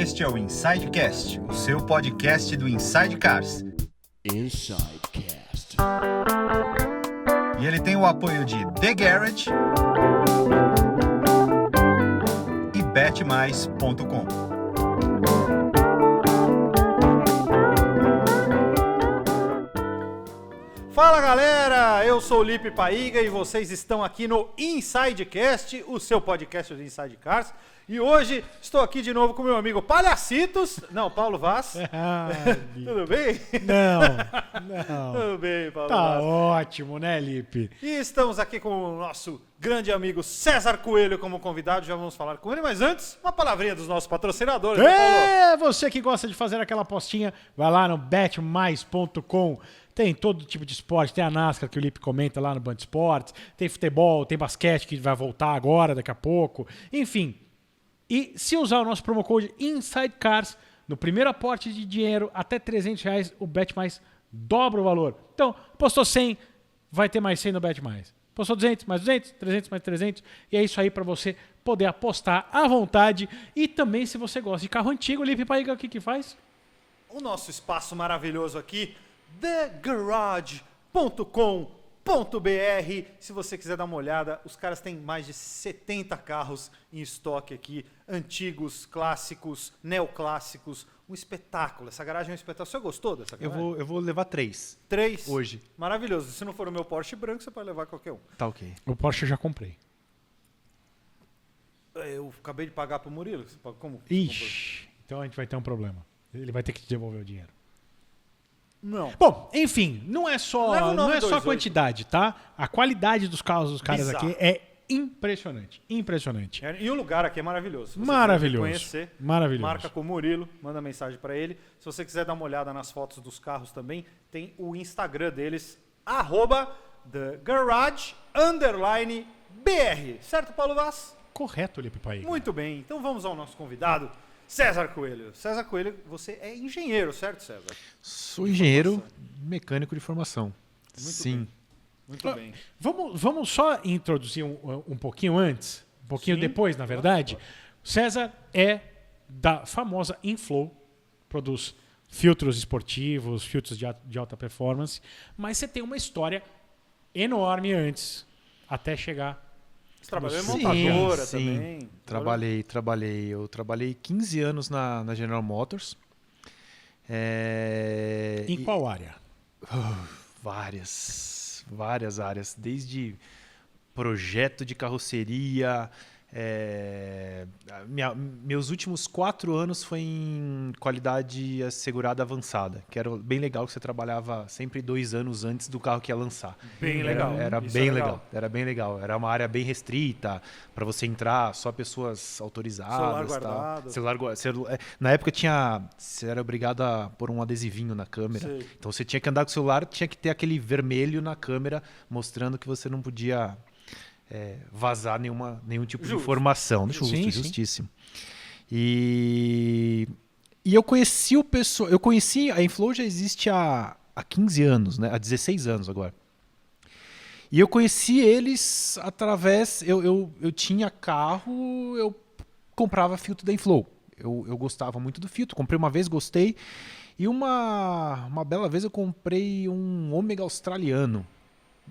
Este é o Insidecast, o seu podcast do Inside Cars. Insidecast. E ele tem o apoio de The Garage e betmais.com. Fala galera, eu sou o Lipe Paiga e vocês estão aqui no Insidecast, o seu podcast do Inside Cars. E hoje estou aqui de novo com meu amigo Palhacitos, Paulo Vaz. Tudo bem? Não. Tudo bem, Paulo Tá Vaz. ótimo, né, Lipe? E estamos aqui com o nosso grande amigo César Coelho como convidado, já vamos falar com ele. Mas antes, uma palavrinha dos nossos patrocinadores, né, Paulo? Você que gosta de fazer aquela apostinha, vai lá no betmais.com. Tem todo tipo de esporte, tem a NASCAR que o Lipe comenta lá no Band Esportes, tem futebol, tem basquete que vai voltar agora, daqui a pouco. Enfim, e se usar o nosso promo code INSIDECARS, no primeiro aporte de dinheiro até R$300, o BetMais dobra o valor. Então, postou 100, vai ter mais 100 no BetMais. Postou 200, mais 200, 300, mais 300. E é isso aí para você poder apostar à vontade. E também, se você gosta de carro antigo, Lipe Paiga, o que faz? O nosso espaço maravilhoso aqui, thegarage.com.br. Se você quiser dar uma olhada, os caras têm mais de 70 carros em estoque aqui, antigos, clássicos, neoclássicos, um espetáculo. Essa garagem é um espetáculo. Você gostou dessa garagem? Eu vou levar 3. 3? Hoje. Maravilhoso. Se não for o meu Porsche branco, você pode levar qualquer um. Tá ok. O Porsche eu já comprei. Eu acabei de pagar pro Murilo. Como? Ixi, então a gente vai ter um problema. Ele vai ter que te devolver o dinheiro. Não. Bom, enfim, não é Leva só o a 928. quantidade, tá? A qualidade dos carros dos caras Bizarro. aqui é impressionante. Impressionante. E o lugar aqui é maravilhoso. Se você Maravilhoso. quiser conhecer, Maravilhoso. marca com o Murilo, manda mensagem para ele. Se você quiser dar uma olhada nas fotos dos carros também, tem o Instagram deles, @thegarage_BR. Certo, Paulo Vaz? Correto, Lipe Paiga. Muito bem. Então vamos ao nosso convidado, César Coelho. César Coelho, você é engenheiro, certo, César? Sou engenheiro mecânico de formação. Muito Sim. bem. Muito bem. Vamos só introduzir um pouquinho antes, um pouquinho Sim. depois, na verdade. César é da famosa Inflow, produz filtros esportivos, filtros de alta performance, mas você tem uma história enorme antes, até chegar. Você trabalhou em Sim, montadora sim. também. Trabalhei. Eu trabalhei 15 anos na General Motors. Qual área? Várias áreas. Desde projeto de carroceria. Meus últimos 4 anos foi em qualidade assegurada avançada, que era bem legal, que você trabalhava sempre 2 anos antes do carro que ia lançar. Bem legal. Era Isso bem é legal. Era bem legal. Era uma área bem restrita para você entrar, só pessoas autorizadas. Celular guardado. Na época você era obrigado a pôr um adesivinho na câmera. Sei. Então você tinha que andar com o celular, tinha que ter aquele vermelho na câmera mostrando que você não podia vazar nenhum tipo de informação. Sim. Justíssimo. E eu conheci o pessoal. A Inflow já existe há 15 anos, né? Há 16 anos agora. E eu conheci eles através. Eu tinha carro, eu comprava filtro da Inflow. Eu gostava muito do filtro. Comprei uma vez, gostei. E uma bela vez eu comprei um Ômega australiano.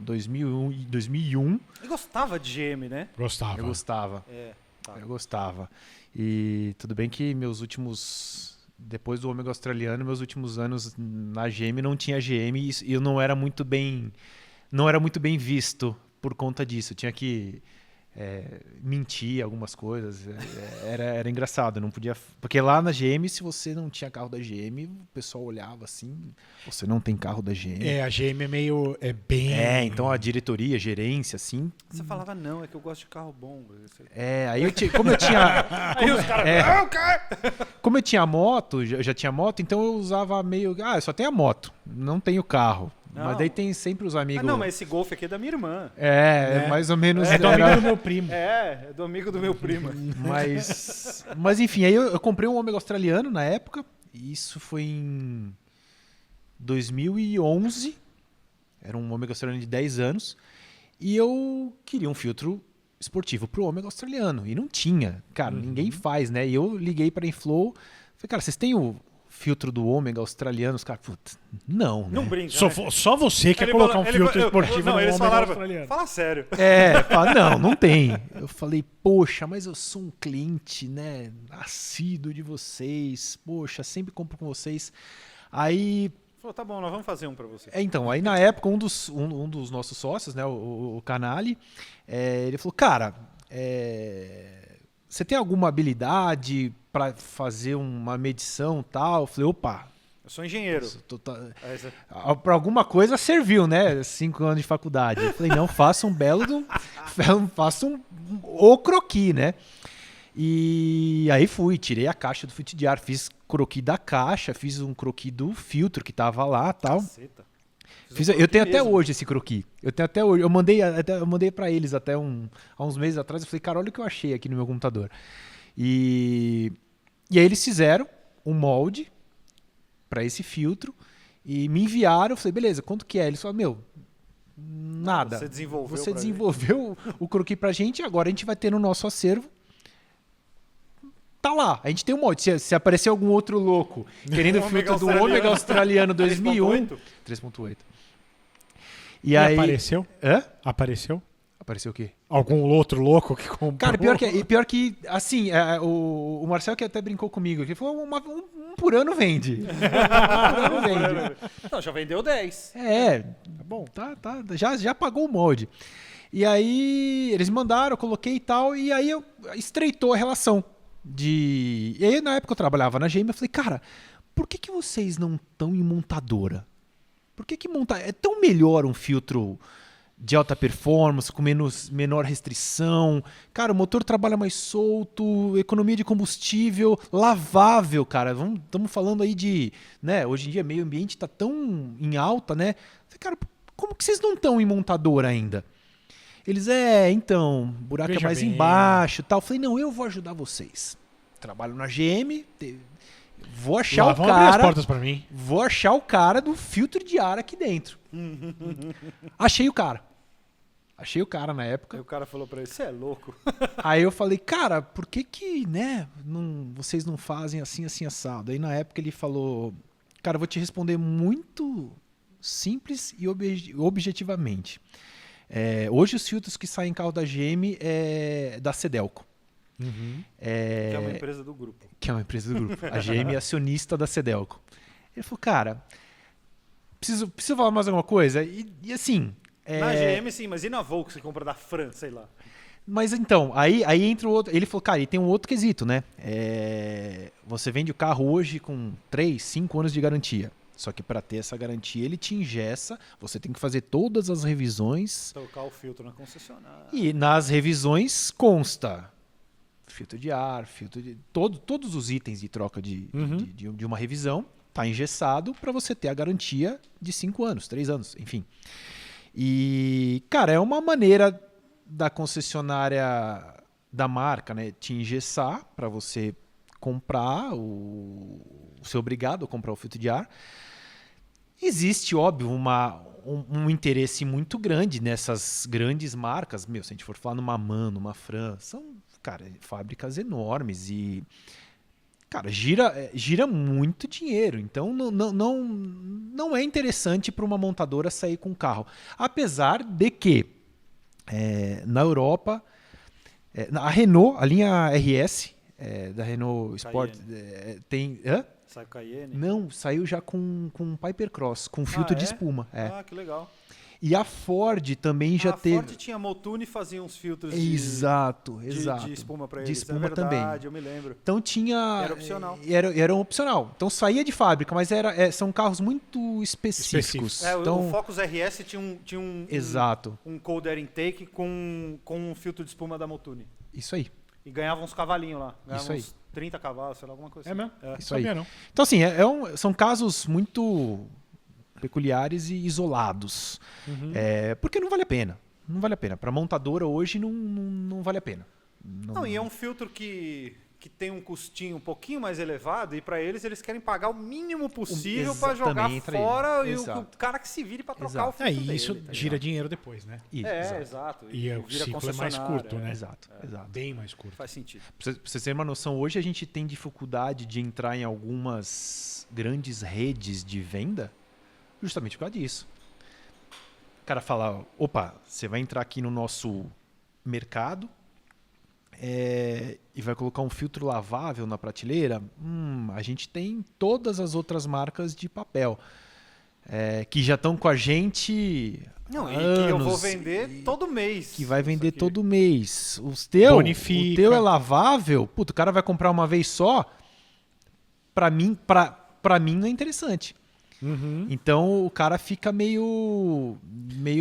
2001. Eu gostava de GM, né? Gostava. Eu gostava. Tá. Eu gostava. E tudo bem que depois do Ômega australiano, meus últimos anos na GM não tinha GM e eu não era muito bem visto por conta disso. Eu tinha que mentir algumas coisas. Era engraçado, não podia. Porque lá na GM, se você não tinha carro da GM, o pessoal olhava assim, você não tem carro da GM. A GM é bem. Então a diretoria, a gerência, assim. Você falava, não, é que eu gosto de carro bom. Aí como eu tinha. Aí os caras, não, cara! Como eu tinha moto, eu já tinha moto, então eu usava meio. Eu só tenho a moto, não tenho carro. Não. Mas daí tem sempre os amigos. Mas esse Golf aqui é da minha irmã. Mais ou menos. É do amigo do meu primo. É do amigo do meu primo. Mas enfim, aí eu comprei um Ômega australiano na época. E isso foi em 2011. Era um Ômega australiano de 10 anos. E eu queria um filtro esportivo pro ômega australiano. E não tinha. Cara, ninguém faz, né? E eu liguei pra Inflow, falei, cara, vocês têm o filtro do ômega australiano? Os caras, putz, não, né? Não brinca, Só, né? só você quer Ele colocar falou- um ele filtro falou- esportivo Não, no eles ômega falaram, australiano. fala sério. Fala, não tem. Eu falei, poxa, mas eu sou um cliente, né, assíduo de vocês. Poxa, sempre compro com vocês. Aí, Falou, tá bom, nós vamos fazer um pra você. então, aí na época, um dos nossos sócios, né, o Canali, ele falou, cara, você tem alguma habilidade para fazer uma medição e tal? Eu falei, opa, Eu sou engenheiro. Aí você- para alguma coisa serviu, né? 5 anos de faculdade. Eu falei, não, faça um belo faça o croqui, né? E aí tirei a caixa do filtro de ar, fiz croqui da caixa, fiz um croqui do filtro que tava lá, tal. Caceta. Eu tenho até mesmo. hoje esse croqui. Eu tenho até hoje. Eu mandei para eles até há uns meses atrás. Eu falei, cara, olha o que eu achei aqui no meu computador. E aí eles fizeram um molde para esse filtro e me enviaram. Eu falei, beleza, quanto que é? Eles falaram, meu, nada. Você desenvolveu Você pra desenvolveu o croqui pra gente e agora a gente vai ter no nosso acervo. Tá lá, a gente tem um molde. Se aparecer algum outro louco querendo o Ômega filtro do australiano. ômega australiano 2001, 3.8. E E aí apareceu? Hã? Apareceu? Apareceu o quê? Algum outro louco que comprou? Cara, pior que assim, o Marcel que até brincou comigo, que falou, um por ano vende. Um por ano vende. Não, já vendeu 10. Tá bom, já pagou o molde. E aí eles mandaram, eu coloquei e tal, e aí estreitou a relação. E aí na época eu trabalhava na GM, eu falei, cara, por que vocês não estão em montadora? Por que montar? É tão melhor um filtro de alta performance, com menor restrição. Cara, o motor trabalha mais solto, economia de combustível, lavável, cara. Estamos falando aí de, né, hoje em dia meio ambiente está tão em alta, né? Cara, como que vocês não estão em montadora ainda? Eles, então, o buraco Veja é mais bem. embaixo e tal. Eu falei, não, eu vou ajudar vocês. Trabalho na GM, vou achar Lá o vão abrir as cara... portas pra mim. Vou achar o cara do filtro de ar aqui dentro. Achei o cara. Achei o cara na Aí época. o cara falou pra ele, você é louco. Aí eu falei, cara, por que né, vocês não fazem assim, assim, assado? Aí na época ele falou, cara, eu vou te responder muito simples e objetivamente. Hoje os filtros que saem em carro da GM é da Cedelco. Que é uma empresa do grupo. Que é uma empresa do grupo. A GM é acionista da Cedelco. Ele falou, cara, preciso falar mais alguma coisa? E assim... Na GM sim, mas e na Volkswagen que você compra da França, sei lá? Mas então, aí entra o outro... Ele falou, cara, e tem um outro quesito, né? Você vende o carro hoje com 3, 5 anos de garantia. Só que para ter essa garantia, ele te engessa, você tem que fazer todas as revisões. Trocar o filtro na concessionária. E nas revisões consta filtro de ar, todos os itens de troca de uma revisão, tá engessado para você ter a garantia de 5 anos, 3 anos, enfim. E, cara, é uma maneira da concessionária da marca, né, te engessar para você comprar, ser obrigado a comprar o filtro de ar. Existe, óbvio, um interesse muito grande nessas grandes marcas. Se a gente for falar numa MAN, numa Fran, são, cara, fábricas enormes e, cara, gira muito dinheiro. Então, não é interessante para uma montadora sair com um carro. Apesar de que, na Europa, a Renault, a linha RS, da Renault Sport, tem... Hã? Sai o Cayenne? Não, saiu já com Piper Cross, com filtro de espuma. Ah, que legal. E a Ford também já teve... A Ford tinha Motune e fazia uns filtros Exato. de espuma pra eles. De espuma é verdade, também. eu me lembro. Então tinha... Era opcional. Era um opcional. Então saía de fábrica, mas são carros muito específicos. Então, o Focus RS tinha exato. um cold air intake com um filtro de espuma da Motune. Isso aí. E ganhava uns cavalinhos lá. Ganhava Isso aí. uns 30 cavalos, sei lá, alguma coisa É assim. mesmo? Isso aí. Sabia não. Então assim, são casos muito peculiares e isolados. Porque não vale a pena. Não vale a pena. Para montadora hoje não vale a pena. Não, e é um filtro que que tem um custinho um pouquinho mais elevado e para eles querem pagar o mínimo possível para Exatamente, jogar entra fora aí. e o Exato. cara que se vire para trocar Exato. o filtro E dele. isso tá gira dinheiro depois, né? Isso, ligado? exato. Exato. E o vira ciclo é mais curto, né? Exato, exato. Bem mais curto. Faz sentido. Pra você ter uma noção, hoje a gente tem dificuldade de entrar em algumas grandes redes de venda justamente por causa disso. O cara fala, opa, você vai entrar aqui no nosso mercado e vai colocar um filtro lavável na prateleira? A gente tem todas as outras marcas de papel que já estão com a gente Não, há e que eu vou anos, vender todo mês. que vai vender Isso aqui. todo mês. O Bonifica. teu é lavável, puto, o cara vai comprar uma vez só. Pra mim não é interessante. Uhum. Então o cara fica meio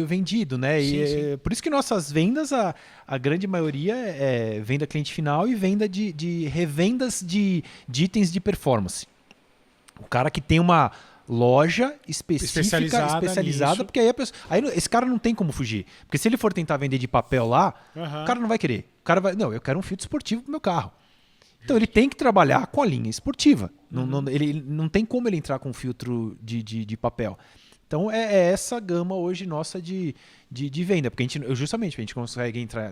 vendido, né? Sim, E por isso que nossas vendas, a grande maioria é venda cliente final e venda de revendas de itens de performance. O cara que tem uma loja especializada nisso. porque aí, esse cara não tem como fugir. Porque se ele for tentar vender de papel lá, Aham. o cara não vai querer. O cara vai, não, eu quero um filtro esportivo pro meu carro. Então ele tem que trabalhar com a linha esportiva. Ele não tem como ele entrar com filtro de papel. Então é essa gama hoje nossa de venda. Porque a gente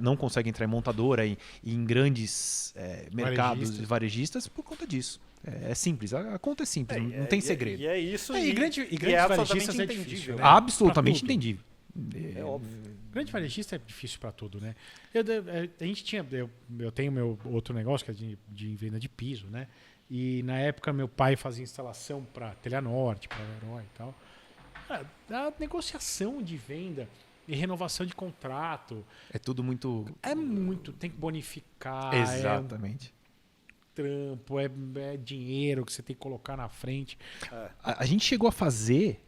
não consegue entrar em montadora e em grandes mercados varejistas por conta disso. É simples, a conta é simples, não tem segredo. E é isso. E grandes absolutamente varejistas é entendível. difícil, né? Absolutamente Pra tudo. entendível. É óbvio. Grande varejista é difícil para tudo, né? A gente tinha, eu tenho meu outro negócio que é de venda de piso, né? E na época meu pai fazia instalação para Telenorte, para Herói e tal. A negociação de venda e renovação de contrato É tudo muito. tem que bonificar, Exatamente. trampo, é dinheiro que você tem que colocar na frente. A gente chegou a fazer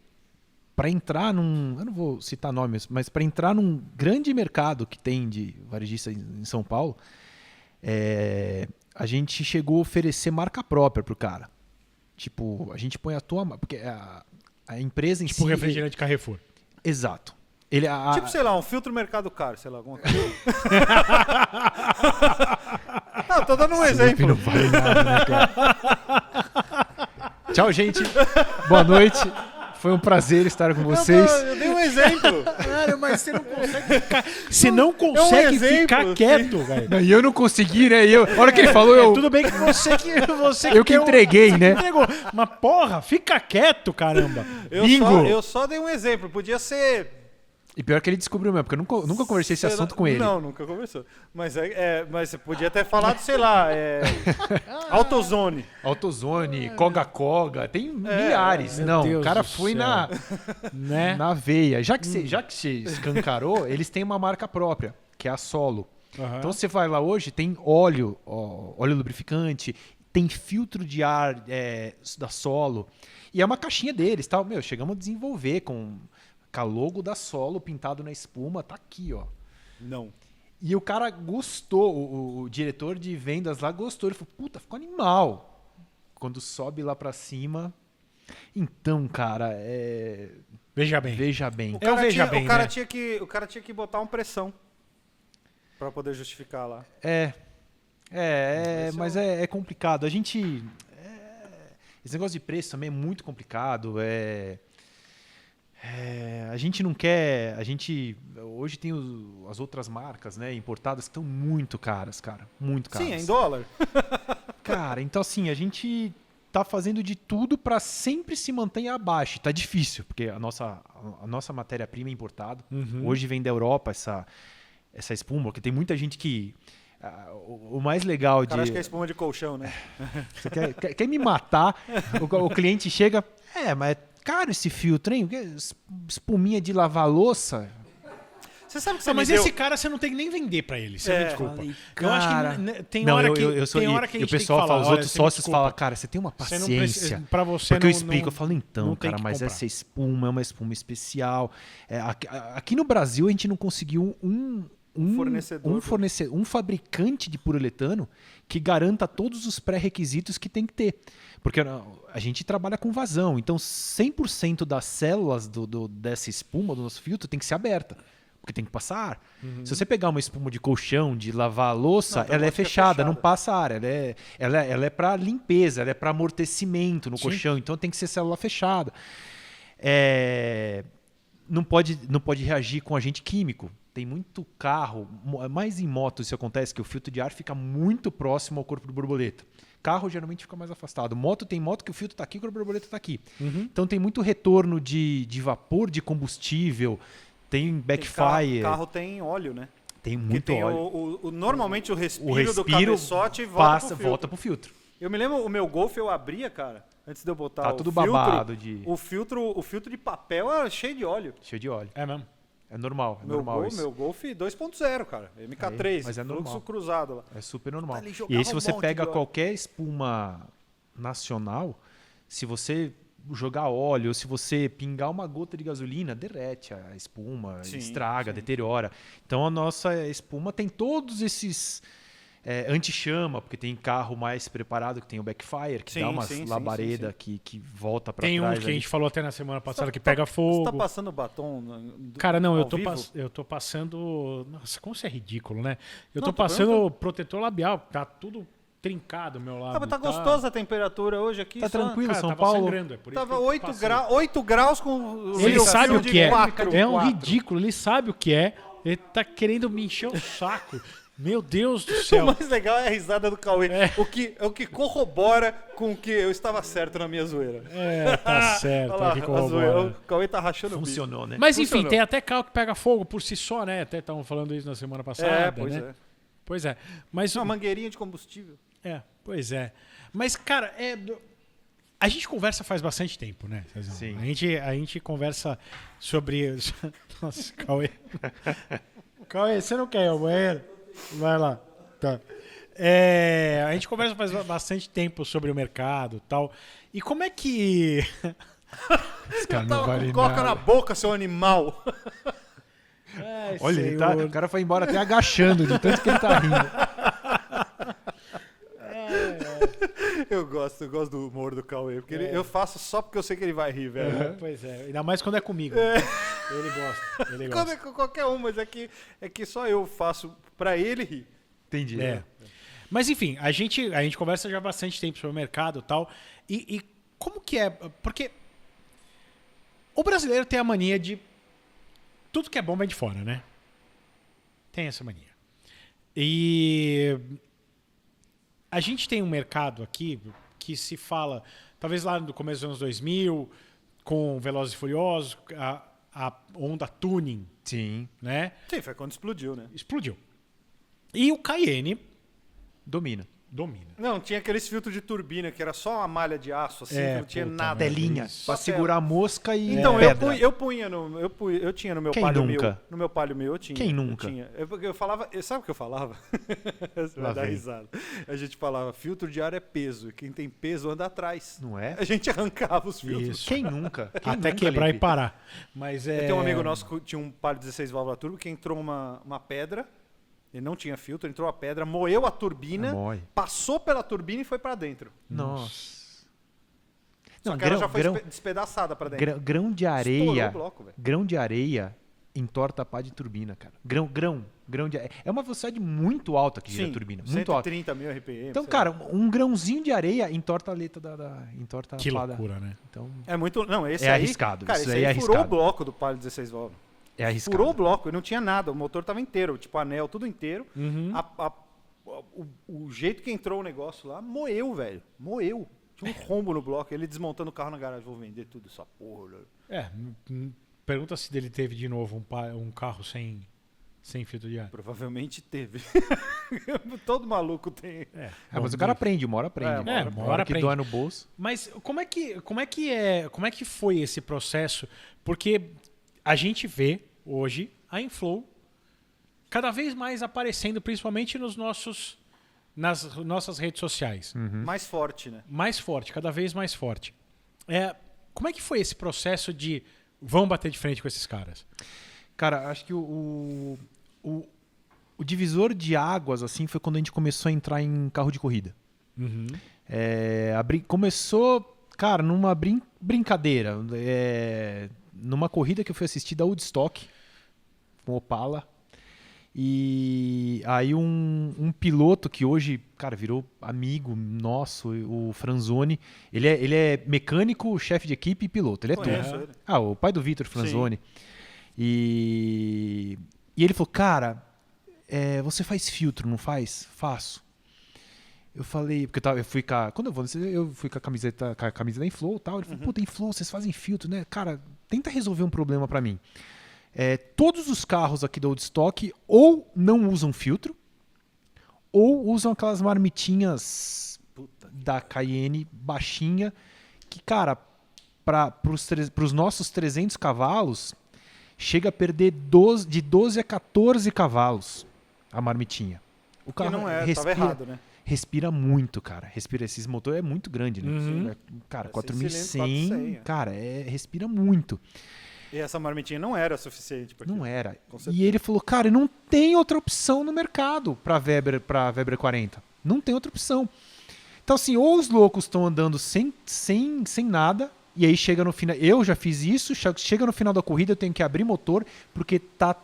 para entrar num. Eu não vou citar nomes, mas para entrar num grande mercado que tem de varejista em São Paulo, a gente chegou a oferecer marca própria pro cara. Tipo, a gente põe a tua. Porque a empresa em Tipo si. refrigerante Carrefour. Exato. Tipo, sei lá, um filtro mercado caro, sei lá, alguma coisa. Não, tô dando um exemplo. Não vale nada, né, cara? Tchau, gente. Boa noite. Foi um prazer estar com vocês. Eu dei um exemplo. Caralho, mas você não consegue ficar. Você não consegue exemplo, ficar sim. quieto, velho. Não, e eu não consegui, né? A hora que ele falou, eu. Tudo bem que você Eu que deu- entreguei, você né? que entregou. Mas porra, fica quieto, caramba. Bingo. Eu só dei um exemplo. Podia ser. E pior que ele descobriu mesmo, porque eu nunca conversei esse sei lá- assunto com ele. Não, nunca conversou. Mas você podia ter falado, sei lá, AutoZone. AutoZone, Coga-Coga, tem milhares. meu Não, Deus o cara do foi céu. na Né? veia. Já que você escancarou, eles têm uma marca própria, que é a Solo. Aham. Então você vai lá hoje, tem óleo lubrificante, tem filtro de ar da Solo. E é uma caixinha deles, tal. Meu, chegamos a desenvolver com a logo da Solo pintado na espuma, tá aqui, ó. Não. E o cara gostou, o diretor de vendas lá gostou. Ele falou, puta, ficou animal. Quando sobe lá pra cima. Então, cara, Veja bem. veja bem. Eu veja bem, o cara né? tinha que botar uma pressão pra poder justificar lá. Mas é complicado. A gente. Esse negócio de preço também é muito complicado. A gente não quer. Hoje tem as outras marcas, né, importadas que estão muito caras, cara. Muito caras. Sim, é em dólar. Cara, então assim, a gente tá fazendo de tudo para sempre se manter abaixo. Tá difícil, porque a nossa matéria-prima é importada. Hoje vem da Europa essa espuma, porque tem muita gente que. O mais legal O cara acha de. que é espuma de colchão, né? Você quer me matar? O cliente chega. Mas é caro esse filtro, hein? Espuminha de lavar louça. Você sabe que você Não, mas me deu... esse cara você não tem que nem vender pra ele. Você me desculpa. Falei, Eu acho cara. que tem Não, hora eu, que eu sou, tem hora e que a o gente tem que pessoal falar, fala, os olha, outros você me sócios desculpa. falam, cara, você tem uma Você não paciência. precisa, pra você Porque eu não- explico, não- eu falo, então, não tem cara, que mas comprar. essa espuma é uma espuma especial. Aqui no Brasil a gente não conseguiu um fabricante de poliuretano que garanta todos os pré-requisitos que tem que ter. Porque a gente trabalha com vazão, então 100% das células dessa espuma, do nosso filtro, tem que ser aberta. porque tem que passar ar. Se você pegar uma espuma de colchão, de lavar a louça, Não, tem ela uma é que é fechada, não fechada. passa ar. Ela é para limpeza, ela é para amortecimento no Sim. colchão, então tem que ser célula fechada. Não pode reagir com agente químico. Tem muito carro, mais em moto isso acontece, que o filtro de ar fica muito próximo ao corpo do borboleta. Carro geralmente fica mais afastado. Tem moto que o filtro está aqui e o borboleta está aqui. Então tem muito retorno de vapor de combustível, tem backfire, Carro tem óleo, né? tem Porque muito tem óleo. normalmente o respiro, O respiro do cabeçote volta volta pro filtro. Eu me lembro, o meu Golf eu abria, cara, antes de eu botar Tá o tudo filtro, babado o filtro de papel era cheio de óleo. Cheio de óleo. É mesmo. É normal, Meu isso. Golf 2.0, cara, MK3, mas é fluxo normal. cruzado lá. É super normal. Ali E jogava aí se um você monte pega de óleo. qualquer espuma nacional, se você jogar óleo, ou se você pingar uma gota de gasolina, derrete a espuma, Sim, estraga, sim. deteriora. Então a nossa espuma tem todos esses anti-chama, porque tem carro mais preparado que tem o backfire, que Sim, dá umas sim, sim, labareda que volta para Tem trás. uns que a ali. gente falou até na semana passada que Tá- pega fogo. Você tá passando batom? Cara, não, ao eu tô, vivo? eu tô passando. Nossa, como isso é ridículo, né? Eu Não, tô tô passando protetor labial. Tá tudo trincado, meu lado. Ah, mas tá gostosa a temperatura hoje aqui. Tá só- tranquilo, Cara, São tava Paulo. sangrando, é por isso Tava que eu 8, passei. 8 graus com Ele frio sabe o de que é. 4. É um ridículo, ele sabe o que é. Ele tá querendo me encher o saco. Meu Deus do O céu. mais legal é a risada do Cauê. É. O que corrobora com que eu estava certo na minha zoeira. É, tá certo. Olha lá, aqui a corrobora. zoeira. O Cauê tá rachando o bico. Funcionou, né? Mas enfim, Funcionou. tem até carro que pega fogo por si só, né? Até estavam falando isso na semana passada. Pois né? é. Pois é. Mas Uma mangueirinha de combustível. pois é. Mas, cara, a gente conversa faz bastante tempo, né, Cezão? Sim. A gente conversa sobre. Nossa, Cauê. Cauê, você não quer ir ao banheiro? Vai lá. Tá. A gente conversa faz bastante tempo sobre o mercado e tal. E como é que. Esse cara não Tava vale com coca nada. na boca, seu animal. Ai, Olha, ele tá, Senhor. o cara foi embora até agachando, de tanto que ele tá rindo. Eu gosto do humor do Cauê. Porque eu faço só porque eu sei que ele vai rir, velho. Pois é, ainda mais quando é comigo. Ele gosta. Ele Quando gosta. é com qualquer um, mas é que só eu faço pra ele rir. Entendi. É. Mas enfim, a gente conversa já há bastante tempo sobre o mercado e tal. E como que é? Porque o brasileiro tem a mania de tudo que é bom vem de fora, né? Tem essa mania. E a gente tem um mercado aqui que se fala, talvez lá no começo dos anos 2000, com Velozes e Furiosos, a onda tuning, Sim, né? Sim, foi quando explodiu, né? Explodiu. E o Cayenne domina. domina. Não, tinha aqueles filtros de turbina que era só uma malha de aço, assim, É, que não tinha puta nada. merda. Telinha, Isso. pra Só segurar a mosca e Então, pedra. eu tinha no meu Quem Palio nunca? 1000. No meu Palio 1000 eu tinha. Quem eu nunca? tinha. Eu falava, sabe o que eu falava? Você Lá vai dar vem. risada. A gente falava, filtro de ar é peso, e quem tem peso anda atrás. Não é? A gente arrancava os filtros. Isso. Quem nunca? Quem Até nunca, quebrar Lipe? e parar. Mas é. Eu tenho um amigo nosso que tinha um Palio 16 válvula turbo, que entrou uma pedra, ele não tinha filtro, entrou a pedra, moeu a turbina, Mói. passou pela turbina e foi pra dentro. Nossa. Só Não, que ela grão, já foi grão, despedaçada pra dentro. grão de Estourou areia. o bloco, velho. Grão de areia entorta a pá de turbina, cara. Grão de areia. É uma velocidade muito alta que gira a turbina. Muito alta. 130 mil RPM. Então, sei cara, lá. um grãozinho de areia entorta a letra entorta Que a pá da- loucura, né? Então, É muito. Não, esse É aí, arriscado, Cara, isso esse aí aí é furou o arriscado. bloco do Palio 16 válvulas. é arriscado. Furou o bloco e não tinha nada. O motor tava inteiro, tipo anel, tudo inteiro. Uhum. O jeito que entrou o negócio lá, moeu, velho. Moeu. Tinha um rombo no bloco. Ele desmontando o carro na garagem. Vou vender tudo essa porra. Pergunta se ele teve de novo um carro sem filtro de ar. Provavelmente teve. Todo maluco tem. Mas o cara aprende, uma hora aprende. É, uma uma hora hora que aprende. dói no bolso. Mas como é que foi esse processo? Porque a gente vê hoje a Inflow cada vez mais aparecendo, principalmente nas nossas redes sociais. Mais forte, né? Mais forte, cada vez mais forte. Como é que foi esse processo de vão bater de frente com esses caras? Cara, acho que o divisor de águas assim foi quando a gente começou a entrar em carro de corrida. Começou, cara, numa brincadeira. Numa corrida que eu fui assistir da Woodstock. com Opala. E aí um piloto que hoje, cara, virou amigo nosso, o Franzoni, ele é mecânico, chefe de equipe e piloto, ele é Conheço tudo. ele. O pai do Vitor Franzoni. E ele falou, cara, você faz filtro, não faz? Faço. Eu falei, porque eu fui com a, quando eu fui com a camisa da Inflow e tal, ele falou, puta, Inflow, vocês fazem filtro, né? Cara, tenta resolver um problema pra mim. Todos os carros aqui do Old Stock ou não usam filtro, ou usam aquelas marmitinhas da Cayenne baixinha, que, cara, para os nossos 300 cavalos, chega a perder de 12 a 14 cavalos a marmitinha. O carro não tava errado, né? Respira muito, cara. Esse motor é muito grande, né? Cara, 4.100, cara, respira muito. E essa marmitinha não era suficiente. Não era. E ele falou, cara, não tem outra opção no mercado para Weber 40. Não tem outra opção. Então, assim, ou os loucos estão andando sem nada, e aí chega no final... Eu já fiz isso, chega no final da corrida, eu tenho que abrir motor, porque tá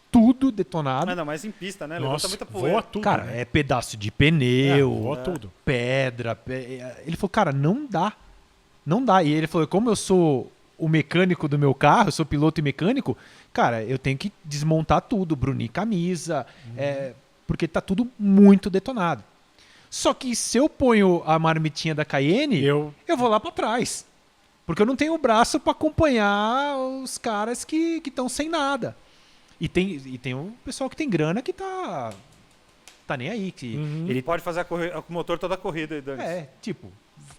tudo detonado. Ainda mais em pista, né? Nossa, Levanta muita poeira. voa tudo. Cara, né? é pedaço de pneu, voa tudo. pedra. Ele falou, cara, não dá. Não dá. E ele falou, como eu sou o mecânico do meu carro, eu sou piloto e mecânico, cara, eu tenho que desmontar tudo, brunir camisa, porque tá tudo muito detonado. Só que se eu ponho a marmitinha da Cayenne, eu vou lá pra trás. Porque eu não tenho o braço pra acompanhar os caras que estão sem nada. E tem o pessoal que tem grana que tá nem aí. Que Ele pode fazer o motor toda a corrida. Tipo,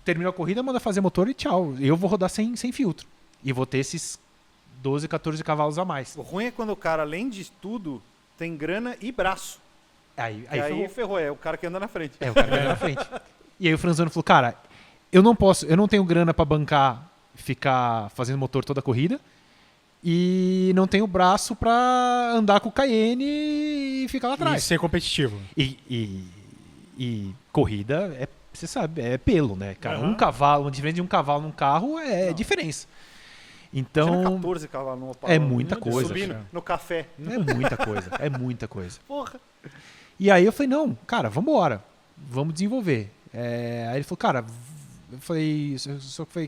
terminou a corrida, manda fazer motor e tchau. Eu vou rodar sem filtro. E vou ter esses 12, 14 cavalos a mais. O ruim é quando o cara, além de tudo, tem grana e braço. Aí ferrou. É o cara que anda na frente. O cara que anda na frente. E aí o Franzano falou, cara, eu não tenho grana pra bancar, ficar fazendo motor toda a corrida. E não tenho braço pra andar com o Cayenne e ficar lá atrás. E ser competitivo. E corrida, você sabe, é pelo, né, cara? Um cavalo, a diferença de um cavalo num carro é diferença. Então, imagina 14 cavalos no Opala. É muita coisa. Subindo Cara. no café. É muita coisa. Porra. E aí eu falei, não, cara, vambora. Vamos desenvolver. Aí ele falou, cara... Eu falei,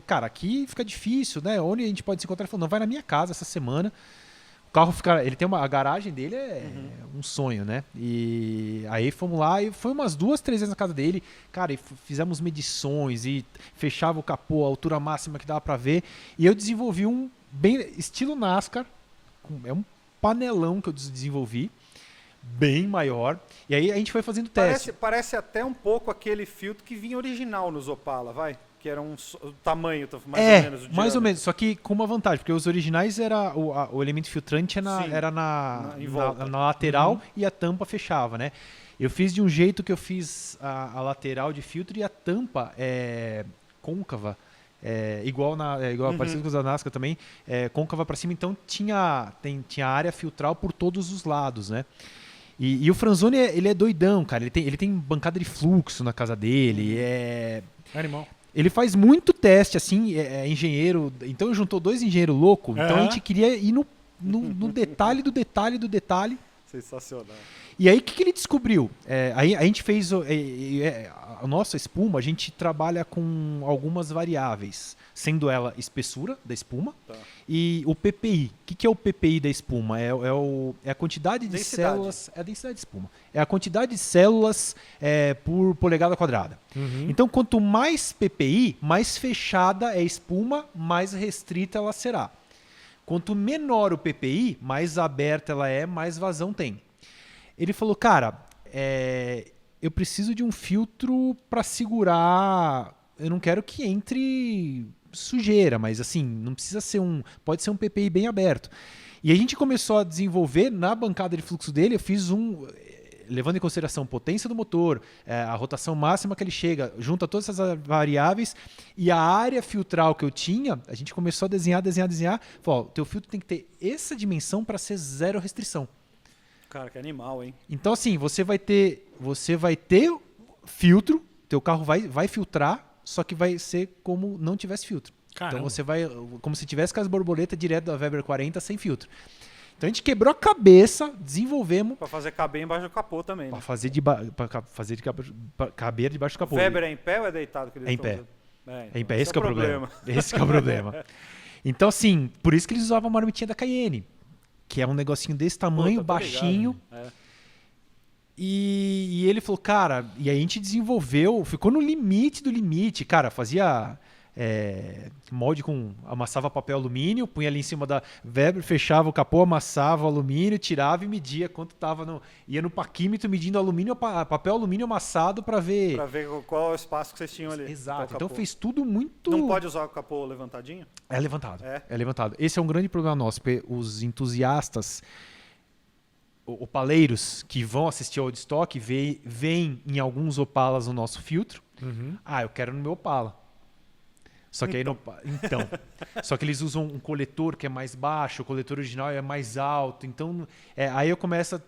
cara, aqui fica difícil, né? Onde a gente pode se encontrar? Ele falou, não, vai na minha casa essa semana. O carro fica... Ele tem a garagem dele um sonho, né? E aí fomos lá e foi umas 2, 3 vezes na casa dele. Cara, e fizemos medições e fechava o capô, a altura máxima que dava pra ver. E eu desenvolvi um bem estilo NASCAR. É um panelão que eu desenvolvi. Bem maior. E aí a gente foi fazendo teste. Parece até um pouco aquele filtro que vinha original nos Opala, vai? Que era o tamanho, mais ou menos. O mais ou menos. Só que com uma vantagem, porque os originais o elemento filtrante era na lateral e a tampa fechava, né? Eu fiz de um jeito que eu fiz a lateral de filtro e a tampa côncava. Igual parecido com os da NASCAR também, côncava para cima, então tinha área filtral por todos os lados, né? E o Franzoni, ele é doidão, cara. Ele tem bancada de fluxo na casa dele. Animal. Ele faz muito teste, assim, engenheiro. Então juntou 2 engenheiros loucos. Então a gente queria ir no detalhe do detalhe do detalhe. Sensacional. E aí, o que ele descobriu? Aí a gente fez a nossa espuma, a gente trabalha com algumas variáveis, sendo ela espessura da espuma e o PPI. O que é o PPI da espuma? É a quantidade de células... É a densidade de espuma. É a quantidade de células por polegada quadrada. Então, quanto mais PPI, mais fechada é a espuma, mais restrita ela será. Quanto menor o PPI, mais aberta ela é, mais vazão tem. Ele falou, cara, eu preciso de um filtro para segurar... Eu não quero que entre sujeira, mas assim, não precisa ser pode ser um PPI bem aberto. E a gente começou a desenvolver, na bancada de fluxo dele, eu fiz levando em consideração a potência do motor, a rotação máxima que ele chega, junto a todas essas variáveis, e a área filtral que eu tinha, a gente começou a desenhar. Falou, o teu filtro tem que ter essa dimensão para ser 0 restrição. Cara, que animal, hein? Então, assim, você vai ter filtro, teu carro vai filtrar, só que vai ser como não tivesse filtro. Caramba. Então você vai, como se tivesse com as borboletas direto da Weber 40 sem filtro. Então a gente quebrou a cabeça, desenvolvemos Pra fazer caber embaixo do capô também, né? pra caber debaixo do capô. Weber é em pé ou é deitado? Que eles É em estão pé. usando? Então, É em pé, esse que é o problema. Esse que é o problema. Então, assim, por isso que eles usavam a marmitinha da Cayenne, que é um negocinho desse tamanho, Puta, tô baixinho. ligado. É. E ele falou, cara, e aí a gente desenvolveu, ficou no limite do limite, cara, fazia molde amassava papel alumínio, punha ali em cima da Weber, fechava o capô, amassava o alumínio, tirava e media quanto tava ia no paquímetro medindo alumínio, papel alumínio amassado para ver. Pra ver qual é o espaço que vocês tinham ali. Exato. Qual Então capô. fez tudo muito. Não pode usar o capô levantadinho? É levantado. É? Levantado. Esse é um grande problema nosso, porque os entusiastas opaleiros que vão assistir ao Woodstock veem em alguns Opalas o nosso filtro. Ah, eu quero no meu Opala. Só que aí então, só que eles usam um coletor que é mais baixo, o coletor original é mais alto. Então,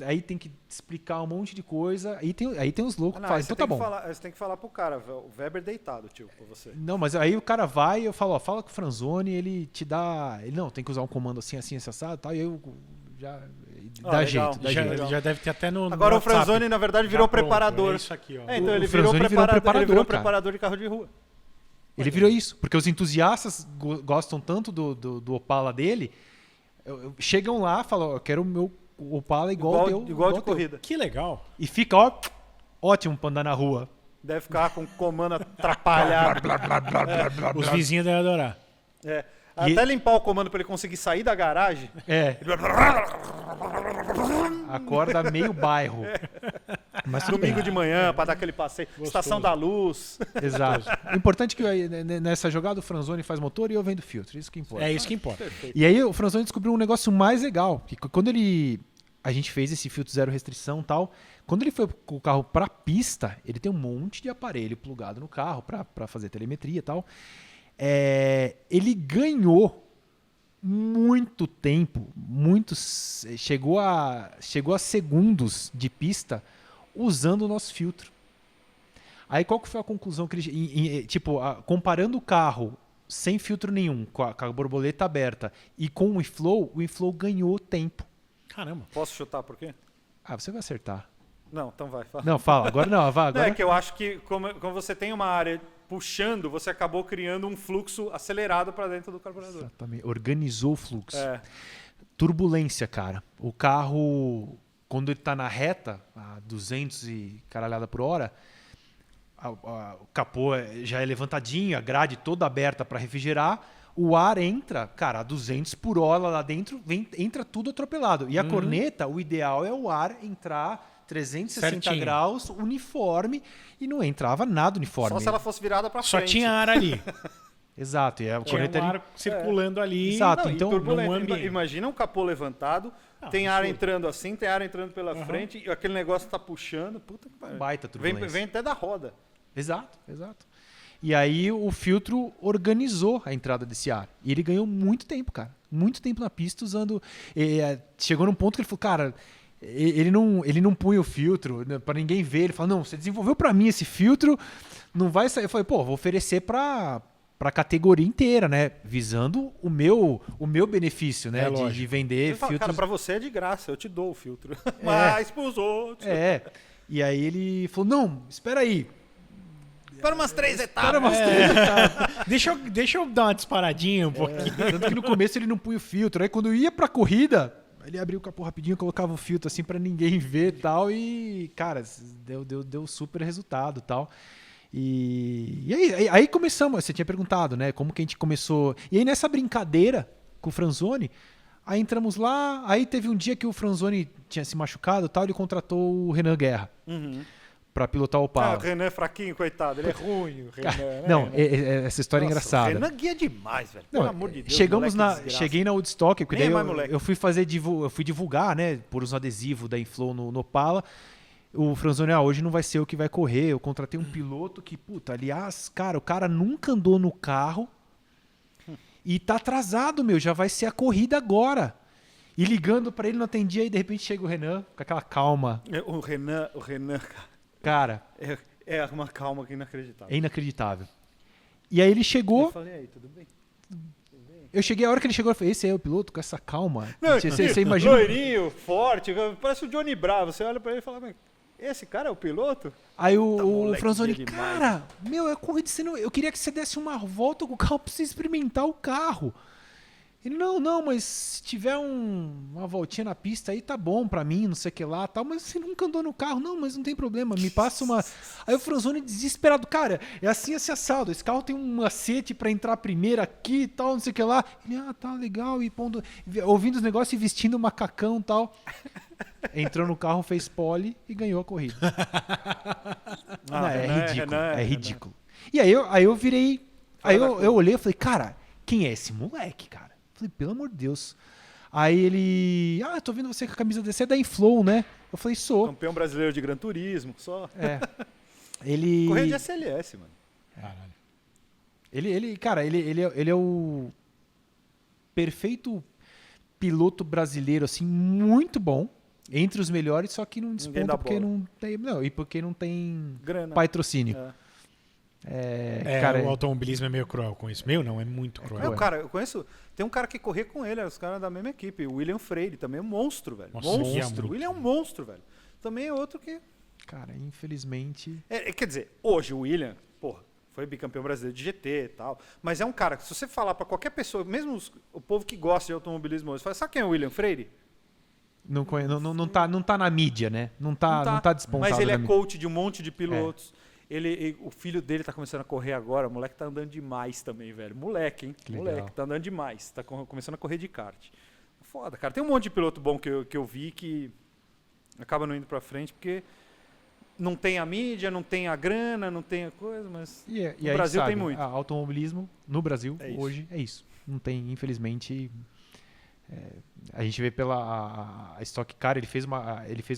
aí tem que explicar um monte de coisa. Aí tem os loucos que fazem. Então tá bom. Você tem que falar pro cara, o Weber deitado, tio, pra você. Não, mas aí o cara vai e eu falo, ó, fala com o Franzoni, ele te dá, ele não, tem que usar um comando assim, assado, tal, e eu já dá legal. jeito, dá Já, jeito. já deve ter até no Agora no o Franzoni, WhatsApp. na verdade, Já virou pronto, preparador. É isso aqui, ó. Então O ele Franzoni virou virou preparador, ele virou cara. preparador de carro de rua. Ele virou isso, porque os entusiastas gostam tanto do Opala dele, chegam lá e falam, eu quero o meu Opala igual Igual de teu. corrida. Que legal. E fica, ó, ótimo pra andar na rua. Deve ficar com o comando atrapalhado. Os vizinhos devem adorar. É. Até limpar o comando pra ele conseguir sair da garagem. Acorda meio bairro. Mas tudo Domingo bem. de manhã, pra dar aquele passeio. Estação da Luz. Exato. O importante é que nessa jogada o Franzoni faz motor e eu vendo filtro. Isso que importa. É isso que importa. E aí o Franzoni descobriu um negócio mais legal. Que quando a gente fez esse filtro zero restrição e tal, quando ele foi com o carro pra pista, ele tem um monte de aparelho plugado no carro pra fazer telemetria e tal. Ele ganhou muito tempo, chegou a segundos de pista usando o nosso filtro. Aí qual que foi a conclusão que ele, comparando o carro sem filtro nenhum, com a borboleta aberta e com o e-flow ganhou tempo. Caramba. Posso chutar por quê? Ah, você vai acertar. Não, então vai. Fala. Não, fala. Agora não, vai. Não, Agora... é que eu acho que como você tem uma área puxando, você acabou criando um fluxo acelerado para dentro do carburador. Exatamente. Organizou o fluxo. Turbulência, cara. O carro, quando ele tá na reta, a 200 e caralhada por hora, o capô já é levantadinho, a grade toda aberta para refrigerar, o ar entra, cara, a 200 por hora lá dentro, entra tudo atropelado. E a corneta, o ideal é o ar entrar 360 certinho. graus, uniforme, e não entrava nada uniforme. Só se ela fosse virada para Só frente. tinha ar ali. Exato. E a Tinha corneta um ar circulando ali. Exato. Não, então, turbulento. num ambiente. Imagina um capô levantado, tem ar absurdo. entrando assim, tem ar entrando pela frente, e aquele negócio tá puxando. Puta que pariu. Baita turbulência. Vem até da roda. Exato. E aí o filtro organizou a entrada desse ar. E ele ganhou muito tempo, cara. Muito tempo na pista usando... chegou num ponto que ele falou, cara... Ele não punha o filtro, né, para ninguém ver. Ele falou, não, você desenvolveu para mim esse filtro, não vai sair. Eu falei, pô, vou oferecer para a categoria inteira, né? Visando o meu benefício, né? De vender Ele fala, filtros. cara, pra você é de graça, eu te dou o filtro. Mas pros outros... E aí ele falou, não, espera aí. Para umas 3 etapas. Para umas três etapas. Deixa eu dar uma disparadinha um pouquinho. Tanto que no começo ele não punha o filtro. Aí quando eu ia pra corrida, ele abria o capô rapidinho, colocava o filtro assim pra ninguém ver e tal. E, cara, deu super resultado e tal. E aí começamos. Você tinha perguntado, né? Como que a gente começou. E aí nessa brincadeira com o Franzoni, aí entramos lá. Aí teve um dia que o Franzoni tinha se machucado e tal. Ele contratou o Renan Guerra pra pilotar o Opala. O Renan é fraquinho, coitado. Ele é ruim, o Renan. né? Não, essa história é engraçada. O Renan guia demais, velho. Não, Pelo amor de Deus. cheguei na Woodstock, porque Nem daí é mais moleque. eu fui divulgar, né, por uns adesivos da Inflow no Opala. O Franzoni, hoje não vai ser o que vai correr. Eu contratei um piloto que, puta, aliás, cara, o cara nunca andou no carro e tá atrasado, já vai ser a corrida agora. E ligando pra ele, não atendia, e de repente chega o Renan com aquela calma. O Renan, Cara, é uma calma que é inacreditável. é inacreditável. E aí ele chegou... Eu falei, aí, tudo bem? Eu cheguei, a hora que ele chegou, eu falei, esse aí é o piloto, com essa calma. Não, Você imagina... loirinho, forte, parece o Johnny Bravo. Você olha pra ele e fala, mas esse cara é o piloto? Aí o moleque, Franzoni, dia demais. cara, é corrida, eu queria que você desse uma volta com o carro pra você experimentar o carro. Ele, não, mas se tiver uma voltinha na pista aí tá bom pra mim, não sei o que lá, tal, mas você nunca andou no carro. Não, mas não tem problema, me passa uma... Aí o Franzoni desesperado, cara, é assim esse assado, esse carro tem um macete pra entrar primeiro aqui e tal, não sei o que lá. Ele, tá legal, e pondo, ouvindo os negócios e vestindo macacão e tal. Entrou no carro, fez pole e ganhou a corrida. É ridículo. E aí eu virei, aí eu olhei e falei, cara, quem é esse moleque, cara? Falei, pelo amor de Deus. Aí ele... tô vendo você com a camisa desse, é da Inflow, né? Eu falei, sou. Campeão brasileiro de Gran Turismo, só. Ele... Correu de SLS, mano. Caralho. Ele é o perfeito piloto brasileiro, assim, muito bom. Entre os melhores, só que não desponta porque não tem... Não, e porque não tem grana, patrocínio. Cara, o automobilismo é meio cruel com isso. Meio não, é muito cruel. Cara, eu conheço... Tem um cara que corria com ele, os caras da mesma equipe. O William Freire, também é um monstro, velho. Nossa, monstro. O William é um monstro, velho. Também é outro que... Cara, infelizmente... quer dizer, hoje o William, porra, foi bicampeão brasileiro de GT e tal. Mas é um cara que se você falar pra qualquer pessoa, mesmo o povo que gosta de automobilismo hoje, fala, sabe quem é o William Freire? Não tá na mídia, né? Não tá despontado. Mas ele na é mídia. coach de um monte de pilotos. O filho dele tá começando a correr agora. O moleque tá andando demais também, velho. Moleque, hein? Que moleque, legal. tá andando demais. Tá começando a correr de kart. Foda, cara. Tem um monte de piloto bom que eu vi que acaba não indo pra frente porque não tem a mídia, não tem a grana, não tem a coisa, mas No Brasil tem muito. Automobilismo no Brasil É isso. hoje é isso. Não tem, infelizmente... a gente vê pela a Stock Car, ele fez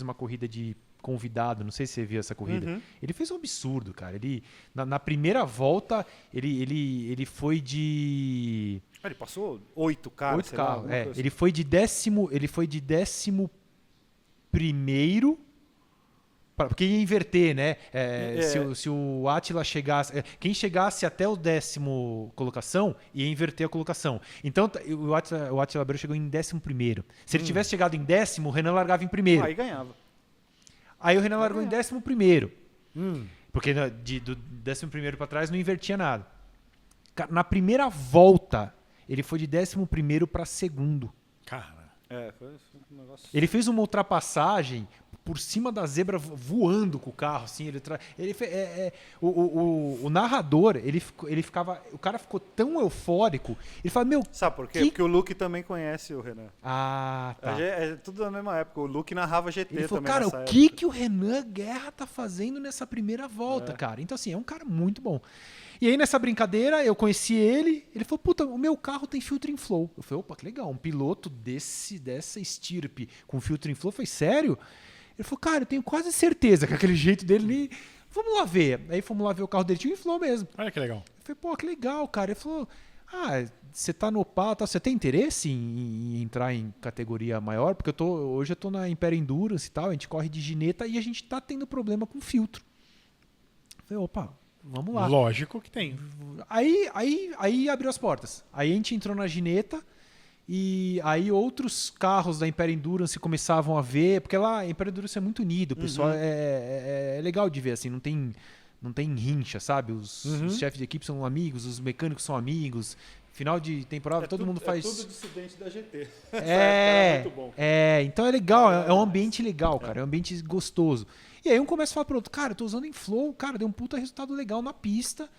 uma corrida de convidado, não sei se você viu essa corrida. Uhum. Ele fez um absurdo, cara. Ele na primeira volta ele foi de Ele passou 8 carros. 8 sei lá, carros. alguma coisa assim. Ele foi de 11º porque ia inverter, né? Se o Átila chegasse... quem chegasse até o 10º colocação, ia inverter a colocação. Então, o Átila Abreu chegou em 11º. Se ele tivesse chegado em 10º, o Renan largava em primeiro. Aí ganhava. Aí o Renan largou em 11º. Porque do 11º para trás não invertia nada. Na primeira volta, ele foi de 11º para segundo. Cara. Foi um negócio... Ele fez uma ultrapassagem por cima da zebra voando com o carro, assim. O narrador, o cara ficou tão eufórico. Ele fala, Sabe por quê? Porque o Luke também conhece o Renan. Tá. É tudo da mesma época. O Luke narrava GT Ele falou, também cara, nessa o época. que o Renan Guerra tá fazendo nessa primeira volta, cara? Então, assim, é um cara muito bom. E aí, nessa brincadeira, eu conheci ele. Ele falou, puta, o meu carro tem filtro in flow. Eu falei, opa, que legal. Um piloto dessa estirpe com filtro in flow. Foi sério? Ele falou, cara, eu tenho quase certeza que aquele jeito dele... Vamos lá ver. Aí fomos lá ver o carro dele. Tinha um in flow mesmo. Olha que legal. Eu falei, pô, que legal, cara. Ele falou, você tá no PA, tá? Você tem interesse em entrar em categoria maior? Porque hoje eu tô na Império Endurance e tal, a gente corre de gineta e a gente tá tendo problema com filtro. Eu falei, opa, vamos lá. Lógico que tem. Aí abriu as portas. Aí a gente entrou na gineta e aí outros carros da Império Endurance começavam a ver, porque lá a Império Endurance é muito unido, o pessoal é legal de ver, assim, não tem rincha, sabe? Os chefes de equipe são amigos, os mecânicos são amigos. Final de temporada, todo mundo faz... É tudo dissidente da GT. É muito bom. Então é legal, é um ambiente legal, cara, é um ambiente gostoso. E aí um começa a falar pro outro, cara, eu tô usando em flow, cara, deu um puta resultado legal na pista.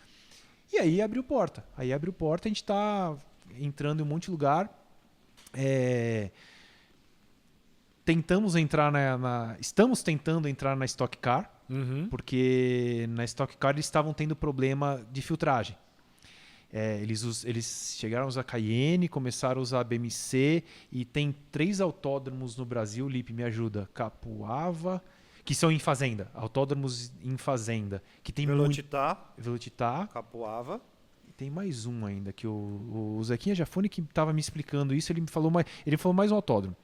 E aí abriu porta. A gente tá entrando em um monte de lugar. Estamos tentando entrar na Stock Car, porque na Stock Car eles estavam tendo problema de filtragem. Eles chegaram a usar Cayenne, começaram a usar BMC e tem 3 autódromos no Brasil, Lipe, me ajuda, Capuava, que são em fazenda, autódromos em fazenda, que tem Velocitar, Capuava. Tem mais um ainda, que o Zequinha Jafone que estava me explicando isso, ele falou mais um autódromo,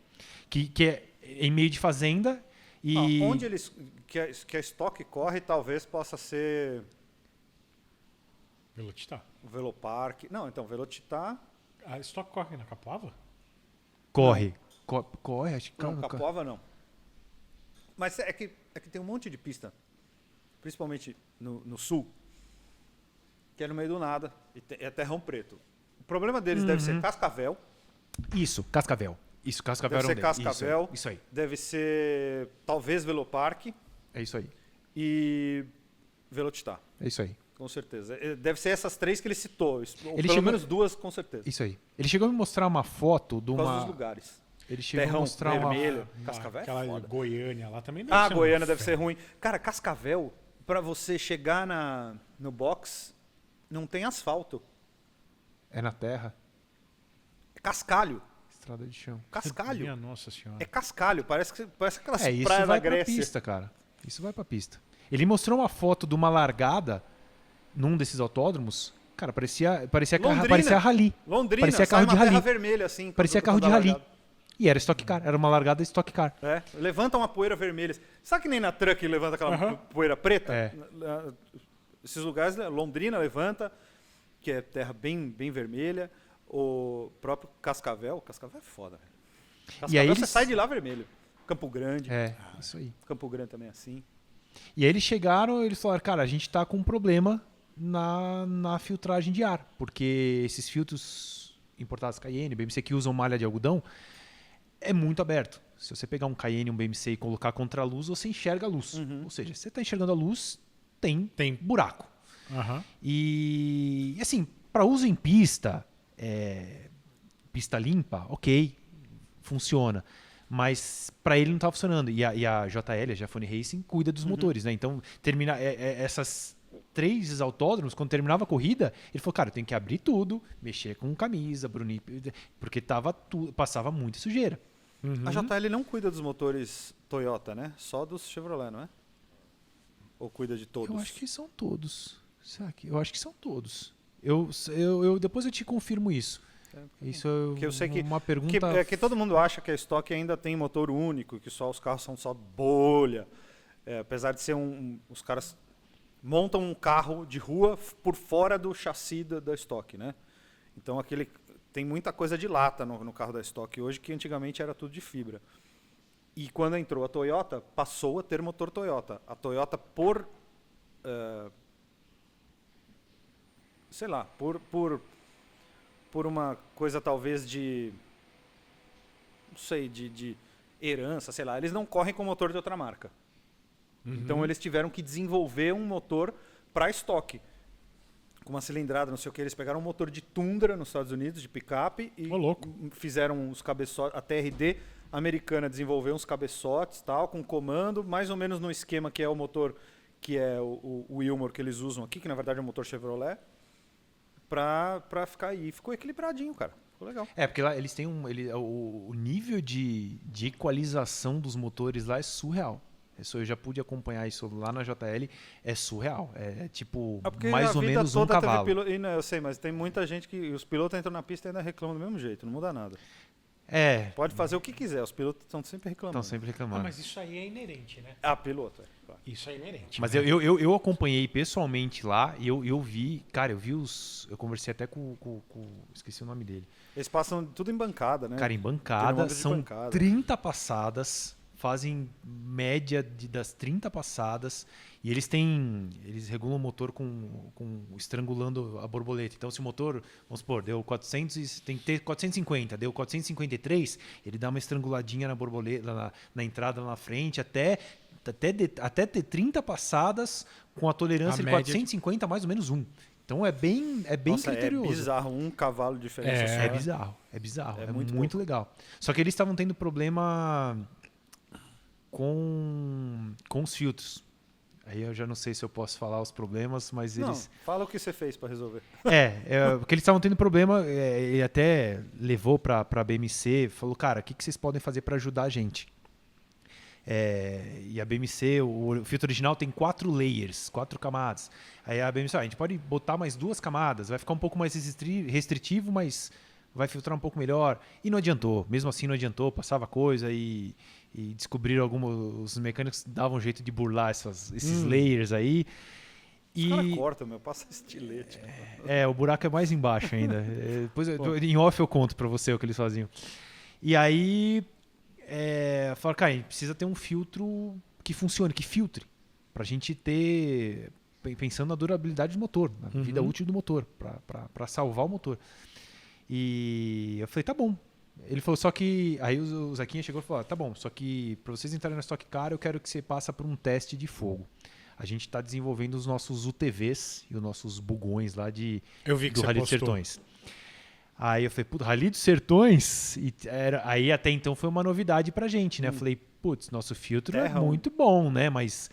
que é em meio de fazenda e... onde que a Stock corre talvez possa ser Velocitar. o Velopark. Não, então, Velocitar, A Stock corre na Capoava? Corre. Corre, acho que... Não, Capoava não. Mas é que tem um monte de pista, principalmente no sul, que é no meio do nada, e é terrão preto. O problema deles deve ser Cascavel. Isso, Cascavel. Isso, Cascavel Deve era um ser deles. Cascavel. Isso aí. Deve ser, talvez, Velopark É isso aí. e Velocitar, É isso aí. com certeza. Deve ser essas três que ele citou, ou Ele pelo chegou- menos duas, com certeza. Isso aí. Ele chegou a me mostrar uma foto de Por causa uma... dos lugares. Ele chegou a Terrão mostrar uma... vermelho. Cascavel é Aquela foda. Goiânia lá também deve Ah, ser Goiânia um deve ser inferno. ruim. Cara, Cascavel, pra você chegar no box, não tem asfalto. É na terra. É cascalho. Estrada de chão. Cascalho. Minha nossa senhora. É cascalho. Parece aquelas Isso praias da vai pra Grécia. pista, cara. Isso vai pra pista. Ele mostrou uma foto de uma largada num desses autódromos. Cara, parecia Londrina. rally. Londrina, Parecia sai carro de uma terra rally. vermelha assim. Parecia quando carro de dá rally. largada. E era Stock Car. Era uma largada Stock Car. É, levanta uma poeira vermelha. Sabe que nem na truck levanta aquela Aham. poeira preta? É. Esses lugares, né, Londrina levanta, que é terra bem vermelha. O próprio Cascavel é foda, velho. Cascavel E aí você eles- sai de lá vermelho. Campo Grande. É, isso aí. Campo Grande também é assim. E aí eles chegaram, eles falaram, cara, a gente tá com um problema na filtragem de ar, porque esses filtros importados Cayenne, BMC que usam malha de algodão, é muito aberto. Se você pegar um Cayenne, um BMC e colocar contra a luz, você enxerga a luz. Ou seja, se você está enxergando a luz, tem buraco. Aham. E assim, para uso em pista, pista limpa, ok, funciona. Mas para ele não estava funcionando. E a JL, a Jafone Racing, cuida dos motores, né? Então, essas 3 autódromos, quando terminava a corrida, ele falou, cara, eu tenho que abrir tudo, mexer com camisa, Bruni, porque passava muita sujeira. A JL não cuida dos motores Toyota, né? Só dos Chevrolet, não é? Ou cuida de todos? Eu acho que são todos. Será que? Eu acho que são todos. Depois eu te confirmo isso. Isso é Porque eu sei que, uma pergunta... que todo mundo acha que a Stock ainda tem motor único, que só os carros são só bolha. Apesar de ser os caras montam um carro de rua por fora do chassi da Stock, né? Então tem muita coisa de lata no carro da Stock hoje, que antigamente era tudo de fibra. E quando entrou a Toyota, passou a ter motor Toyota. A Toyota sei lá, por uma coisa talvez não sei, de herança, sei lá, eles não correm com motor de outra marca. Então eles tiveram que desenvolver um motor para estoque. Com uma cilindrada, não sei o que, eles pegaram um motor de Tundra nos Estados Unidos, de picape, e Ô, louco. fizeram uns cabeçotes, a TRD americana desenvolveu uns cabeçotes, tal, com comando, mais ou menos no esquema que é o motor, que é o Wilmore que eles usam aqui, que na verdade é um motor Chevrolet, pra ficar aí. Ficou equilibradinho, cara. Ficou legal. Porque lá eles têm o nível de equalização dos motores lá é surreal. Eu já pude acompanhar isso lá na JL, é surreal. É tipo Porque mais a ou vida menos um toda teve cavalo. piloto. Eu sei, mas tem muita gente que os pilotos entram na pista e ainda reclamam do mesmo jeito, não muda nada. Pode fazer o que quiser, os pilotos estão sempre reclamando. Estão sempre reclamando. Mas isso aí é inerente, né? Piloto, claro. Isso é inerente. Mas né? eu acompanhei pessoalmente lá e eu vi, cara, eu conversei até com esqueci o nome dele. Eles passam tudo em bancada, né? Cara, em Aquele bancada, monte de são bancada. 30 passadas, fazem média das 30 passadas e eles regulam o motor com estrangulando a borboleta. Então, se o motor, vamos supor, deu 400, tem que ter 450, deu 453, ele dá uma estranguladinha na borboleta, na entrada lá na frente, até ter 30 passadas com a tolerância A de média 450 mais ou menos 1. Então é bem Nossa, criterioso. é bizarro, um cavalo de diferença só. É bizarro, é muito muito legal. Só que eles estavam tendo problema com os filtros. Aí eu já não sei se eu posso falar os problemas, mas Não, eles... fala o que você fez para resolver. Porque eles estavam tendo problema, ele até levou para a BMC, falou, cara, o que vocês podem fazer para ajudar a gente? E a BMC, o filtro original tem 4 layers, 4 camadas. Aí a BMC, a gente pode botar mais 2 camadas, vai ficar um pouco mais restritivo, mas vai filtrar um pouco melhor. E não adiantou, mesmo assim não adiantou, passava coisa e descobriram os mecânicos davam um jeito de burlar esses layers aí. Os caras cortam, passa estilete. O buraco é mais embaixo ainda. Depois, em off eu conto pra você o que eles faziam. E aí, falaram, cara, a gente precisa ter um filtro que funcione, que filtre. Pra gente ter, pensando na durabilidade do motor, na vida útil do motor, pra salvar o motor. E eu falei, tá bom. Ele falou, só que... Aí o Zequinha chegou e falou, tá bom, só que pra vocês entrarem na Stock Car, eu quero que você passe por um teste de fogo. A gente está desenvolvendo os nossos UTVs e os nossos bugões lá Eu vi que do você Rally dos postou. Sertões. Aí eu falei, puta, Rally dos Sertões? Aí até então foi uma novidade pra gente, né? Eu falei, putz, nosso filtro é muito bom, né? Mas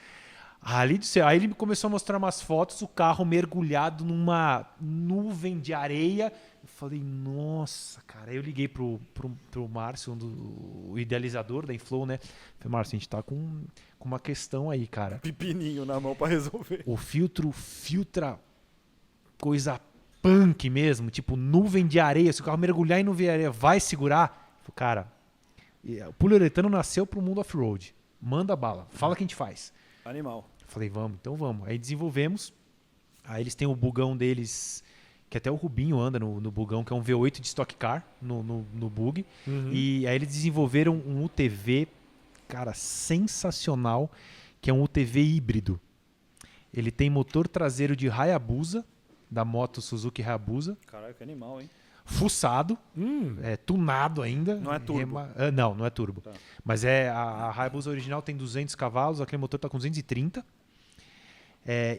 Rally dos Sertões... Aí ele começou a mostrar umas fotos, o carro mergulhado numa nuvem de areia. Eu falei, nossa, cara. Aí eu liguei pro Márcio, o idealizador da Inflow, né? Eu falei, Márcio, a gente tá com uma questão aí, cara. Pepininho na mão pra resolver. O filtro filtra coisa punk mesmo, tipo nuvem de areia. Se o carro mergulhar em nuvem de areia, vai segurar? Eu falei, cara, o poliuretano nasceu pro mundo off-road. Manda bala, fala o que a gente faz. Animal. Eu falei, vamos, então vamos. Aí desenvolvemos. Aí eles têm o bugão deles, que até o Rubinho anda no bugão, que é um V8 de Stock Car, no bug. E aí eles desenvolveram um UTV, cara, sensacional, que é um UTV híbrido. Ele tem motor traseiro de Hayabusa, da moto Suzuki Hayabusa. Caralho, que animal, hein? Fuçado, tunado ainda. Não é turbo? Não é turbo. Tá. Mas a Hayabusa original tem 200 cavalos, aquele motor está com 230.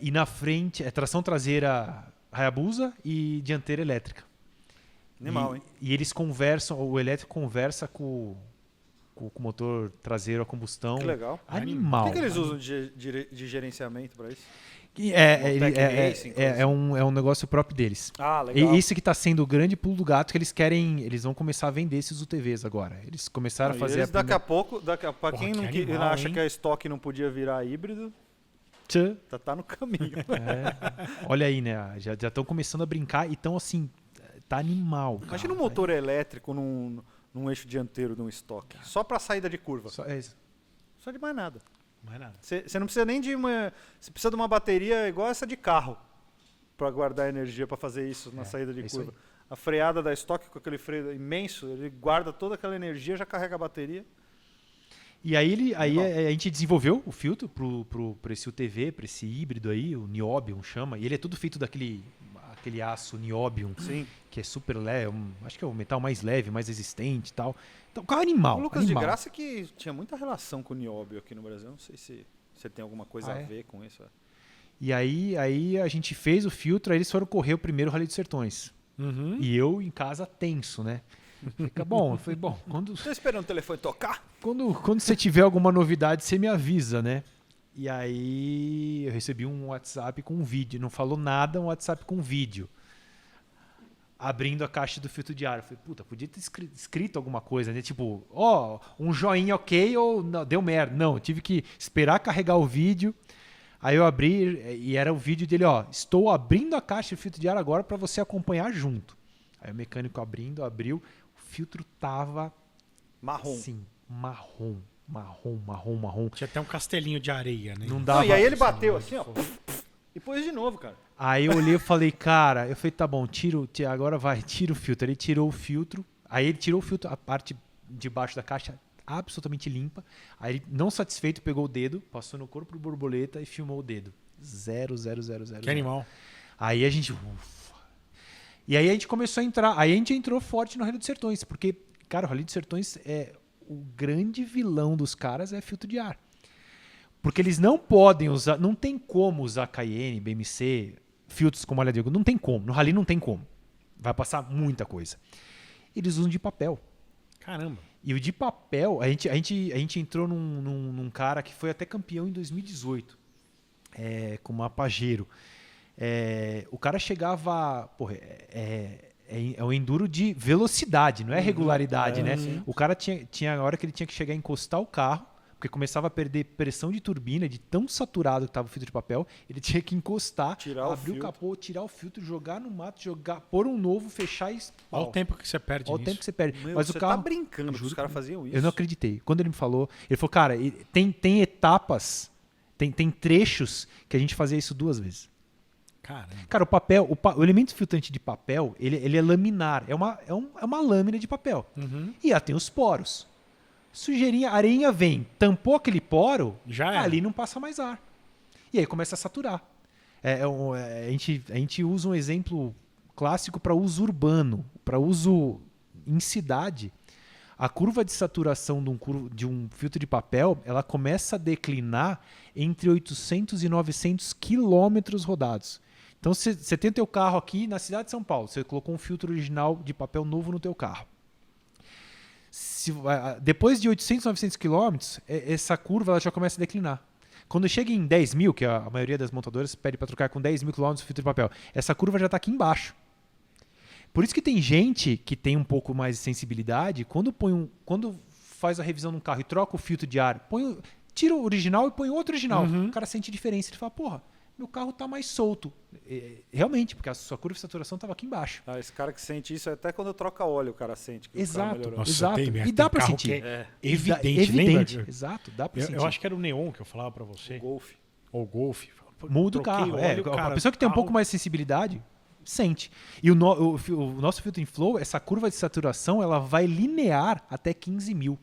E na frente é tração traseira Hayabusa e dianteira elétrica. Animal, hein? E eles conversam, o elétrico conversa com o motor traseiro a combustão. Que legal. Animal. O que eles usam de gerenciamento pra isso? É um negócio próprio deles. Ah, legal. E isso que está sendo o grande pulo do gato, que eles vão começar a vender esses UTVs agora. Eles começaram a fazer... Daqui a pouco, pra quem não animal, acha hein? que a estoque não podia virar híbrido, tá no caminho. Olha aí, né? Já estão começando a brincar e estão assim, tá animal. Imagina um motor elétrico num eixo dianteiro de um estoque. Só pra saída de curva. Só de mais nada. Não é nada. Você não precisa nem de uma... Você precisa de uma bateria igual essa de carro para guardar energia para fazer isso na saída de curva. Aí. A freada da Stock com aquele freio imenso, ele guarda toda aquela energia, já carrega a bateria. E aí, a gente desenvolveu o filtro para esse UTV, para esse híbrido aí, o Niobium chama. E ele é tudo feito daquele aço Niobium, Sim. que é super leve, acho que é o metal mais leve, mais resistente e tal. Então, carro animal. O Lucas animal. de Graça que tinha muita relação com o Nióbio aqui no Brasil. Não sei se você tem alguma coisa a ver com isso. E aí a gente fez o filtro, aí eles foram correr o primeiro Rally dos Sertões. E eu em casa tenso, né? Fica bom. Eu falei, bom, Tô esperando o telefone tocar? quando você tiver alguma novidade, você me avisa, né? E aí eu recebi um WhatsApp com um vídeo. Não falou nada, um WhatsApp com um vídeo. Abrindo a caixa do filtro de ar. Eu falei, puta, podia ter escrito alguma coisa, né? Tipo, um joinha ok ou não, deu merda. Não, eu tive que esperar carregar o vídeo. Aí eu abri e era o vídeo dele, estou abrindo a caixa de filtro de ar agora para você acompanhar junto. Aí o mecânico abriu, o filtro tava Marrom. assim, marrom. Tinha até um castelinho de areia, né? Não dava. E aí ele bateu assim, ó. E pôs de novo, cara. Aí eu olhei e falei, cara, tá bom, agora vai, tira o filtro. Ele tirou o filtro, aí ele tirou o filtro, a parte de baixo da caixa absolutamente limpa. Aí ele, não satisfeito, pegou o dedo, passou no corpo do borboleta e filmou o dedo. 0. Que animal. Aí a gente... Ufa. E aí a gente começou a entrar, aí a gente entrou forte no Rally dos Sertões, porque, cara, o Rally dos Sertões o grande vilão dos caras é filtro de ar. Porque eles não podem usar, não tem como usar Cayenne, BMC, filtros como óleo de água, não tem como. No Rally não tem como. Vai passar muita coisa. Eles usam de papel. Caramba. E o de papel, a gente entrou num cara que foi até campeão em 2018, com uma Pajero. O cara chegava... Porra, é um enduro de velocidade, não é regularidade, né? Sim. O cara tinha a hora que ele tinha que chegar a encostar o carro, porque começava a perder pressão de turbina, de tão saturado que estava o filtro de papel, ele tinha que encostar, abrir o capô, tirar o filtro, jogar no mato, pôr um novo, fechar e... Olha o tempo que você perde Olha o tempo que você perde. Mas você o carro... tá brincando que os caras faziam isso? Eu não acreditei. Quando ele me falou, ele falou, cara, tem etapas, tem trechos que a gente fazia isso 2 vezes. Caramba. Cara, o elemento filtrante de papel, ele é laminar. É uma lâmina de papel. E ela tem os poros. Sujeirinha, areinha vem, tampou aquele poro, Já era. ali não passa mais ar. E aí começa a saturar. A gente usa um exemplo clássico para uso urbano, para uso em cidade. A curva de saturação de um filtro de papel, ela começa a declinar entre 800 e 900 quilômetros rodados. Então, você tem o teu carro aqui na cidade de São Paulo, você colocou um filtro original de papel novo no teu carro. Depois de 800, 900 quilômetros, essa curva ela já começa a declinar. Quando chega em 10 mil, que a maioria das montadoras pede para trocar com 10 mil quilômetros o filtro de papel, essa curva já está aqui embaixo. Por isso que tem gente que tem um pouco mais de sensibilidade, quando faz a revisão num carro e troca o filtro de ar, tira o original e põe outro original. O cara sente diferença. Ele fala, porra, meu carro tá mais solto. Realmente, porque a sua curva de saturação estava aqui embaixo. Esse cara que sente isso, até quando troca óleo, o cara sente que o carro Exato. melhorou. Nossa, Exato. tem E dá tem pra carro sentir. que é evidente, Evidente. lembra? Exato, dá pra sentir. Eu acho que era o Neon que eu falava pra você. O Golf. Ou o Golf. Muda o Troquei carro. óleo, cara, a pessoa que tem um pouco carro- mais de sensibilidade, sente. E o nosso filtro Inflow, essa curva de saturação, ela vai linear até 15 mil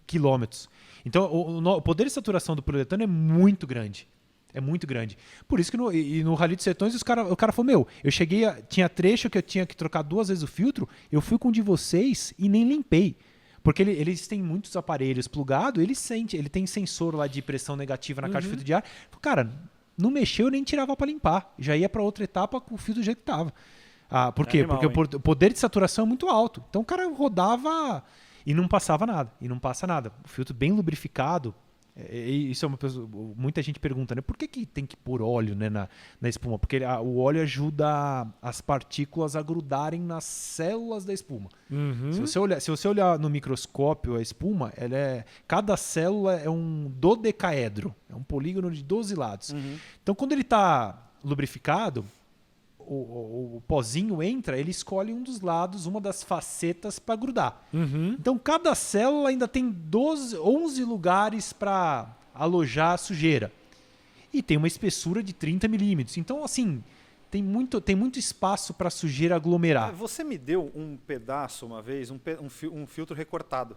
quilômetros. Então, o poder de saturação do poliuretano é muito grande. É muito grande. Por isso que no Rally dos Sertões, o cara falou, tinha trecho que eu tinha que trocar 2 vezes o filtro, eu fui com o de vocês e nem limpei. Porque eles têm muitos aparelhos plugados, ele tem sensor lá de pressão negativa na caixa de filtro de ar. Cara, não mexeu, eu nem tirava para limpar. Já ia para outra etapa com o filtro do jeito que estava. Por quê? Animal, Porque o poder de saturação é muito alto. Então o cara rodava e não passava nada. E não passa nada. O filtro bem lubrificado. Isso é muita gente pergunta, né? Por que tem que pôr óleo, né, na espuma? Porque o óleo ajuda as partículas a grudarem nas células da espuma. Se você olhar no microscópio a espuma, cada célula é um dodecaedro, é um polígono de 12 lados. Então, quando ele está lubrificado, o pozinho entra, ele escolhe um dos lados, uma das facetas para grudar. Então, cada célula ainda tem 11 lugares para alojar a sujeira. E tem uma espessura de 30 milímetros. Então, assim, tem muito espaço para a sujeira aglomerar. Você me deu um pedaço uma vez, um filtro recortado.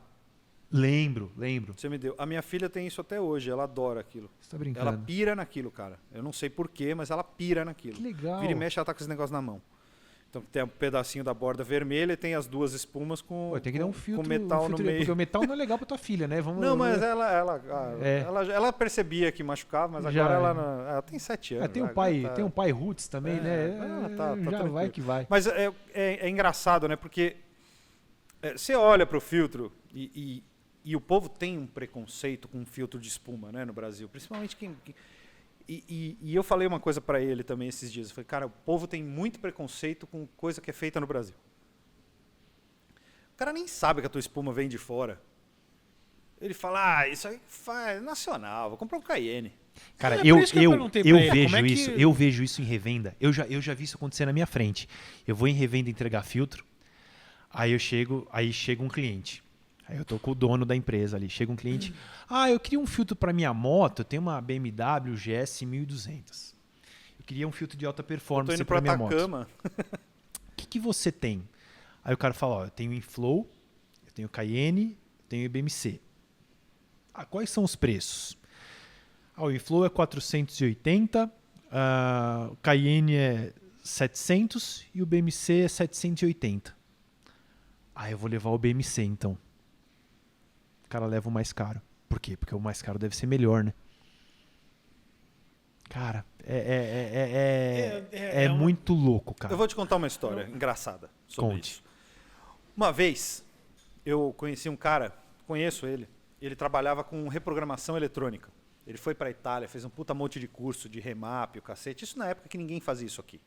Lembro. Você me deu. A minha filha tem isso até hoje, ela adora aquilo. Você tá brincando? Ela pira naquilo, cara. Eu não sei porquê, mas ela pira naquilo. Que legal. Vira e mexe, ela tá com esse negócio na mão. Então tem um pedacinho da borda vermelha e tem as 2 espumas com, Tem que dar um filtro, com metal no meio. Porque o metal não é legal para tua filha, né? Não, mas ela percebia que machucava, mas Já agora é. ela tem 7 anos. Tem um pai roots também, né? Tá Já tranquilo. vai que vai. Mas é engraçado, né? Porque você olha para o filtro e o povo tem um preconceito com filtro de espuma, né, no Brasil. Principalmente e eu falei uma coisa para ele também esses dias. Eu falei, cara, o povo tem muito preconceito com coisa que é feita no Brasil. O cara nem sabe que a tua espuma vem de fora. Ele fala, isso aí é nacional, vou comprar um Cayenne. Cara, por isso que eu perguntei pra ele, como é que- eu vejo isso em revenda. Eu já vi isso acontecer na minha frente. Eu vou em revenda entregar filtro, aí chega um cliente. Aí eu tô com o dono da empresa ali. Chega um cliente, eu queria um filtro para minha moto, eu tenho uma BMW GS 1200. Eu queria um filtro de alta Tô performance indo pro para minha moto. Atacama. O que você tem? Aí o cara fala, eu tenho Inflow, eu tenho Cayenne, eu tenho IBMC. Quais são os preços? O Inflow é 480, o Cayenne é 700 e o BMC é 780. Eu vou levar o BMC então. O cara leva o mais caro. Por quê? Porque o mais caro deve ser melhor, né? Cara, é muito louco, cara. Eu vou te contar uma história engraçada sobre Conte. isso. Uma vez, eu conheci um cara, conheço ele trabalhava com reprogramação eletrônica. Ele foi para a Itália, fez um puta monte de curso de remap, o cacete. Isso na época que ninguém fazia isso aqui.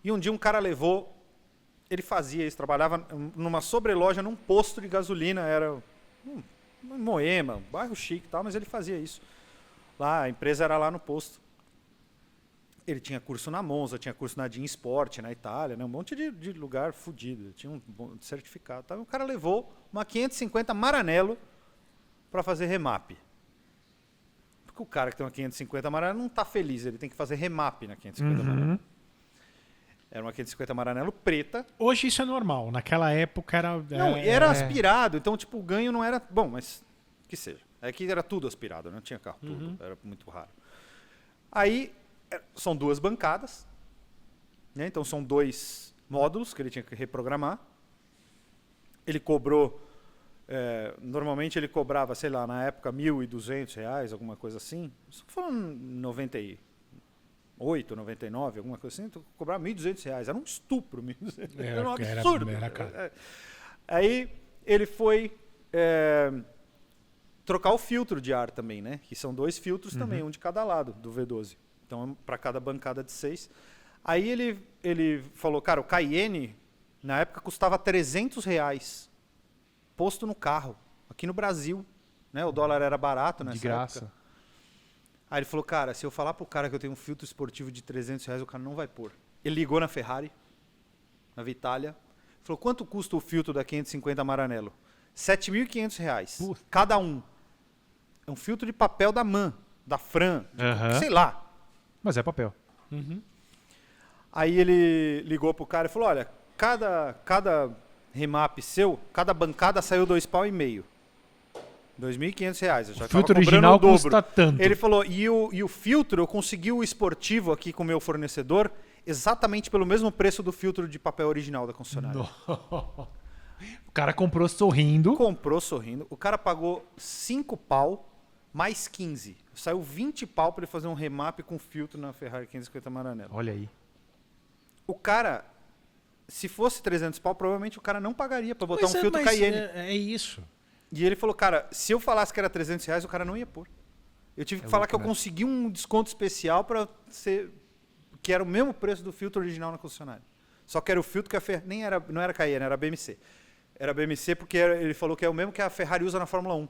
E um dia um cara levou, ele fazia isso, trabalhava numa sobreloja, num posto de gasolina, era Moema, um bairro chique e tal, mas ele fazia isso. Lá, a empresa era lá no posto. Ele tinha curso na Monza, tinha curso na DIN Sport, na Itália, né? Um monte de lugar fodido, tinha um certificado. Tá? O cara levou uma 550 Maranello para fazer remap. que o cara que tem uma 550 amarela não tá feliz, ele tem que fazer remap na 550 amarela. Era uma 550 amarelo preta. Hoje isso é normal. Naquela época era... Não, era aspirado, então tipo, o ganho não era... Bom, mas que seja. Aqui era tudo aspirado, não tinha carro, tudo. Era muito raro. Aí, são 2 bancadas, né? Então são 2 módulos que ele tinha que reprogramar. Ele cobrou... normalmente ele cobrava, sei lá, na época, R$1.200, alguma coisa assim. Só falando 98, 99, alguma coisa assim, então cobrava R$1.200. Era um estupro, R$1.200. Era um absurdo. Era caro. Aí ele foi trocar o filtro de ar também, né? Que são 2 filtros também, um de cada lado do V12. Então, para cada bancada de 6. Aí ele falou, cara, o Cayenne, na época, custava R$300. Posto no carro, aqui no Brasil, né? O dólar era barato nessa De graça. época. Aí ele falou, cara, se eu falar pro cara que eu tenho um filtro esportivo de R$300, o cara não vai pôr. Ele ligou na Ferrari, na Vitalia, falou, quanto custa o filtro da 550 Maranello? R$7.500, cada um. É um filtro de papel da MAN, da Fran, sei lá. Mas é papel. Aí ele ligou pro cara e falou, olha, cada remap seu, cada bancada saiu R$2,5. R$2.500. Eu já O filtro tava cobrando original o dobro. custa tanto. Ele falou, e o filtro, eu consegui o esportivo aqui com o meu fornecedor exatamente pelo mesmo preço do filtro de papel original da concessionária. O cara comprou sorrindo. Comprou sorrindo. O cara pagou 5 pau mais 15. Saiu 20 pau para ele fazer um remap com filtro na Ferrari 550 Maranello. Olha aí. O cara, se fosse 300 pau, provavelmente o cara não pagaria para botar um filtro Cayenne. É isso. E ele falou, cara, se eu falasse que era R$300, o cara não ia pôr. Eu tive que falar que eu consegui um desconto especial para ser... que era o mesmo preço do filtro original na concessionária. Só que era o filtro que a Ferrari... Não era Cayenne, era BMC. Era BMC porque ele falou que é o mesmo que a Ferrari usa na Fórmula 1.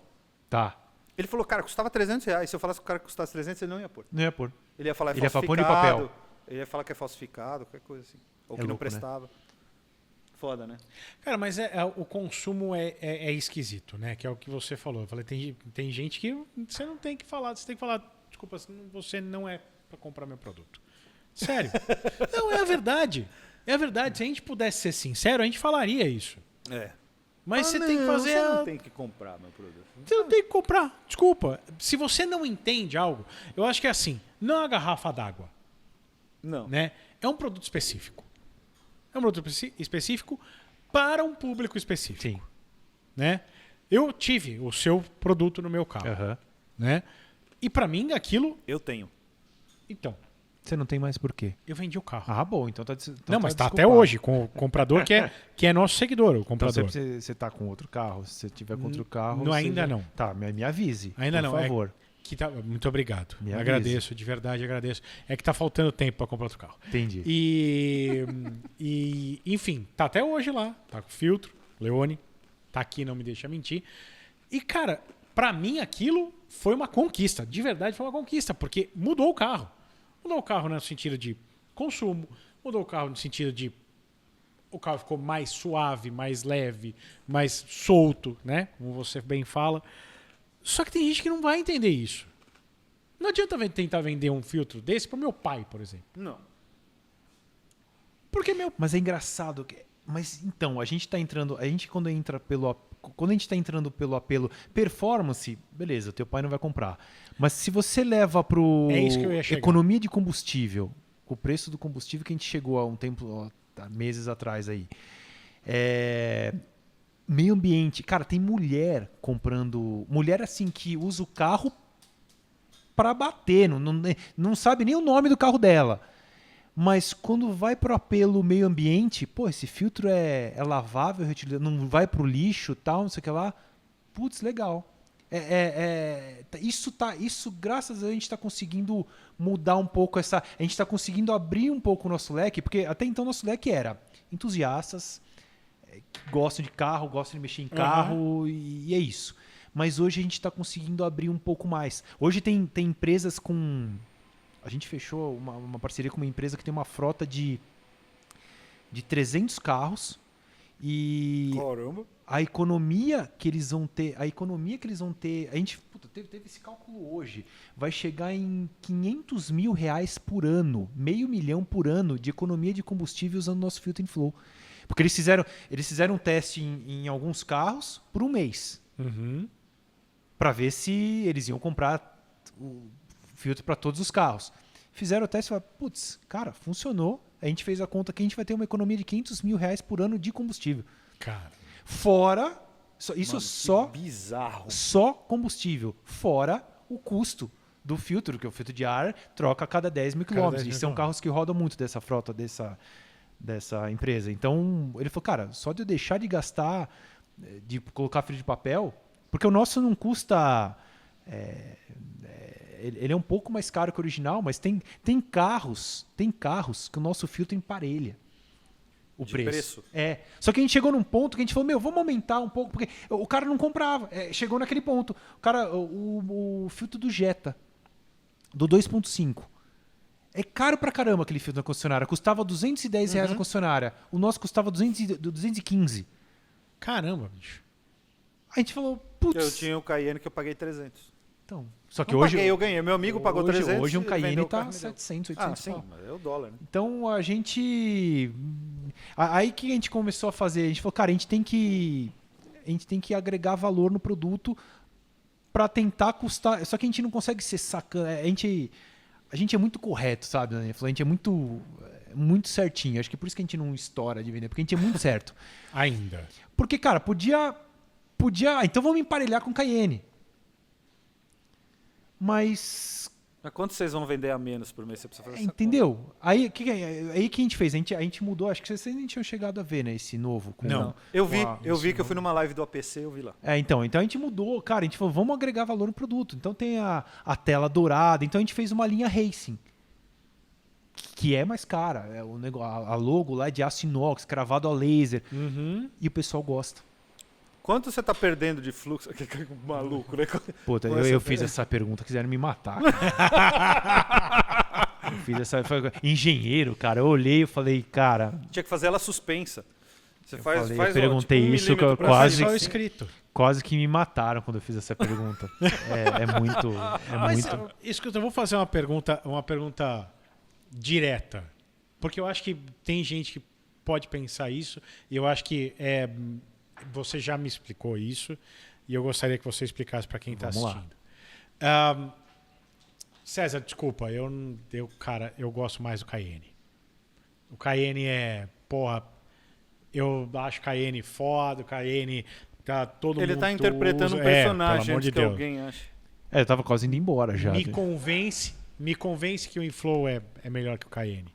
Tá. Ele falou, cara, custava R$300. Se eu falasse que o cara custasse 300, ele não ia pôr. Não ia pôr. Ele ia falar, Ele ia falar, falsificado. põe de papel. Ele ia falar que é falsificado, qualquer coisa assim. Ou É que não louco, né? prestava. Foda, né? Cara, mas o consumo é esquisito, né? Que é o que você falou. Eu falei, tem gente que você não tem que falar. Você tem que falar, desculpa, você não é para comprar meu produto. Sério. Não, é a verdade. É a verdade. Se a gente pudesse ser sincero, a gente falaria isso. É. Mas você tem que fazer... Você não tem que comprar meu produto. Você não tem que comprar. Desculpa. Se você não entende algo, eu acho que é assim, não é uma garrafa d'água. Não. Né? É um produto específico. É um produto específico para um público específico. Sim. Né? Eu tive o seu produto no meu carro. Aham. Né? E para mim, aquilo... Eu tenho. Então, Você não tem mais por quê? eu vendi o carro. Ah, bom. Então Não, mas tá até desculpado. hoje com o comprador que é nosso seguidor, o Então, comprador. você tá com outro carro. Se você tiver com outro carro... não, você ainda já- não. Tá, me avise. Ainda por não. favor. Muito obrigado. Me avise. Agradeço, de verdade agradeço. É que tá faltando tempo para comprar outro carro. Entendi. E, enfim, tá até hoje lá. Tá com filtro, Leone. Tá aqui, não me deixa mentir. E, cara, pra mim aquilo foi uma conquista. De verdade foi uma conquista, porque mudou o carro. Mudou o carro no sentido de consumo. Mudou o carro no sentido de... O carro ficou mais suave, mais leve, mais solto, né? Como você bem fala. Só que tem gente que não vai entender isso. Não adianta tentar vender um filtro desse pro meu pai, por exemplo. Não. Porque meu... Mas é engraçado. Mas então, a gente tá entrando. A gente quando entra pelo. Quando a gente tá entrando pelo apelo performance, beleza, teu pai não vai comprar. Mas se você leva pro É isso que eu ia chegar. economia de combustível, o preço do combustível que a gente chegou há um tempo, meses atrás aí. Meio ambiente. Cara, tem mulher comprando. Mulher assim que usa o carro pra bater. Não sabe nem o nome do carro dela. Mas quando vai pro apelo meio ambiente, pô, esse filtro é lavável, não vai pro lixo, tal, não sei o que lá. Putz, legal. Isso, graças a Deus, a gente está conseguindo mudar um pouco essa. A gente está conseguindo abrir um pouco o nosso leque, porque até então nosso leque era entusiastas, que gostam de carro, gostam de mexer em carro, e é isso. Mas hoje a gente está conseguindo abrir um pouco mais. Hoje tem empresas com. A gente fechou uma parceria com uma empresa que tem uma frota de 300 carros e Caramba. a economia que eles vão ter, a gente teve esse cálculo hoje, vai chegar em R$500 mil por ano, R$500 mil por ano de economia de combustível usando o nosso Filter Flow. Porque eles fizeram um teste em alguns carros por um mês, para ver se eles iam comprar o filtro para todos os carros. Fizeram o teste e falaram, putz, cara, funcionou. A gente fez a conta que a gente vai ter uma economia de R$500 mil por ano de combustível. Cara. Fora, isso Mano, só bizarro. só combustível, fora o custo do filtro, que o filtro de ar troca a cada 10 mil quilômetros. E são carros que rodam muito dessa frota, dessa empresa. Então, ele falou, cara, só de eu deixar de gastar, de colocar filtro de papel, porque o nosso não custa... ele é um pouco mais caro que o original, mas tem carros que o nosso filtro emparelha o preço. Só que a gente chegou num ponto que a gente falou, vamos aumentar um pouco, porque o cara não comprava. Chegou naquele ponto. O filtro do Jetta, do 2.5, é caro pra caramba aquele filtro na concessionária. Custava R$210 na concessionária. O nosso custava 215. Caramba, bicho. A gente falou, putz... Eu tinha o Cayenne que eu paguei 300. Então, só que Não hoje... paguei, eu ganhei. Meu amigo pagou 300. Hoje um e Cayenne vendeu o tá carro e me deu. 700, 800 sim, pau. mas é o dólar, né? Então a gente... Aí que a gente começou a fazer? A gente falou, cara, a gente tem que agregar valor no produto para tentar custar... Só que a gente não consegue ser sacana. A gente é muito correto, sabe, né? A gente é muito certinho. Acho que é por isso que a gente não estoura de vender, porque a gente é muito certo. Ainda. Porque, cara, podia... Então vamos emparelhar com Cayenne. Mas quanto vocês vão vender a menos por mês? Você precisa fazer essa entendeu? Aí que a gente fez? A gente mudou, acho que vocês nem tinham chegado a ver, né? Esse novo. Não. Eu vi que eu fui numa live do APC, eu vi lá. Então a gente mudou, cara, a gente falou, vamos agregar valor no produto. Então tem a tela dourada, então a gente fez uma linha Racing, que é mais cara. A logo lá é de aço inox, cravado a laser, e o pessoal gosta. Quanto você tá perdendo de fluxo? Aquele maluco, né? Puta, eu fiz essa pergunta, quiseram me matar. Eu fiz essa... Engenheiro, cara, eu olhei e falei, cara... Tinha que fazer ela suspensa. Você faz eu perguntei tipo, isso, que eu Quase só escrito. quase que me mataram quando eu fiz essa pergunta. muito... Mas escuta, eu vou fazer uma pergunta direta. Porque eu acho que tem gente que pode pensar isso, e eu acho que você já me explicou isso, e eu gostaria que você explicasse para quem está assistindo. César, desculpa, cara, eu gosto mais do Cayenne. O Cayenne eu acho o Cayenne foda, o Cayenne tá todo mundo... Ele tá interpretando um personagem antes que alguém ache. Eu tava quase indo embora já. Me convence que o Inflow é melhor que o Cayenne.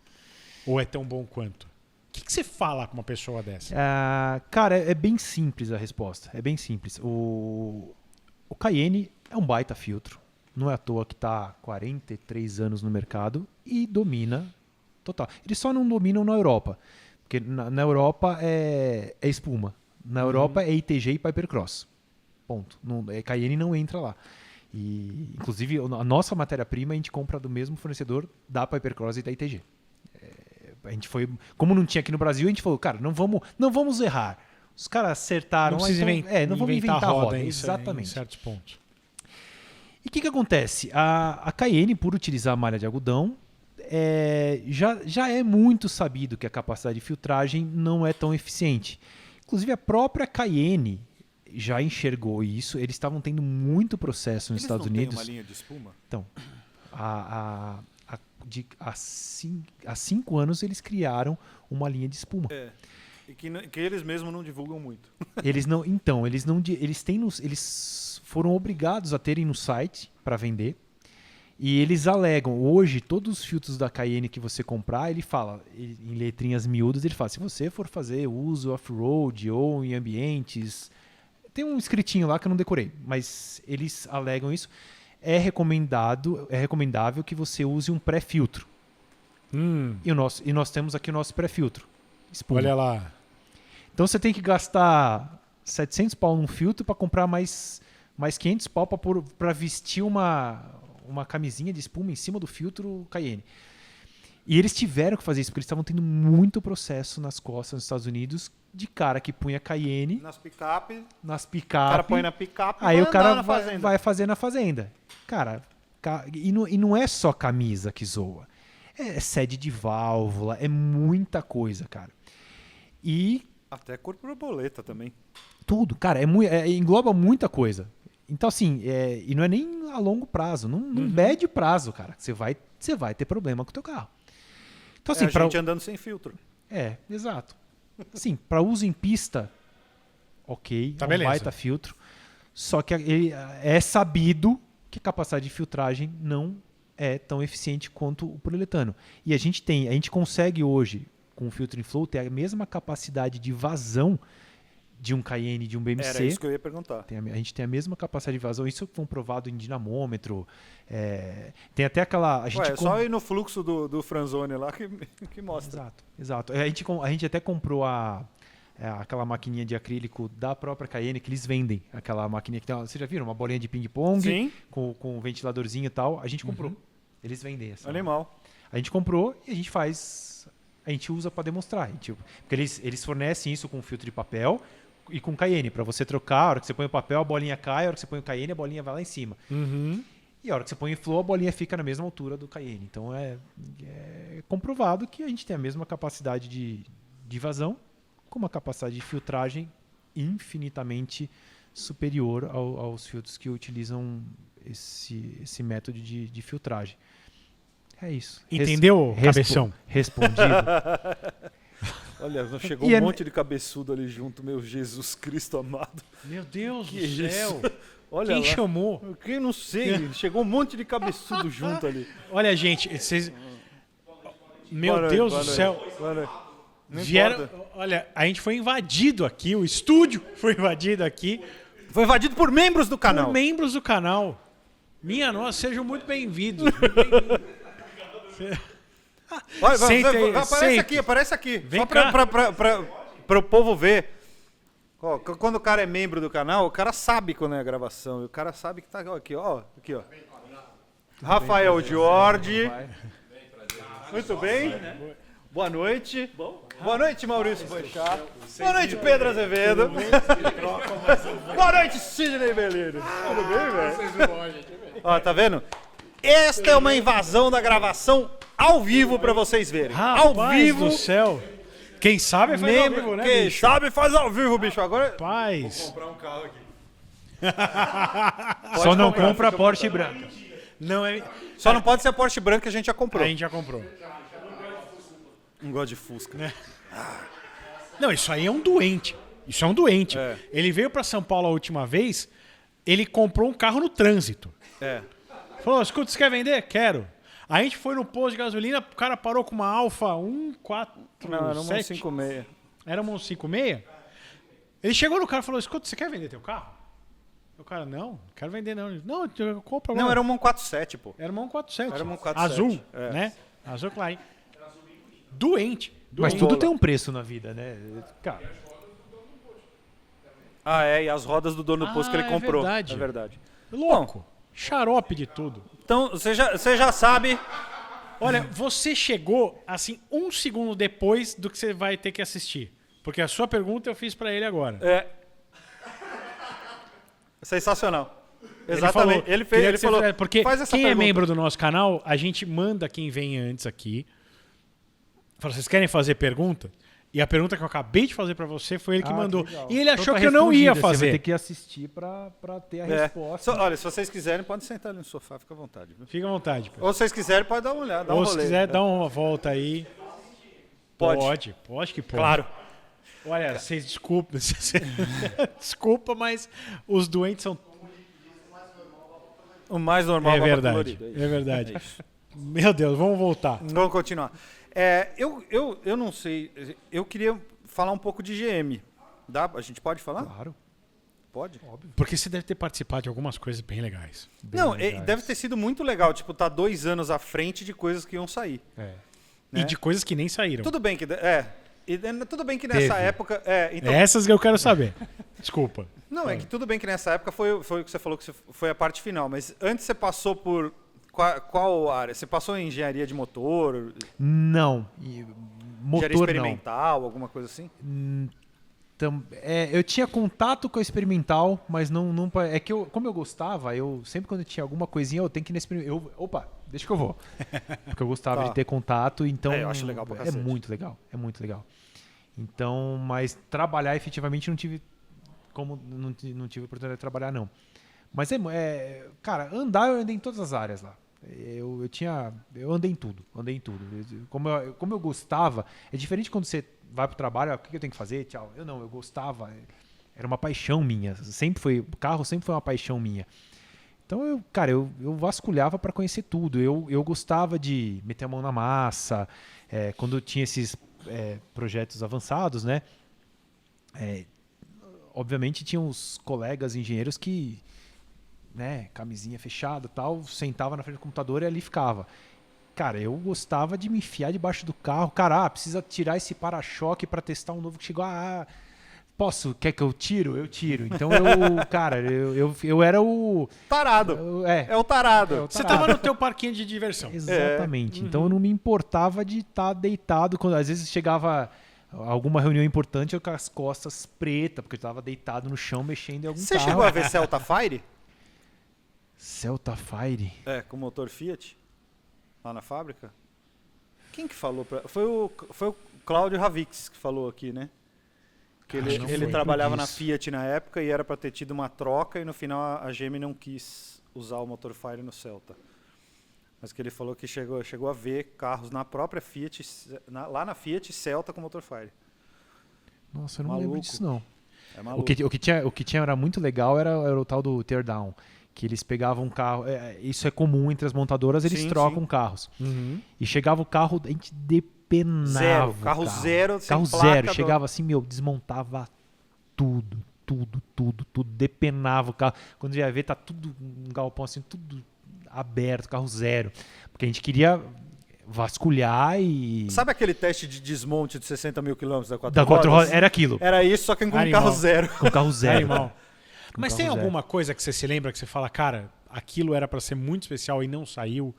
Ou é tão bom quanto? O que você fala com uma pessoa dessa? Cara, é bem simples a resposta. É bem simples. O Cayenne é um baita filtro. Não é à toa que está há 43 anos no mercado e domina total. Eles só não dominam na Europa. Porque na Europa é espuma. Na Europa é ITG e Pipercross. Ponto. Cayenne não entra lá. E, inclusive, a nossa matéria-prima a gente compra do mesmo fornecedor da Pipercross e da ITG. A gente foi, como não tinha aqui no Brasil, a gente falou, cara, não vamos errar. Os caras acertaram, não vamos inventar a roda. Exatamente. Em certos pontos. E o que acontece? A Cayenne, por utilizar malha de algodão, já é muito sabido que a capacidade de filtragem não é tão eficiente. Inclusive, a própria Cayenne já enxergou isso. Eles estavam tendo muito processo nos Estados Unidos. Tem uma linha de espuma? Então, há 5 anos eles criaram uma linha de espuma. E que eles mesmos não divulgam muito. Eles foram obrigados a terem no site para vender. E eles alegam, hoje, todos os filtros da Cayenne que você comprar, ele fala, em letrinhas miúdas, ele fala, se você for fazer uso off-road ou em ambientes... Tem um escritinho lá que eu não decorei, mas eles alegam isso. É recomendável que você use um pré-filtro. E nós temos aqui o nosso pré-filtro. Espuma. Olha lá. Então você tem que gastar 700 pau num filtro para comprar mais 500 pau para vestir uma camisinha de espuma em cima do filtro Cayenne. E eles tiveram que fazer isso, porque eles estavam tendo muito processo nas costas nos Estados Unidos de cara que punha Cayenne Nas picape, nas o picape. cara põe na picape Aí e o cara na fazenda. vai fazer na fazenda. Cara, e não é só camisa que zoa. É sede de válvula, é muita coisa, cara. E Até cor borboleta também. tudo, cara, engloba muita coisa. Então, assim, e não é nem a longo prazo, não mede prazo, cara. Você vai ter problema com o teu carro. Então, assim, A gente andando sem filtro. exato. Assim, para uso em pista, ok, Tá é um beleza. baita filtro. Só que é sabido que a capacidade de filtragem não é tão eficiente quanto o poliuretano. E a gente consegue hoje, com o filtro inflow, ter a mesma capacidade de vazão de um Cayenne e de um BMC. Era isso que eu ia perguntar. A gente tem a mesma capacidade de vazão. Isso foi comprovado em dinamômetro. Tem até aquela... A gente Ué, é só ir no fluxo do Franzoni lá que mostra. Exato. A gente até comprou aquela maquininha de acrílico da própria Cayenne que eles vendem. Aquela maquininha que tem, vocês já viram? Uma bolinha de ping-pong Sim. com um ventiladorzinho e tal. A gente comprou. Eles vendem essa. Animal. A gente comprou e a gente usa para demonstrar. Porque eles fornecem isso com filtro de papel e com Cayenne. Para você trocar, a hora que você põe o papel, a bolinha cai. A hora que você põe o Cayenne, a bolinha vai lá em cima. E a hora que você põe em flow, a bolinha fica na mesma altura do Cayenne. Então é comprovado que a gente tem a mesma capacidade de vazão com uma capacidade de filtragem infinitamente superior aos filtros que utilizam esse método de filtragem. É isso. Entendeu, cabeção? Respondido. Olha, chegou E um monte de cabeçudo ali junto, meu Jesus Cristo amado. Meu Deus Que do céu. isso? Olha Quem lá. chamou? Quem não sei, chegou um monte de cabeçudo junto ali. Olha, gente, vocês... Meu Boa noite, Deus boa do noite, céu. boa noite. Não Vieram... importa. Olha, a gente foi invadido aqui, o estúdio foi invadido aqui Foi invadido por membros do canal. por membros do canal. Minha nossa, sejam muito bem-vindos. Vai, Senta aí, aparece senta. aqui, aparece aqui. Vem Só cá. pra o povo ver. Ó, quando o cara é membro do canal, o cara sabe quando é a gravação. E o cara sabe que tá aqui, ó. Aqui, ó. Rafael Jorge. Muito bem. Boa noite. Boa noite, Maurício Boechat. Boa noite, Pedro Azevedo. Boa noite, Sidney Bellini. Tudo bem, velho? Ó, tá vendo? Esta é uma invasão da gravação ao vivo pra vocês verem. Ao Rapaz vivo. do céu. Quem sabe faz ao vivo, né, Quem bicho? sabe faz ao vivo, bicho. Agora Rapaz. Só não compra Porsche branca. Não é... só não pode ser a Porsche branca que a gente já comprou. A gente já comprou. Não gosto de Fusca. Não, isso aí é um doente. Isso é um doente. É. Ele veio pra São Paulo a última vez, ele comprou um carro no trânsito. É. Falou, escuta, você quer vender? Quero. Aí a gente foi no posto de gasolina, o cara parou com uma Alfa 147. Não, era uma 56. Era uma 156? Ele chegou no cara e falou, escuta, você quer vender teu carro? O cara, não quero vender não. Ele, não, eu compro agora. Não, era uma 147, pô. Era uma 147. Era uma 147, Azul, é. né? Azul claro. Doente. Mas doente. tudo tem um preço na vida, né? Cara, Ah, é, e as rodas do dono do posto que ele é comprou. verdade. É verdade. louco. Xarope de tudo. Então, você já sabe. Olha, você chegou, assim, um segundo depois do que você vai ter que assistir. Porque a sua pergunta eu fiz pra ele agora. É. Sensacional. Ele Exatamente. falou, Ele queria que você falou. fizesse- porque faz essa quem é pergunta. membro do nosso canal, a gente manda quem vem antes aqui. Fala, vocês querem fazer pergunta? E a pergunta que eu acabei de fazer pra você foi ele que mandou. E ele achou Então tá que eu não ia respondida, Você vai fazer. ter que assistir pra ter a É. resposta. Olha, se vocês quiserem, podem sentar ali no sofá, fica à vontade. Viu? Fica à vontade. Pedro. Ou se vocês quiserem, pode dar uma olhada, dar um Ou se rolê. quiser, dá uma volta aí. Pode. Pode que pode. Claro. Olha, vocês desculpem. Desculpa, mas os doentes são... O mais normal É volta verdade. colorida, É verdade. Meu Deus, vamos voltar. Vamos continuar. Eu não sei. Eu queria falar um pouco de GM. Dá? A gente pode falar? Claro. Pode. Porque você deve ter participado de algumas coisas bem legais. Não, deve ter sido muito legal. Tipo, tá 2 anos à frente de coisas que iam sair. É. Né? E de coisas que nem saíram. Tudo bem que. Tudo bem que nessa Teve. época. Então, Essas que eu quero saber. Desculpa. Não, é que tudo bem que nessa época foi o que você falou que foi a parte final. Mas antes você passou por Qual área? Você passou em engenharia de motor? Não. Motor engenharia não. experimental, alguma coisa assim? Eu tinha contato com a experimental, mas não é que como eu gostava, eu sempre quando tinha alguma coisinha, eu tenho que ir na experimental. Opa, deixa que eu vou. Porque eu gostava Tá. de ter contato, então Eu acho legal pra cacete. muito legal, é muito legal. Então, mas trabalhar efetivamente não tive oportunidade de trabalhar não. Mas cara, andar eu andei em todas as áreas lá. Eu andei em tudo. Como eu gostava, é diferente quando você vai pro trabalho, o que eu tenho que fazer? Tchau. Eu gostava, era uma paixão minha. O carro sempre foi uma paixão minha. Então eu vasculhava para conhecer tudo. Eu gostava de meter a mão na massa, quando eu tinha esses projetos avançados, né? Obviamente tinha os colegas engenheiros que, né, camisinha fechada, tal, sentava na frente do computador e ali ficava. Cara, eu gostava de me enfiar debaixo do carro. Cara, precisa tirar esse para-choque para testar um novo que chegou. Quer que eu tiro? Eu tiro. Então eu era o Tarado. É o tarado. Você tava no teu parquinho de diversão. Exatamente. Então eu não me importava de estar deitado quando às vezes chegava alguma reunião importante eu com as costas pretas, porque eu estava deitado no chão mexendo em algum Você carro. chegou a ver Celta Fire? Celta Fire? Com motor Fiat? Lá na fábrica? Quem que falou? Foi o Cláudio Ravix que falou aqui, né? Que ele trabalhava na Fiat na época e era para ter tido uma troca e no final a GM não quis usar o motor Fire no Celta. Mas que ele falou que chegou a ver carros na própria Fiat, lá na Fiat Celta com motor Fire. Nossa, eu não lembro disso não. É maluco. O que tinha era muito legal era o tal do teardown, que eles pegavam um carro, isso é comum entre as montadoras, eles trocam carros. Uhum. E chegava o carro, a gente depenava. Carro zero, sem carro placa zero, chegava assim, desmontava tudo, depenava o carro. Quando ia ver, tá tudo um galpão assim, tudo aberto, carro zero. Porque a gente queria vasculhar e... Sabe aquele teste de desmonte de 60 mil quilômetros da 4 Da quatro rodas, era aquilo. Era isso, só que com um Animal. carro zero. Com carro zero. Animal. Mas tem carro zero. alguma coisa que você se lembra que você fala, cara, aquilo era pra ser muito especial e não saiu?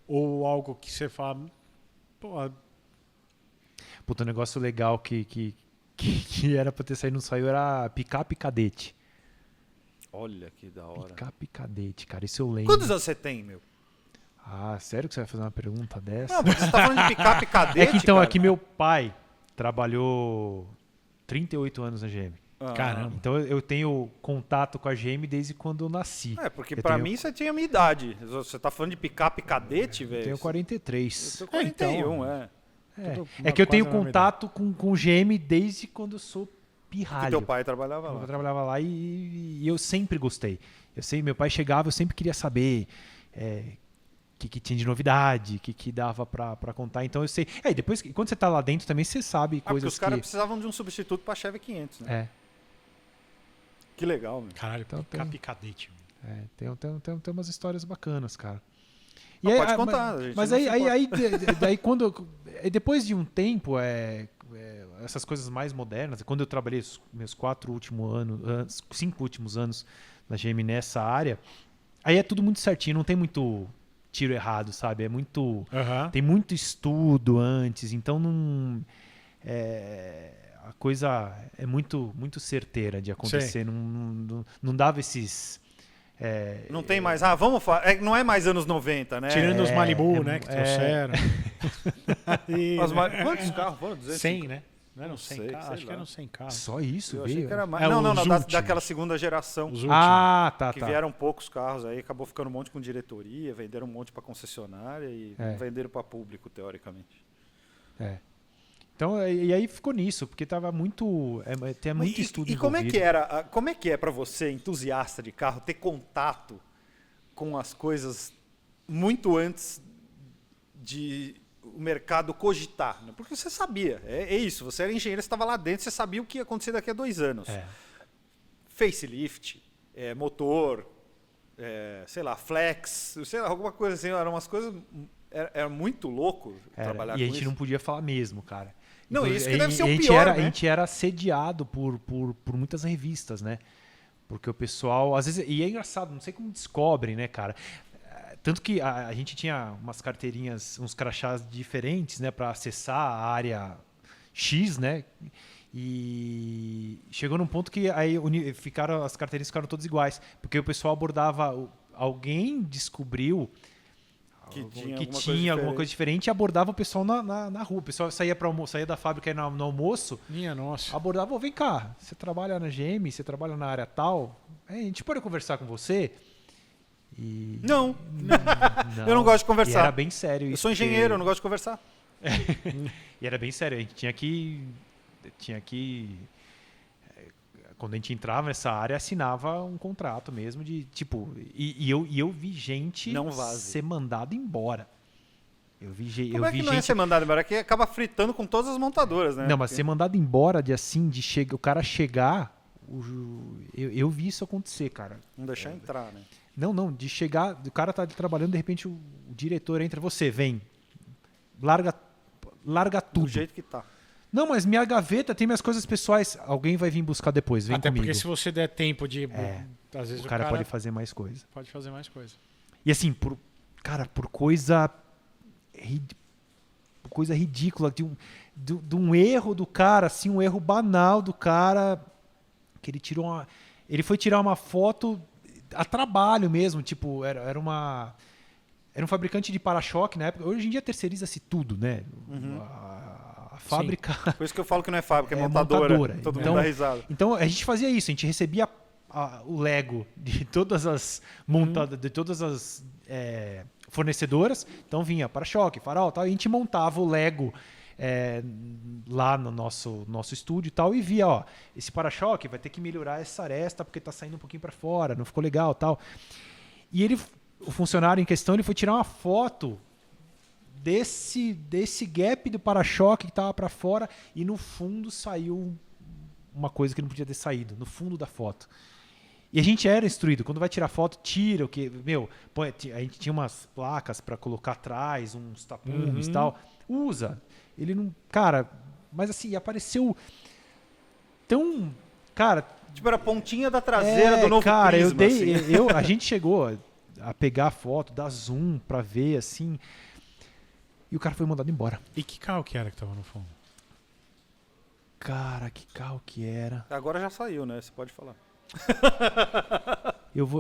Ou algo que você fala, pô, Puta, um negócio legal que era pra ter saído e não saiu era picape cadete. Olha que da hora. Picape cadete, cara, isso eu lembro. Quantos anos você tem, meu? Sério que você vai fazer uma pergunta dessa? Não, porque você tá falando de picape cadete, então, cara. aqui meu pai trabalhou 38 anos na GM. caramba. Então eu tenho contato com a GM desde quando eu nasci. Porque Eu pra tenho- mim você tinha a minha idade. Você tá falando de picape cadete, velho? Eu tenho 43. Eu tô 41, então. É Tudo que eu tenho quase na mesma contato com GM desde quando eu sou Porque pirralho. teu pai trabalhava Eu lá. trabalhava lá e eu sempre gostei. Meu pai chegava, eu sempre queria saber o que tinha de novidade, o que dava pra contar. Então eu sei. E depois, quando você tá lá dentro também, você sabe Porque coisas os caras que... precisavam de um substituto pra Chevy 500, né? Que legal, meu. Caralho, Então, picape cadete. Tem umas histórias bacanas, cara. Pode contar, gente. Mas não aí, se aí, importa. aí, daí quando depois de um tempo, essas coisas mais modernas, quando eu trabalhei os meus 5 últimos anos na GM nessa área, aí é tudo muito certinho, não tem muito tiro errado, sabe? Tem muito estudo antes, então não a coisa é muito muito certeira de acontecer, não dava esses Não tem mais. Vamos falar. Não é mais anos 90, né? Tirando os Malibu, né, que trouxeram. Quantos carros foram? 100, né? Não eram 100 sei, carros? sei Acho que lá. eram 100 carros. só isso Eu achei veio. que era mais. É, Não, os últimos. daquela segunda geração. Os últimos. Tá. Que vieram poucos carros aí, acabou ficando um monte com diretoria, venderam um monte pra concessionária e não venderam pra público, teoricamente. Então, e aí ficou nisso, porque tava muito. Tem muito estudo E como é envolvido. que era? Como é que é pra você, entusiasta de carro, ter contato com as coisas muito antes de o mercado cogitar? Né? Porque você sabia, é isso. Você era engenheiro, você estava lá dentro, você sabia o que ia acontecer daqui a 2 anos. Facelift, motor, sei lá, flex, sei lá, alguma coisa assim. Eram umas coisas. Era muito louco trabalhar com E a isso. gente não podia falar mesmo, cara. Não, Inclusive, isso que deve ser o a gente pior, era, né? A gente era assediado por muitas revistas, né? Porque o pessoal, às vezes... E é engraçado, não sei como descobrem, né, cara? Tanto que a gente tinha umas carteirinhas, uns crachás diferentes, né, para acessar a área X, né? E chegou num ponto que aí as carteirinhas ficaram todas iguais, porque o pessoal abordava, alguém descobriu que tinha alguma coisa diferente e abordava o pessoal na rua. O pessoal saía da fábrica no almoço, Minha nossa. abordava, vem cá, você trabalha na GM, você trabalha na área tal, a gente pode conversar com você? E... Não. Eu não gosto de conversar. E era bem sério isso. Eu sou engenheiro, eu não gosto de conversar. E era bem sério, a gente tinha que quando a gente entrava nessa área, assinava um contrato mesmo de, tipo... E eu vi gente Não vaze. ser mandado embora. Eu vi Como eu é vi que não é gente... ser mandado embora? Aqui acaba fritando com todas as montadoras, né? Não, mas ser mandado embora de assim, o cara chegar... Eu vi isso acontecer, cara. Não deixar entrar, né? Não, de chegar... O cara tá trabalhando, de repente o diretor entra, você, vem. Larga tudo. Do jeito que tá. Não, mas minha gaveta tem minhas coisas pessoais. Alguém vai vir buscar depois, vem Até comigo. porque se você der tempo de... Às vezes O cara pode fazer mais coisa. pode fazer mais coisa. E assim, por coisa ridícula, de um erro do cara, assim, um erro banal do cara, que ele foi tirar uma foto a trabalho mesmo, tipo, era um fabricante de para-choque na época. Hoje em dia terceiriza-se tudo, né? A fábrica... Por isso que eu falo que não é fábrica, é É montadora. montadora. Todo Então- mundo dá risada. Então a gente fazia isso, a gente recebia o Lego de todas as de todas as fornecedoras, então vinha para-choque, farol, tal, e a gente montava o Lego lá no nosso estúdio e tal, e via, ó, esse para-choque vai ter que melhorar essa aresta porque tá saindo um pouquinho para fora, não ficou legal, tal. E o funcionário em questão, ele foi tirar uma foto desse gap do para-choque que tava para fora e no fundo saiu uma coisa que não podia ter saído, no fundo da foto. E a gente era instruído, quando vai tirar foto, tira o que, a gente tinha umas placas para colocar atrás, uns tapumes e tal, usa. Ele não, cara, mas assim, apareceu tão, cara, Tipo, era a pontinha da traseira do novo cara, Prisma, assim. a gente chegou a pegar a foto, dar zoom pra ver, assim, e o cara foi mandado embora. E que carro que era que tava no fundo? Cara, que carro que era? Agora já saiu, né? Você pode falar.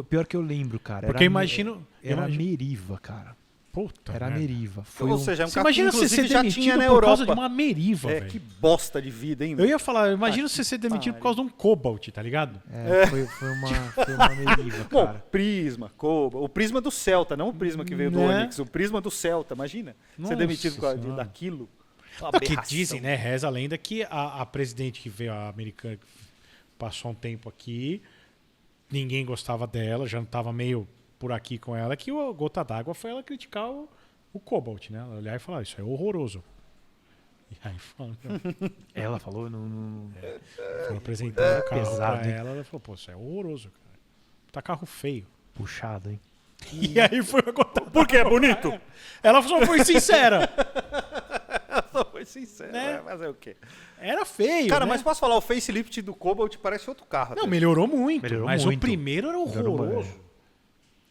Pior que eu lembro, cara. Porque imagino... Era Meriva, cara. Puta Era merda. Meriva. Ou seja, é um Você carro que imagina você inclusive ser já demitido tinha na por causa Europa. de uma Meriva, É, velho. que bosta de vida, hein? Eu ia falar, imagina que você ser demitido por pariu. causa de um Cobalt, tá ligado? Foi uma Meriva, Bom, cara. Prisma, o Prisma do Celta, não o Prisma que veio do Né? Onix, o Prisma do Celta, imagina. Nossa ser demitido por causa Senhora. daquilo. Uma Não, que aberração. dizem, né? Reza a lenda que a presidente que veio, a americana, que passou um tempo aqui, ninguém gostava dela, já não tava meio por aqui com ela, que o gota d'água foi ela criticar o Cobalt, né? Ela olhar e falar, isso é horroroso. E aí falou, Ela falou, foi apresentar o carro pesado, pra hein? ela foi, pô, isso é horroroso, cara. Tá carro feio. puxado, hein? E aí foi a gota d'água. Porque é bonito. Ela só foi sincera. Só foi sincero, Né? vai fazer o quê? Era feio, Cara, né? mas posso falar, o facelift do Cobalt parece outro carro. Não, até. melhorou muito, Melhorou mas muito. o primeiro era horroroso.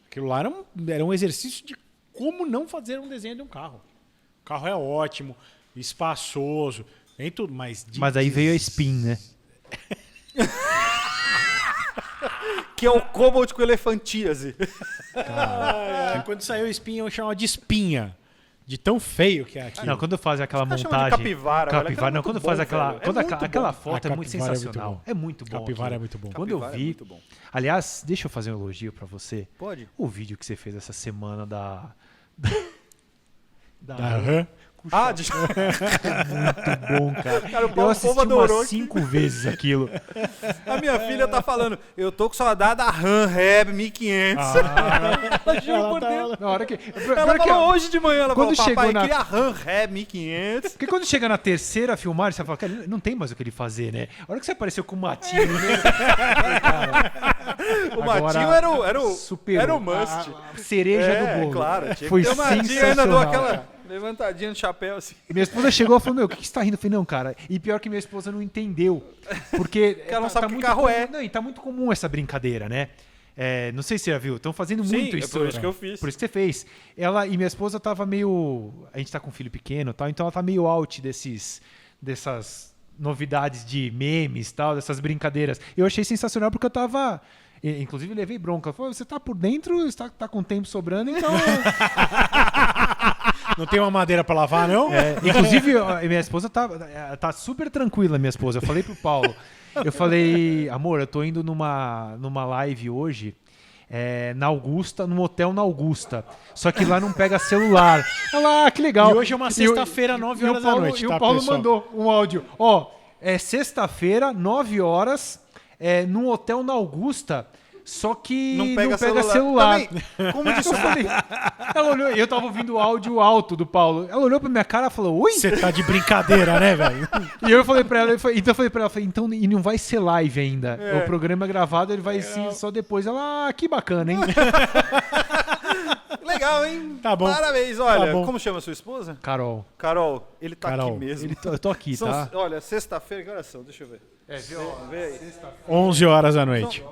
Aquilo lá era um exercício de como não fazer um desenho de um carro. O carro é ótimo, espaçoso, tem tudo, mas... Mas aí veio a Spin, né? Que é o Cobalt com elefantíase. Quando saiu a espinha, eu chamava de espinha. De tão feio que é aquilo. Não, quando faz aquela Os caras chamam de montagem... capivara, velho. Aquilo é não, muito quando bom, faz aquela... velho. É Quando muito aquela bom. foto é muito Capivara é muito sensacional. bom. É muito bom. Capivara aquilo. é muito bom. Quando eu Capivara é vi... muito bom. Aliás, deixa eu fazer um elogio pra você. Pode. O vídeo que você fez essa semana da Aham. Ah, Muito bom, cara. Cara, o Eu povo assisti adorou umas que- 5 vezes aquilo. a minha filha tá falando, eu tô com saudade da RAM Reb 1500. Ela juro por Deus. Na hora que... Ela falou hoje de manhã, ela quando falou, papai, chegou na- queria a RAM Reb 1500. Porque quando chega na terceira filmagem, você fala, cara, não tem mais o que ele fazer, né? A hora que você apareceu com o Matinho, né? O Agora, Matinho superou. era o must. A cereja do bolo. Claro, tinha Foi que ter o Matinho, ainda dou sensacional. aquela levantadinha no chapéu assim. Minha esposa chegou e falou, meu, o que você tá rindo? Eu falei, não, cara. E pior que minha esposa não entendeu. Porque ela não sabe que muito carro comum, é. Não, e tá muito comum essa brincadeira, né? Não sei se você já viu, estão fazendo Sim, muito é isso. por isso que eu fiz. Por isso que você fez. Ela e minha esposa tava meio... A gente tá com um filho pequeno e tal, então ela tá meio out dessas novidades de memes e tal, dessas brincadeiras. Eu achei sensacional porque eu tava... Inclusive, levei bronca. Ela falou, você tá por dentro, você tá com tempo sobrando, então... Não tem uma madeira pra lavar, não? Inclusive, minha esposa tá super tranquila, minha esposa. Eu falei pro Paulo, eu falei, amor, eu tô indo numa live hoje, na Augusta, num hotel na Augusta. Só que lá não pega celular. Ela, que legal. E hoje é uma sexta-feira, 9 horas da noite, E tá, o Paulo pessoal? mandou um áudio. É sexta-feira, 9 horas, num hotel na Augusta, só que não pega celular. Também, como disse Eu falei, ela olhou, eu tava ouvindo o áudio alto do Paulo. Ela olhou pra minha cara e falou, oi? Você tá de brincadeira, né, velho? E eu falei pra ela, então e não vai ser live ainda. O programa é gravado, ele vai ser só depois. Ela, que bacana, hein? Legal, hein? Tá bom. Parabéns. Olha, Tá bom. como chama a sua esposa? Carol. Carol, ele tá Carol, aqui mesmo. Eu tô aqui, tá? Olha, sexta-feira, que horas são? Deixa eu ver. Vê aí. 11 horas da noite.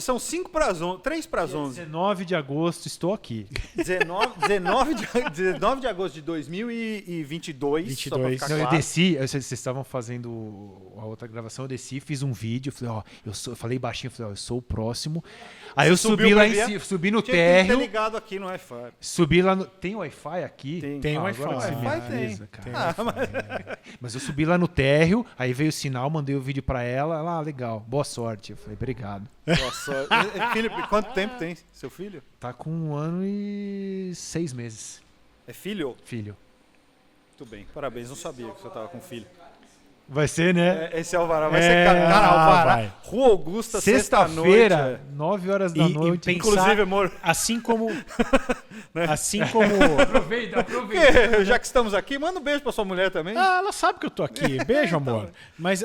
São 5 para as 11, 3 para as 11. 19 de agosto, estou aqui. 19 de agosto de 2022. Só pra ficar Não, eu claro. desci, vocês estavam fazendo a outra gravação, eu desci, fiz um vídeo, falei, eu falei baixinho, falei, eu sou o próximo. Aí eu Subiu subi lá pra em ver? cima, subi no Tinha que ter térreo, ligado aqui no Wi-Fi. subi lá no... Tem Wi-Fi aqui? Tem Wi-Fi. Agora você me Wi-Fi tem. avisa, cara. Ah, Mas eu subi lá no térreo, aí veio o sinal, mandei o vídeo pra ela, legal, boa sorte. Eu falei, obrigado. Nossa, Felipe, quanto tempo tem seu filho? Tá com 1 ano e 6 meses, É filho? filho. Muito bem, parabéns. Não sabia que você tava com filho. Vai ser, né? Esse é o Alvará. Vai ser cara, Alvará. vai. Rua Augusta, sexta-noite. Sexta-feira, 9 horas da noite. pensar- Inclusive, amor, Assim como... assim como... Aproveita. já que estamos aqui, manda um beijo pra sua mulher também. Ah, ela sabe que eu tô aqui. Beijo, amor. Mas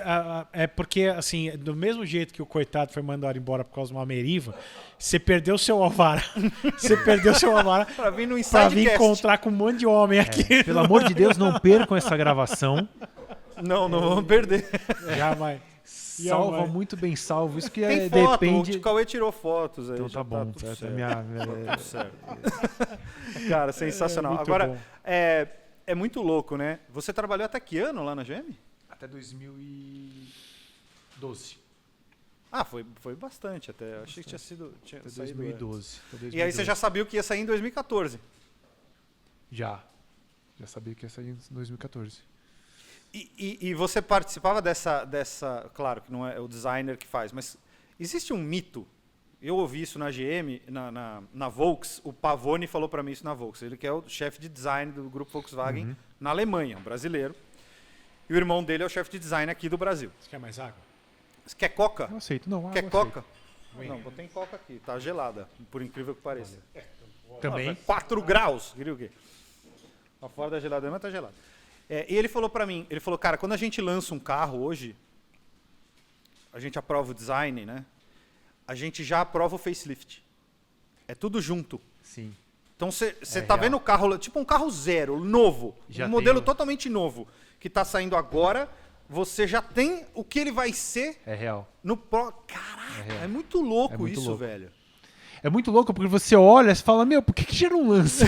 é porque, assim, do mesmo jeito que o coitado foi mandado embora por causa de uma meriva, você perdeu seu alvará. Você perdeu seu alvará Pra vir no pra vir Insidecast. encontrar com um monte de homem aqui. Pelo amor de Deus, não percam essa gravação. Não vamos perder. Jamais. Salva, muito bem salvo. Isso que Tem foto, depende... o Cauê tirou fotos aí. Então já tá bom. tudo Tá certo. minha... Certo. Cara, sensacional. muito Agora, bom. é muito louco, né? Você trabalhou até que ano lá na GM? Até 2012. Ah, foi bastante até. Eu achei que tinha saído antes. 2012. E aí você já sabia que ia sair em 2014. Já sabia que ia sair em 2014. E você participava dessa... Claro que não é o designer que faz, mas existe um mito. Eu ouvi isso na GM, na Volks. O Pavone falou para mim isso na Volks. Ele que é o chefe de design do grupo Volkswagen na Alemanha, um brasileiro. E o irmão dele é o chefe de design aqui do Brasil. Você quer mais água? Você quer coca? Não aceito, não. Quer eu coca? Wing. Não, tem coca aqui. Tá gelada, por incrível que pareça. aceito. Também. 4 graus. Queria o quê? Lá fora da geladeira, mas tá gelado. E ele falou pra mim, ele falou, cara, quando a gente lança um carro hoje, a gente aprova o design, né? A gente já aprova o facelift. É tudo junto. Sim. Então você É tá real. vendo o carro, tipo um carro zero, novo, Já um modelo tem totalmente novo, que tá saindo agora, você já tem o que ele vai ser É real. no Caraca, real. é muito louco É muito isso, louco. velho. É muito louco porque você olha e fala, meu, por que já não lança?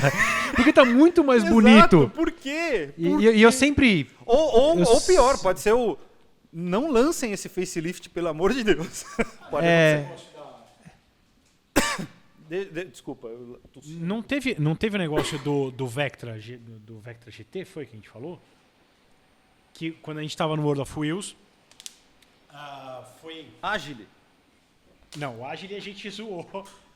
Porque tá muito mais Exato, bonito. por quê? E eu sempre... Ou Eu pior, pode ser o... Não lancem esse facelift, pelo amor de Deus. Pode acontecer. Desculpa. Eu tossi. Não teve o negócio do Vectra, do Vectra GT, foi que a gente falou? Que quando a gente tava no World of Wheels, foi... Agile. Não, o Agile a gente zoou.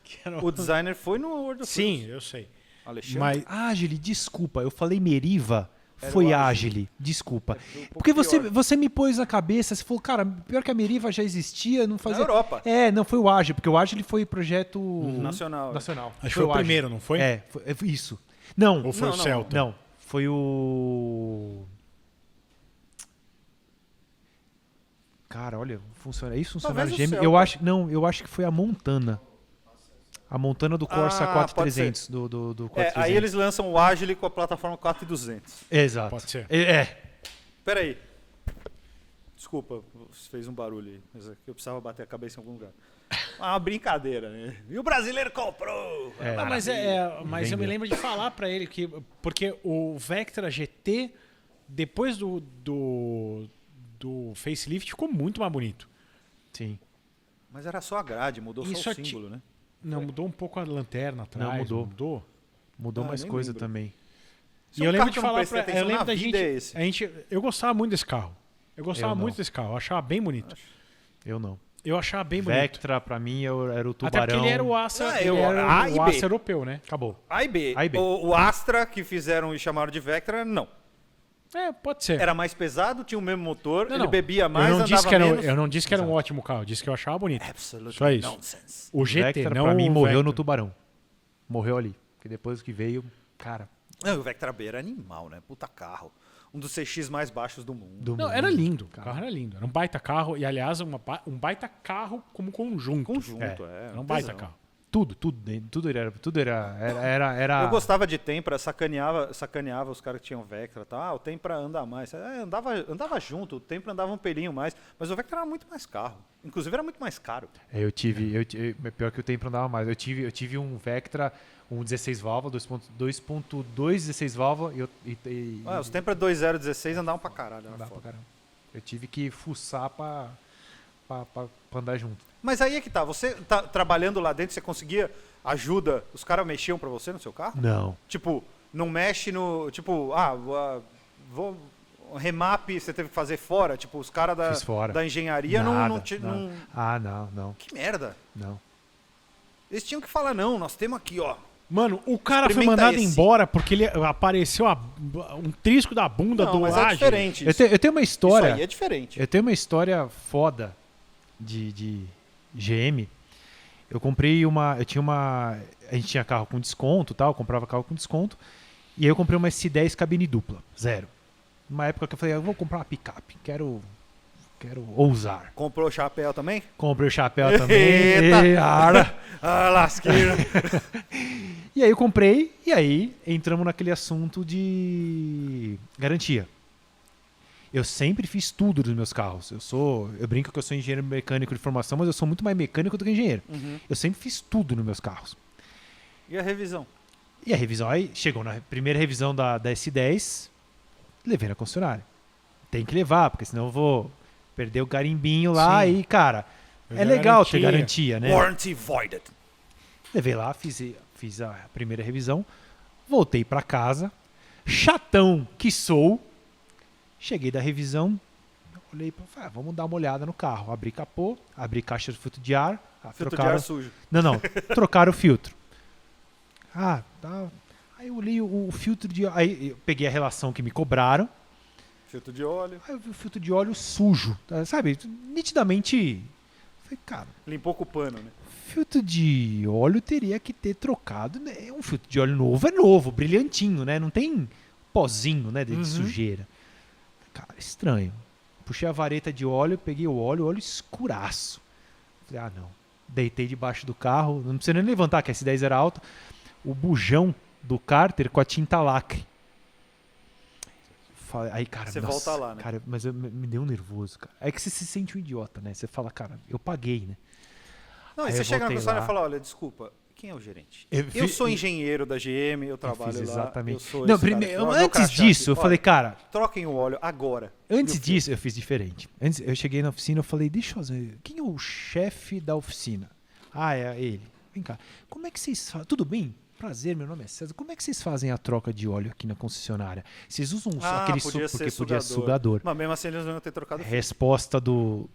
Que era O designer foi no World of Sim, Wheels. eu sei. Alexandre. Mas Agile, desculpa, eu falei Meriva, Era foi o Agile, desculpa. Foi um pouco Porque pior. você me pôs na cabeça, você falou, cara, pior que a Meriva já existia, não fazia... Na Europa. Não, foi o Agile, porque o Agile foi projeto... Nacional. Nacional. acho que foi o Agile. primeiro, não foi? Foi isso. Não, Ou foi Não, o não. Celta? não, foi o... Cara, olha, funciona. Isso funcionário Talvez o gêmeo. Celta. Eu acho que foi a Montana. A Montana do Corsa Ah, 4300 do 4300. Aí eles lançam o Agile com a plataforma 4200. Exato. Pode ser. Pera aí. Desculpa, fez um barulho aí. Mas é que eu precisava bater a cabeça em algum lugar. Uma brincadeira, né? E o brasileiro comprou! Mas eu me Vendeu. lembro de falar pra ele que... Porque o Vectra GT, depois do facelift, ficou muito mais bonito. Sim. Mas era só a grade, mudou Isso só o é ti- símbolo, né? Não, mudou um pouco a lanterna atrás. Não, mudou. Mudou. Mudou Ah, mais nem coisa lembro. também. Isso E é eu um lembro carro de que eu não falar prestei pra... atenção Eu lembro na da vida, é gente... esse. Eu gostava muito desse carro. Eu gostava Eu não. muito desse carro. Eu achava bem bonito. Eu não. Eu achava bem bonito. Vectra, pra mim, era o Até tubarão. porque ele era o Astra, Ah, ele era A e o B. Astra europeu, né? Acabou. A e B. A e B. O Astra, que fizeram e chamaram de Vectra, não. É, pode ser. Era mais pesado, tinha o mesmo motor, Não, ele não. bebia mais, eu não andava disse que era, menos. Eu não disse que era um ótimo carro, eu disse que eu achava bonito. Absolutely Só isso. nonsense. O GT, Vectra, não pra mim, o morreu Vectra. no tubarão. Morreu ali. Porque depois que veio, cara... Não, o Vectra B era animal, né? Puta carro. Um dos CX mais baixos do mundo. do Não, mundo. era lindo. O carro era lindo. Era um baita carro. E, aliás, um baita carro como conjunto. Conjunto, Era um baita tesão. carro. Tudo era... Eu gostava de Tempra, sacaneava os caras que tinham Vectra e tal. Ah, o Tempra anda mais. Andava junto, o Tempra andava um pelinho mais. Mas o Vectra era muito mais carro. Inclusive era muito mais caro. Pior que o tempo andava mais. Eu tive um Vectra, um 16 válvula, 2.2 16 válvula e Os Tempra 2016 andavam pra caralho. Era andava pra foda. caramba. Eu tive que fuçar pra andar junto. Mas aí é que tá. Você tá trabalhando lá dentro, você conseguia ajuda? Os caras mexiam pra você no seu carro? Não. Tipo, não mexe no... Tipo, vou... Remap você teve que fazer fora? Tipo, os caras Fiz fora. da engenharia não, Nada, não... Ah, não. Que merda. Não. Eles tinham que falar, não, nós temos aqui, ó. Mano, o cara foi Experimenta mandado esse. embora porque ele apareceu um trisco da bunda Não, do mas é Age. diferente Eu isso. tenho uma história... Isso aí é diferente. Eu tenho uma história foda de GM. Eu comprei uma... A gente tinha carro com desconto e tal, eu comprava carro com desconto. E aí eu comprei uma S10 cabine dupla, 0. Numa época que eu falei, eu vou comprar uma picape, quero ousar. Comprou o chapéu também? Comprei o chapéu também. Eita! E, ara. Ah, lasqueira. E aí eu comprei, e aí entramos naquele assunto de garantia. Eu sempre fiz tudo dos meus carros. Eu brinco que eu sou engenheiro mecânico de formação, mas eu sou muito mais mecânico do que engenheiro. Uhum. Eu sempre fiz tudo nos meus carros. E a revisão? E a revisão, aí chegou na primeira revisão da S10, levei na concessionária. Tem que levar, porque senão eu vou perder o carimbinho lá Sim. e, cara, Perder é legal garantia. ter garantia, né? Warranty voided. Levei lá, fiz a primeira revisão, voltei pra casa, chatão que sou, cheguei da revisão, olhei e falei, vamos dar uma olhada no carro. Abri capô, abri caixa de filtro de ar, Filtro de ar sujo. Não, trocaram o filtro. Tá. Aí eu olhei o filtro de ar, aí eu peguei a relação que me cobraram, Filtro de óleo. aí eu vi o filtro de óleo sujo, sabe? Nitidamente, falei, cara, Limpou com o pano, né? filtro de óleo teria que ter trocado, né? Um filtro de óleo novo é novo, brilhantinho, né? Não tem pozinho, né, de sujeira. Cara, estranho. Puxei a vareta de óleo, peguei o óleo escuraço. Falei, não. Deitei debaixo do carro, não precisa nem levantar, que a S10 era alta. O bujão do cárter com a tinta lacre. Aí, cara, Você nossa, volta lá, né? Cara, mas me deu um nervoso, cara. É que você se sente um idiota, né? Você fala, cara, eu paguei, né? Não, e Aí você eu chega na voltei concessionária e lá. fala, olha, desculpa, quem é o gerente? Eu Eu fi- sou engenheiro da GM, eu trabalho fiz lá. exatamente. Eu sou Não, esse cara primeiro, aqui. Ó, meu antes crachá disso, aqui. eu falei, Olha, cara, troquem o óleo agora. antes E o disso eu fiz diferente. Antes eu cheguei na oficina, eu falei, deixa eu fazer, quem é o chefe da oficina? Ah, é ele. Vem cá. Como é que vocês fazem? Tudo bem? Prazer, meu nome é César. Como é que vocês fazem a troca de óleo aqui na concessionária? Vocês usam aquele suco porque podia sugador. Mas mesmo assim eles não iam ter trocado o filtro. Resposta do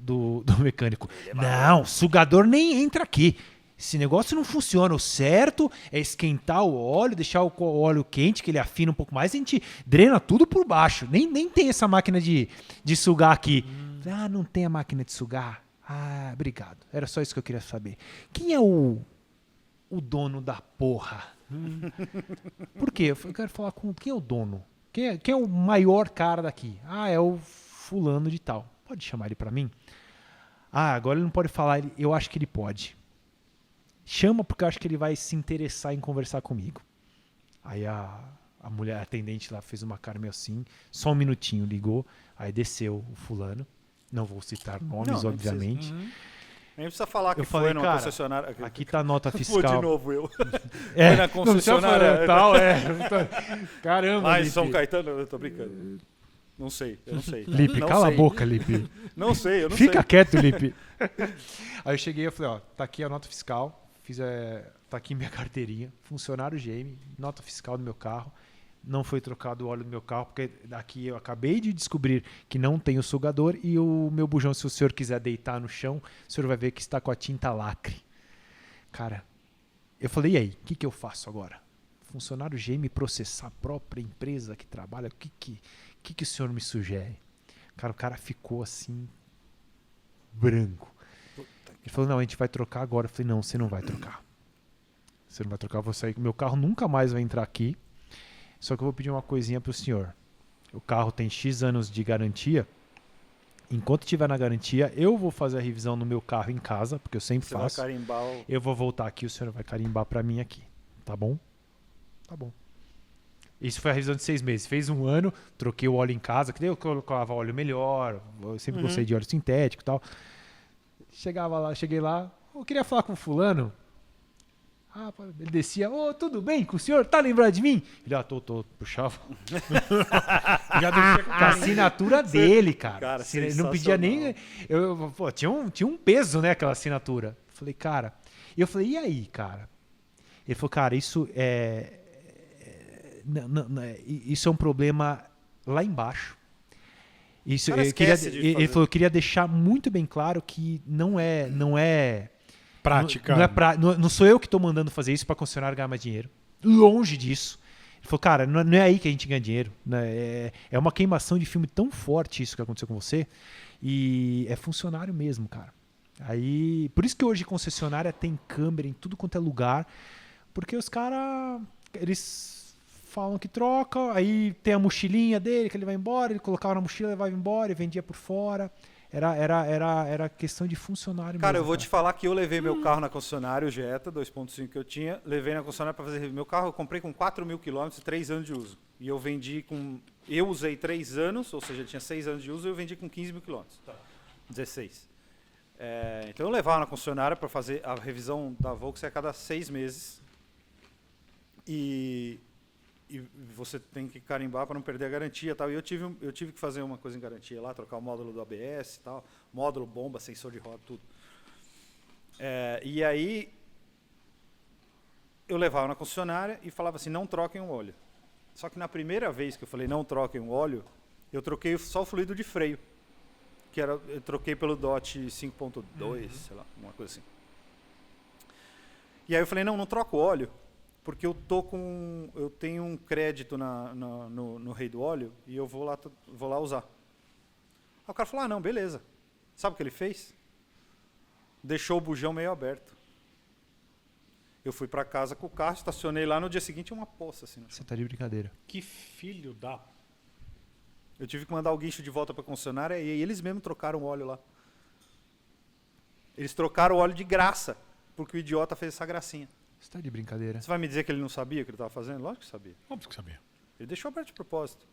mecânico. Não, sugador nem entra aqui. Esse negócio não funciona. O certo é esquentar o óleo, deixar o óleo quente, que ele afina um pouco mais, e a gente drena tudo por baixo. Nem tem essa máquina de sugar aqui. Ah, não tem a máquina de sugar? Ah, obrigado. Era só isso que eu queria saber. Quem é o dono da porra? Por quê? Eu quero falar com quem é o dono? Quem é o maior cara daqui? Ah, é o fulano de tal. Pode chamar ele pra mim? Ah, agora ele não pode falar. Eu acho que ele pode. Chama porque eu acho que ele vai se interessar em conversar comigo. Aí a mulher a atendente lá fez uma cara meio assim, só um minutinho, ligou, aí desceu o fulano. Não vou citar nomes, Não obviamente. Nem precisa falar que Eu foi falei, numa cara, concessionária. aqui tá a nota Vou fiscal. de novo eu. É, Foi na não precisa concessionária. falar tal, Caramba, Mas Lipe. São Caetano, eu tô brincando. Não sei, eu não sei. Lipe, Não cala sei. a boca, Lipe. Não sei, eu não Fica sei. quieto, Lipe. Aí eu cheguei e falei, ó, tá aqui a nota fiscal, tá aqui minha carteirinha, funcionário GM, nota fiscal do meu carro. Não foi trocado o óleo do meu carro, porque daqui eu acabei de descobrir que não tem o sugador e o meu bujão, se o senhor quiser deitar no chão, o senhor vai ver que está com a tinta lacre. Cara, eu falei, e aí, o que eu faço agora? Funcionário GM processar a própria empresa que trabalha, o que o senhor me sugere? Cara, o cara ficou assim, branco. Ele falou, não, a gente vai trocar agora. Eu falei, não, você não vai trocar. Você não vai trocar, eu vou sair, meu carro nunca mais vai entrar aqui. Só que eu vou pedir uma coisinha pro senhor. O carro tem X anos de garantia. Enquanto estiver na garantia, eu vou fazer a revisão no meu carro em casa, porque eu sempre Você vai faço. carimbar o... Eu vou voltar aqui, o senhor vai carimbar pra mim aqui. Tá bom? Tá bom. Isso foi a revisão de 6 meses. Fez 1 ano, troquei o óleo em casa, que daí eu colocava óleo melhor. Eu sempre gostei de óleo sintético e tal. Cheguei lá, eu queria falar com o fulano. Ah, ele descia, tudo bem com o senhor? Tá lembrado de mim? Ele, tô, puxava. Já deixa com Com a assinatura dele, cara. Cara, Ele não pedia nem... tinha um peso, né, aquela assinatura. Falei, cara... E eu falei, e aí, cara? Ele falou, cara, isso isso é um problema lá embaixo. Isso, Cara, ele falou, eu queria deixar muito bem claro que não é prática. Não sou eu que estou mandando fazer isso para concessionário ganhar mais dinheiro. Longe disso. Ele falou, cara, não é aí que a gente ganha dinheiro. Né? É uma queimação de filme tão forte isso que aconteceu com você. E é funcionário mesmo, cara. Aí, por isso que hoje concessionária tem câmera em tudo quanto é lugar. Porque os caras, eles falam que troca, aí tem a mochilinha dele que ele vai embora, ele colocava na mochila, levava embora e vendia por fora. Era questão de funcionário Cara, mesmo. eu vou te falar que eu levei meu carro na concessionária, o Jetta 2.5 que eu tinha, levei na concessionária para fazer meu carro, eu comprei com 4.000 km e 3 anos de uso. E eu vendi eu usei 3 anos, ou seja, tinha 6 anos de uso, e eu vendi com 15.000 km. 16. Então eu levava na concessionária para fazer a revisão da Volkswagen a cada 6 meses. E você tem que carimbar para não perder a garantia e tal. E eu tive que fazer uma coisa em garantia lá, trocar o módulo do ABS e tal, módulo bomba, sensor de roda, tudo. E aí eu levava na concessionária e falava assim, não troquem o óleo. Só que na primeira vez que eu falei não troquem o óleo, eu troquei só o fluido de freio, eu troquei pelo DOT 5.2, sei lá, uma coisa assim. E aí eu falei, não troco o óleo, porque eu tenho um crédito no Rei do Óleo e eu vou lá usar. Aí o cara falou, não, beleza. Sabe o que ele fez? Deixou o bujão meio aberto. Eu fui para casa com o carro, estacionei lá, no dia seguinte uma poça assim. Você tá de brincadeira. Que filho da... Eu tive que mandar o guincho de volta para a concessionária e eles mesmos trocaram o óleo lá. Eles trocaram o óleo de graça, porque o idiota fez essa gracinha. Você tá de brincadeira. Você vai me dizer que ele não sabia o que ele estava fazendo? Lógico que sabia. Óbvio que sabia. Ele deixou aberto de propósito.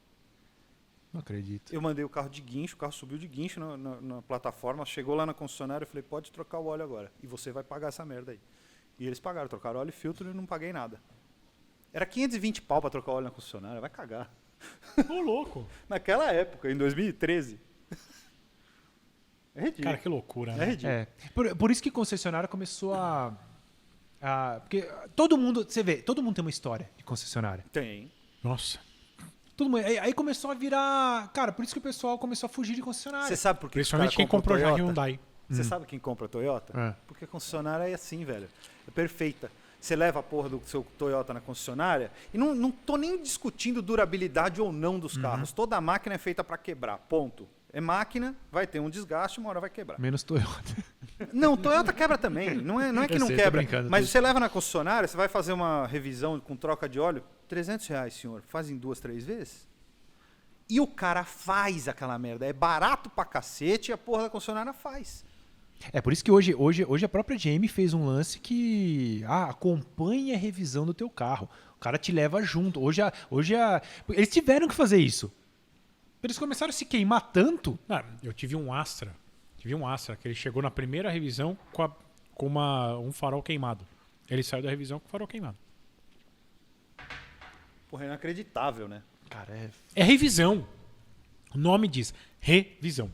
Não acredito. Eu mandei o carro de guincho, o carro subiu de guincho na plataforma, chegou lá na concessionária, eu falei, pode trocar o óleo agora. E você vai pagar essa merda aí. E eles pagaram, trocaram óleo e filtro e não paguei nada. Era 520 pau para trocar óleo na concessionária, vai cagar. Ô, louco. Naquela época, em 2013. É ridículo. Cara, que loucura, É né? ridículo. Por isso que concessionária começou porque todo mundo tem uma história de concessionária. Tem. Nossa. Todo mundo, aí começou a virar... Cara, por isso que o pessoal começou a fugir de concessionária. Você sabe por que Principalmente quem comprou já Hyundai. Você sabe quem compra Toyota? É. Porque a concessionária é assim, velho. É perfeita. Você leva a porra do seu Toyota na concessionária e não tô nem discutindo durabilidade ou não dos carros. Toda máquina é feita para quebrar, ponto. É máquina, vai ter um desgaste, uma hora vai quebrar. Menos Toyota. Não, Toyota quebra também. Não é que Eu não sei, tô quebra. brincando, Mas você leva na concessionária, você vai fazer uma revisão com troca de óleo, R$300, senhor. Faz em 2, 3 vezes. E o cara faz aquela merda. É barato pra cacete e a porra da concessionária faz. É por isso que hoje a própria GM fez um lance que acompanhe a revisão do teu carro. O cara te leva junto. Eles tiveram que fazer isso. Eles começaram a se queimar tanto. Eu tive um Astra Tive um Astra, que ele chegou na primeira revisão com um farol queimado. Ele saiu da revisão com o farol queimado. Porra, é inacreditável, né? Cara, É revisão. O nome diz revisão.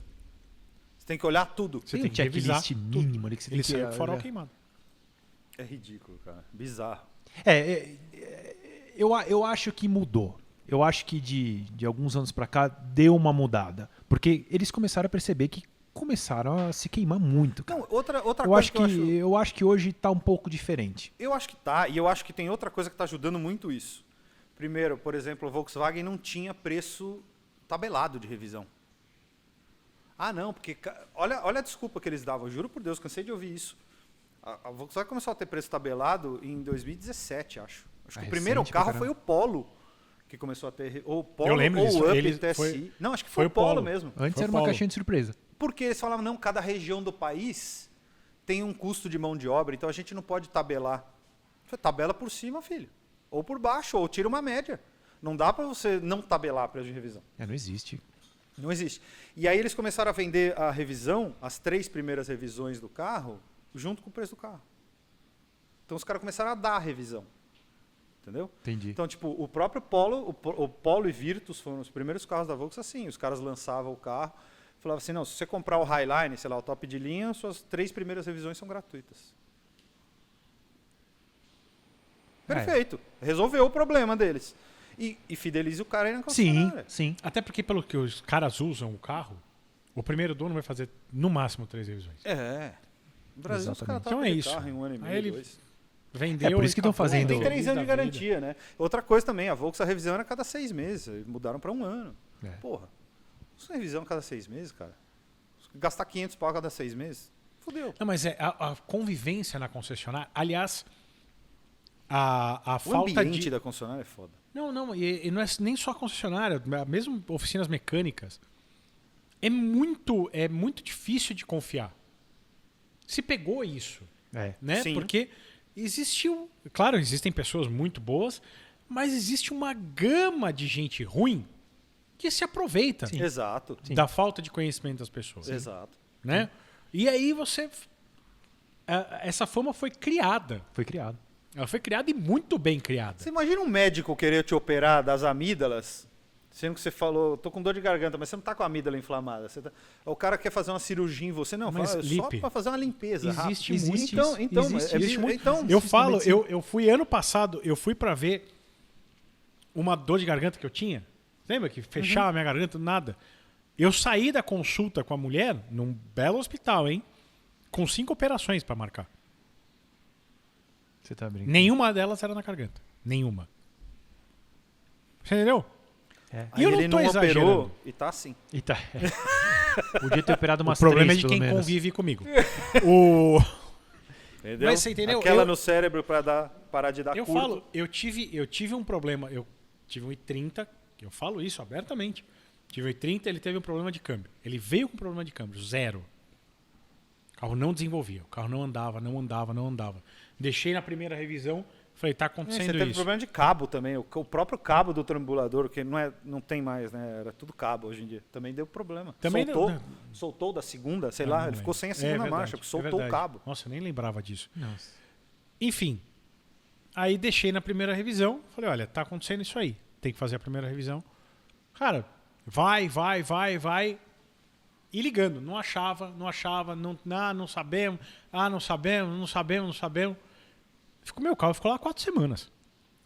Você tem que olhar tudo. Você tem tem que revisar checklist tudo. mínimo ali que você tem Ele que saiu com o farol olhar. queimado. É ridículo, cara. Bizarro. Eu acho que mudou. Eu acho que de alguns anos pra cá deu uma mudada. Porque eles começaram a perceber que começaram a se queimar muito, cara. Não, outra Eu coisa acho que eu acho... eu acho que hoje tá um pouco diferente. Eu acho que tá, e eu acho que tem outra coisa que está ajudando muito isso. Primeiro, por exemplo, a Volkswagen não tinha preço tabelado de revisão. Ah, não, porque... Olha a desculpa que eles davam, eu juro por Deus, cansei de ouvir isso. A Volkswagen começou a ter preço tabelado em 2017, acho. Acho que o primeiro recente pra carro caramba. foi o Polo, que começou a ter... Ou o Polo, Eu lembro ou disso, o Up eles- TSI. foi- Não, acho que foi foi o o Polo Polo. mesmo. Antes Foi era uma Paulo. caixinha de surpresa. Porque eles falavam, não, cada região do país tem um custo de mão de obra, então a gente não pode tabelar. Você tabela por cima, filho. Ou por baixo, ou tira uma média. Não dá para você não tabelar preço de revisão. Não existe. Não existe. E aí eles começaram a vender a revisão, as 3 primeiras revisões do carro, junto com o preço do carro. Então os caras começaram a dar a revisão. Entendeu? Entendi. Então, tipo, o próprio Polo, o Polo e Virtus foram os primeiros carros da Volkswagen assim. Os caras lançavam o carro, falavam assim, não, se você comprar o Highline, sei lá, o top de linha, suas 3 primeiras revisões são gratuitas. Perfeito. Resolveu o problema deles. E fideliza o cara aí na Sim, concessionária. sim. Até porque pelo que os caras usam o carro, o primeiro dono vai fazer no máximo 3 revisões. É. No Brasil os caras Exatamente. trocam Então é de isso. carro em 1 ano e meio, Aí ele 2. Vendeu. É por isso e que tão acabou. fazendo- Tem 3 Feliz anos de da vida. garantia, né? Outra coisa também, a Volkswagen a revisão era a cada 6 meses. Eles mudaram para 1 ano. É. Porra, isso é revisão a cada 6 meses, cara. Gastar 500 pau a cada 6 meses, fudeu. Não, mas a convivência na concessionária, aliás, a O falta ambiente de... da concessionária é foda. Não, e não é nem só concessionária, mesmo oficinas mecânicas. É muito difícil de confiar. Se pegou isso, né? Sim. Porque existiu... Claro, existem pessoas muito boas, mas existe uma gama de gente ruim que se aproveita Exato. da falta de conhecimento das pessoas. Exato. Né? E aí você... Essa fama foi criada. Foi criado. Ela foi criada e muito bem criada. Você imagina um médico querer te operar das amígdalas, sendo que você falou, tô com dor de garganta, mas você não tá com a amígdala inflamada. O cara quer fazer uma cirurgia em você, não, Mas, fala, só Lipe, para fazer uma limpeza. existe rápida. muito Então, isso. então, Existe é- isso muito. então Eu existe falo, na medicina. eu fui ano passado, eu fui pra ver uma dor de garganta que eu tinha. Lembra que fechava a minha garganta do nada? Eu saí da consulta com a mulher num belo hospital, hein? Com 5 operações pra marcar. Você tá brincando. Nenhuma delas era na garganta. Nenhuma. Você entendeu? É. aí eu não ele tô não exagerando. operou e tá assim. E tá. Podia ter operado umas O problema é 3, de pelo quem menos. convive comigo. o... Entendeu? Mas você entendeu? Aquela no cérebro para parar de dar Eu curto. falo, eu tive um problema. Eu tive um i30, eu falo isso abertamente. Tive um i30, ele teve um problema de câmbio. Ele veio com problema de câmbio, 0. O carro não desenvolvia, o carro não andava. Deixei na primeira revisão, falei, tá Você acontecendo teve isso. problema de cabo também. O próprio cabo do trambulador, que não tem mais, né? Era tudo cabo hoje em dia. Também deu problema. Também soltou, deu- soltou da segunda, sei Não, lá, não ele ficou lembro. sem a É segunda verdade, marcha, porque é soltou o verdade. cabo. Nossa, eu nem lembrava disso. Nossa. Enfim, aí deixei na primeira revisão, falei, olha, tá acontecendo isso aí, tem que fazer a primeira revisão. Cara, vai, e ligando, não achava, não sabemos, não sabemos. Meu carro ficou lá 4 semanas.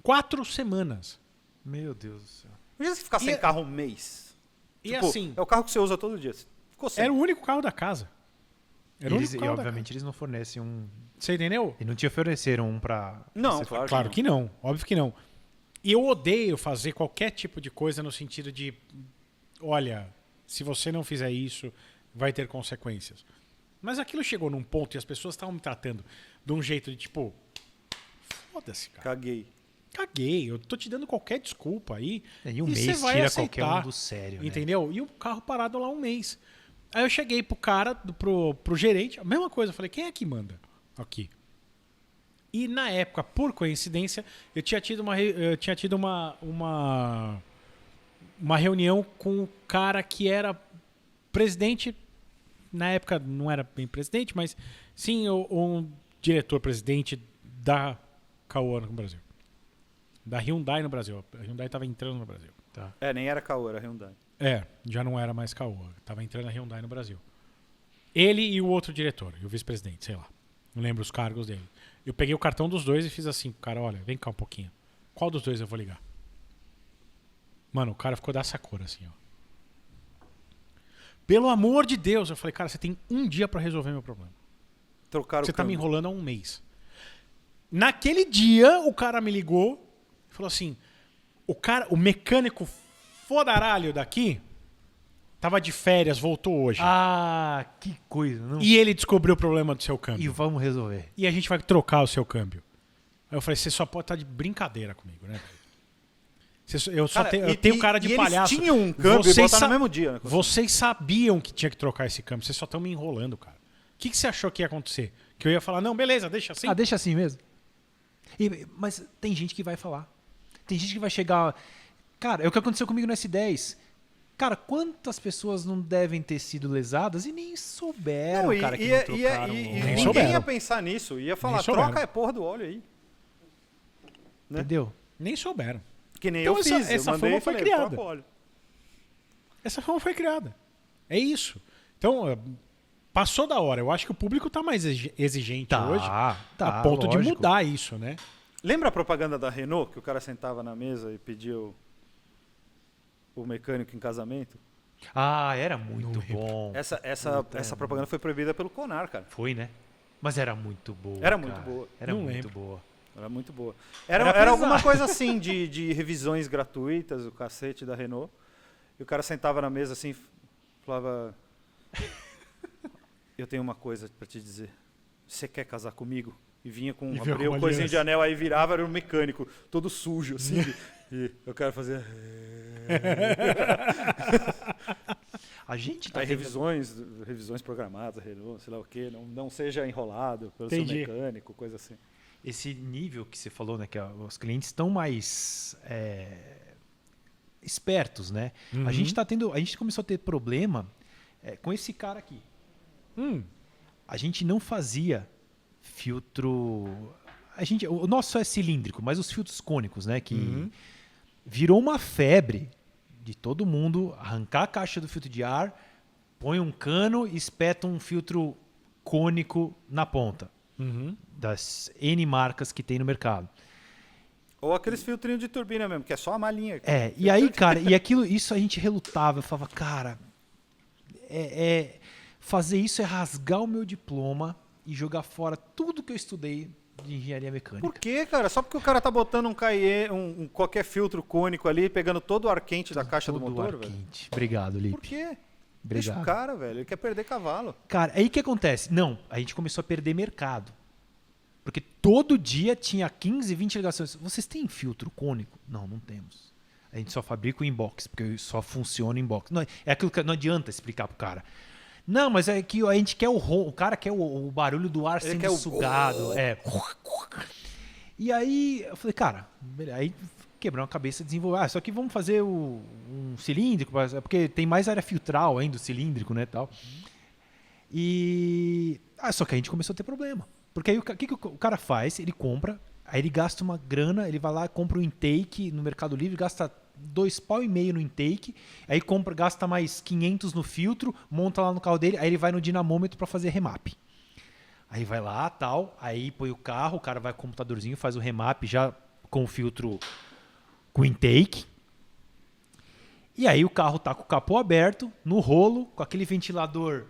4 semanas. Meu Deus do céu. Imagina você ficar sem E- carro um mês. E Tipo, assim, é o carro que você usa todo dia. Ficou sem. era o único carro da casa. Era o Eles, único e carro da obviamente eles não fornecem um. casa. Você entendeu? E não te ofereceram um pra. Não, você claro, Claro que não, óbvio que não. E eu odeio fazer qualquer tipo de coisa no sentido de, olha, se você não fizer isso, vai ter consequências. Mas aquilo chegou num ponto e as pessoas estavam me tratando de um jeito de tipo, foda-se, cara. Caguei. Caguei, eu tô te dando qualquer desculpa aí. E um e mês você vai tira aceitar, qualquer um do sério, né? entendeu? E o carro parado lá um mês. Aí eu cheguei pro cara, pro gerente, a mesma coisa. Eu falei, quem é que manda aqui? E na época, por coincidência, eu tinha tido uma reunião com o cara que era presidente na época não era bem presidente, mas sim um diretor-presidente da Caoa no Brasil. Da Hyundai no Brasil. A Hyundai estava entrando no Brasil. Tá. Nem era Caoa, era Hyundai. Já não era mais Caoa. Estava entrando a Hyundai no Brasil. Ele e o outro diretor, e o vice-presidente, sei lá. Não lembro os cargos dele. Eu peguei o cartão dos dois e fiz assim, cara, olha, vem cá um pouquinho. Qual dos dois eu vou ligar? Mano, o cara ficou dessa cor assim, ó. Pelo amor de Deus, eu falei, cara, você tem um dia pra resolver meu problema. Trocaram Você o tá me câmbio. enrolando há um mês. Naquele dia, o cara me ligou e falou assim, o mecânico fodaralho daqui tava de férias, voltou hoje. Ah, que coisa. Não... E ele descobriu o problema do seu câmbio. E vamos resolver. E a gente vai trocar o seu câmbio. Aí eu falei, você só pode estar de brincadeira comigo, né? Eu tenho cara de palhaço. Eles tinham um câmbio e botaram no mesmo dia. Né? Vocês sabiam que tinha que trocar esse câmbio. Vocês só estão me enrolando, cara. O que você achou que ia acontecer? Que eu ia falar, não, beleza, deixa assim. Ah, deixa assim mesmo. Mas tem gente que vai falar. Tem gente que vai chegar... Cara, é o que aconteceu comigo no S10. Cara, quantas pessoas não devem ter sido lesadas e nem souberam, cara, que não trocaram. Ninguém ia pensar nisso. Ia falar, troca a porra do óleo aí. Né? Entendeu? Nem souberam. Que nem então eu fiz. Essa fama foi criada. Essa fama foi criada. É isso. Então, passou da hora. Eu acho que o público tá mais exigente hoje. A ponto de mudar isso, né? Lembra a propaganda da Renault, que o cara sentava na mesa e pedia o mecânico em casamento? Ah, era muito bom. Essa propaganda foi proibida pelo Conar, cara. Foi, né? Mas era muito boa. Era muito boa. Era muito boa. Era muito boa. Era alguma coisa assim de revisões gratuitas, o cacete da Renault. E o cara sentava na mesa assim, falava... Eu tenho uma coisa pra te dizer. Você quer casar comigo? E vinha com um coisinho de anel, aí virava, era um mecânico, todo sujo, assim. E eu quero fazer... A gente tá aí revisões programadas, Renault, sei lá o quê, não seja enrolado pelo seu mecânico, coisa assim. Esse nível que você falou, né, que os clientes estão mais espertos, né? Uhum. A gente começou a ter problema com esse cara aqui. A gente não fazia filtro... O nosso é cilíndrico, mas os filtros cônicos, né, que virou uma febre de todo mundo arrancar a caixa do filtro de ar, põe um cano e espeta um filtro cônico na ponta. Das N marcas que tem no mercado. Ou aqueles filtrinhos de turbina mesmo, que é só a malinha. E aí, cara, isso a gente relutava. Eu falava, cara, fazer isso é rasgar o meu diploma e jogar fora tudo que eu estudei de engenharia mecânica. Por quê, cara? Só porque o cara tá botando qualquer filtro cônico ali, pegando todo o ar quente da caixa do motor, velho? Obrigado, Lipe. Por quê? Obrigado. Deixa o cara, velho. Ele quer perder cavalo. Cara, aí o que acontece? Não, a gente começou a perder mercado. Porque todo dia tinha 15, 20 ligações. Vocês têm filtro cônico? Não temos. A gente só fabrica o inbox, porque só funciona o inbox. Não, é aquilo que não adianta explicar pro cara. Não, mas é que a gente quer o cara quer o barulho do ar sendo sugado. E aí eu falei, cara, aí quebrou a cabeça e desenvolver. Só que vamos fazer um cilíndrico, porque tem mais área filtral ainda, o cilíndrico, né, tal. E só que a gente começou a ter problema. Porque aí o que o cara faz? Ele compra, aí ele gasta uma grana, ele vai lá, compra um intake no Mercado Livre, gasta R$2,5 pau no intake, aí gasta mais 500 no filtro, monta lá no carro dele, aí ele vai no dinamômetro para fazer remap. Aí vai lá, tal, aí põe o carro, o cara vai com o computadorzinho, faz o remap já com o filtro com intake. E aí o carro tá com o capô aberto, no rolo, com aquele ventilador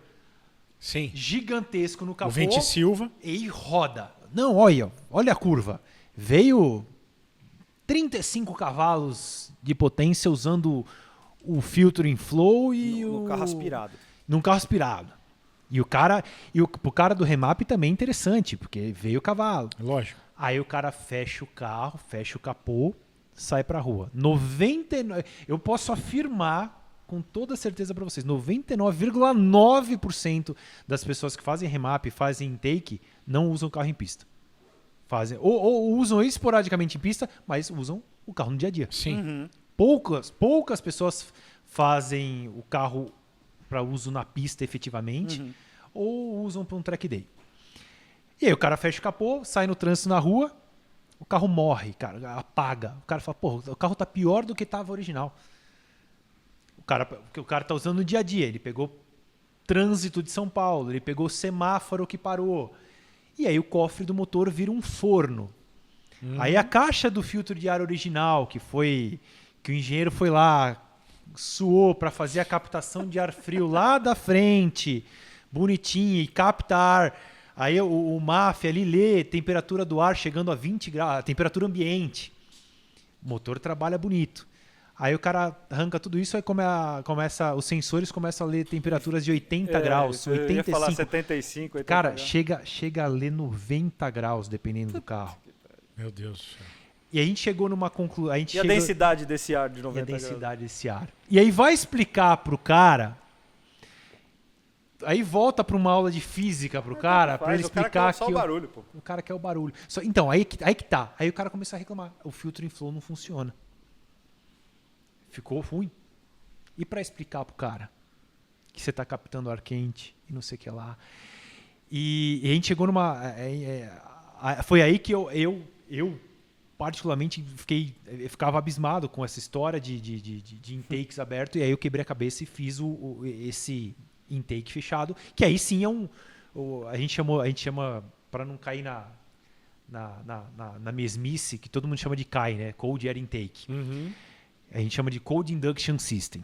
gigantesco no capô. O Vente Silva. E roda. Não, olha a curva. Veio 35 cavalos de potência usando o filtro em flow e no carro aspirado. Num carro aspirado. Pro cara do remap também é interessante, porque veio o cavalo. Lógico. Aí o cara fecha o carro, fecha o capô, sai pra rua. 99, eu posso afirmar com toda certeza para vocês, 99,9% das pessoas que fazem remap, fazem intake, não usam o carro em pista. Fazem, ou usam esporadicamente em pista, mas usam o carro no dia a dia. Sim. Poucas pessoas fazem o carro para uso na pista efetivamente, ou usam para um track day. E aí o cara fecha o capô, sai no trânsito na rua, o carro morre, cara, apaga. O cara fala, pô, o carro tá pior do que estava original. O cara tá usando no dia a dia. Ele pegou trânsito de São Paulo, ele pegou semáforo que parou. E aí o cofre do motor vira um forno. Aí a caixa do filtro de ar original, que o engenheiro foi lá, suou para fazer a captação de ar frio lá da frente, bonitinho, e capta ar. Aí o MAF ali lê temperatura do ar chegando a 20 graus, temperatura ambiente. O motor trabalha bonito. Aí o cara arranca tudo isso, aí os sensores começam a ler temperaturas de 80 graus, 85. Eu ia falar 75, 80 cara, graus. chega a ler 90 graus, dependendo do carro. Meu Deus do céu. E a gente chegou numa conclusão... E a densidade desse ar de 90 E a graus? densidade desse ar. E aí vai explicar pro cara... Aí volta para uma aula de física pro cara, para ele explicar só o barulho, pô. o cara quer o barulho. Então, aí que tá. Aí o cara começa a reclamar. O filtro inflow não funciona. Ficou ruim. E para explicar pro cara que você tá captando ar quente e não sei o que lá. E a gente chegou numa... foi aí que eu particularmente ficava abismado com essa história de intakes abertos. E aí eu quebrei a cabeça e fiz esse... intake fechado, que aí sim é a gente chama para não cair na mesmice, que todo mundo chama de CAI, né? Cold Air Intake. A gente chama de Cold Induction System.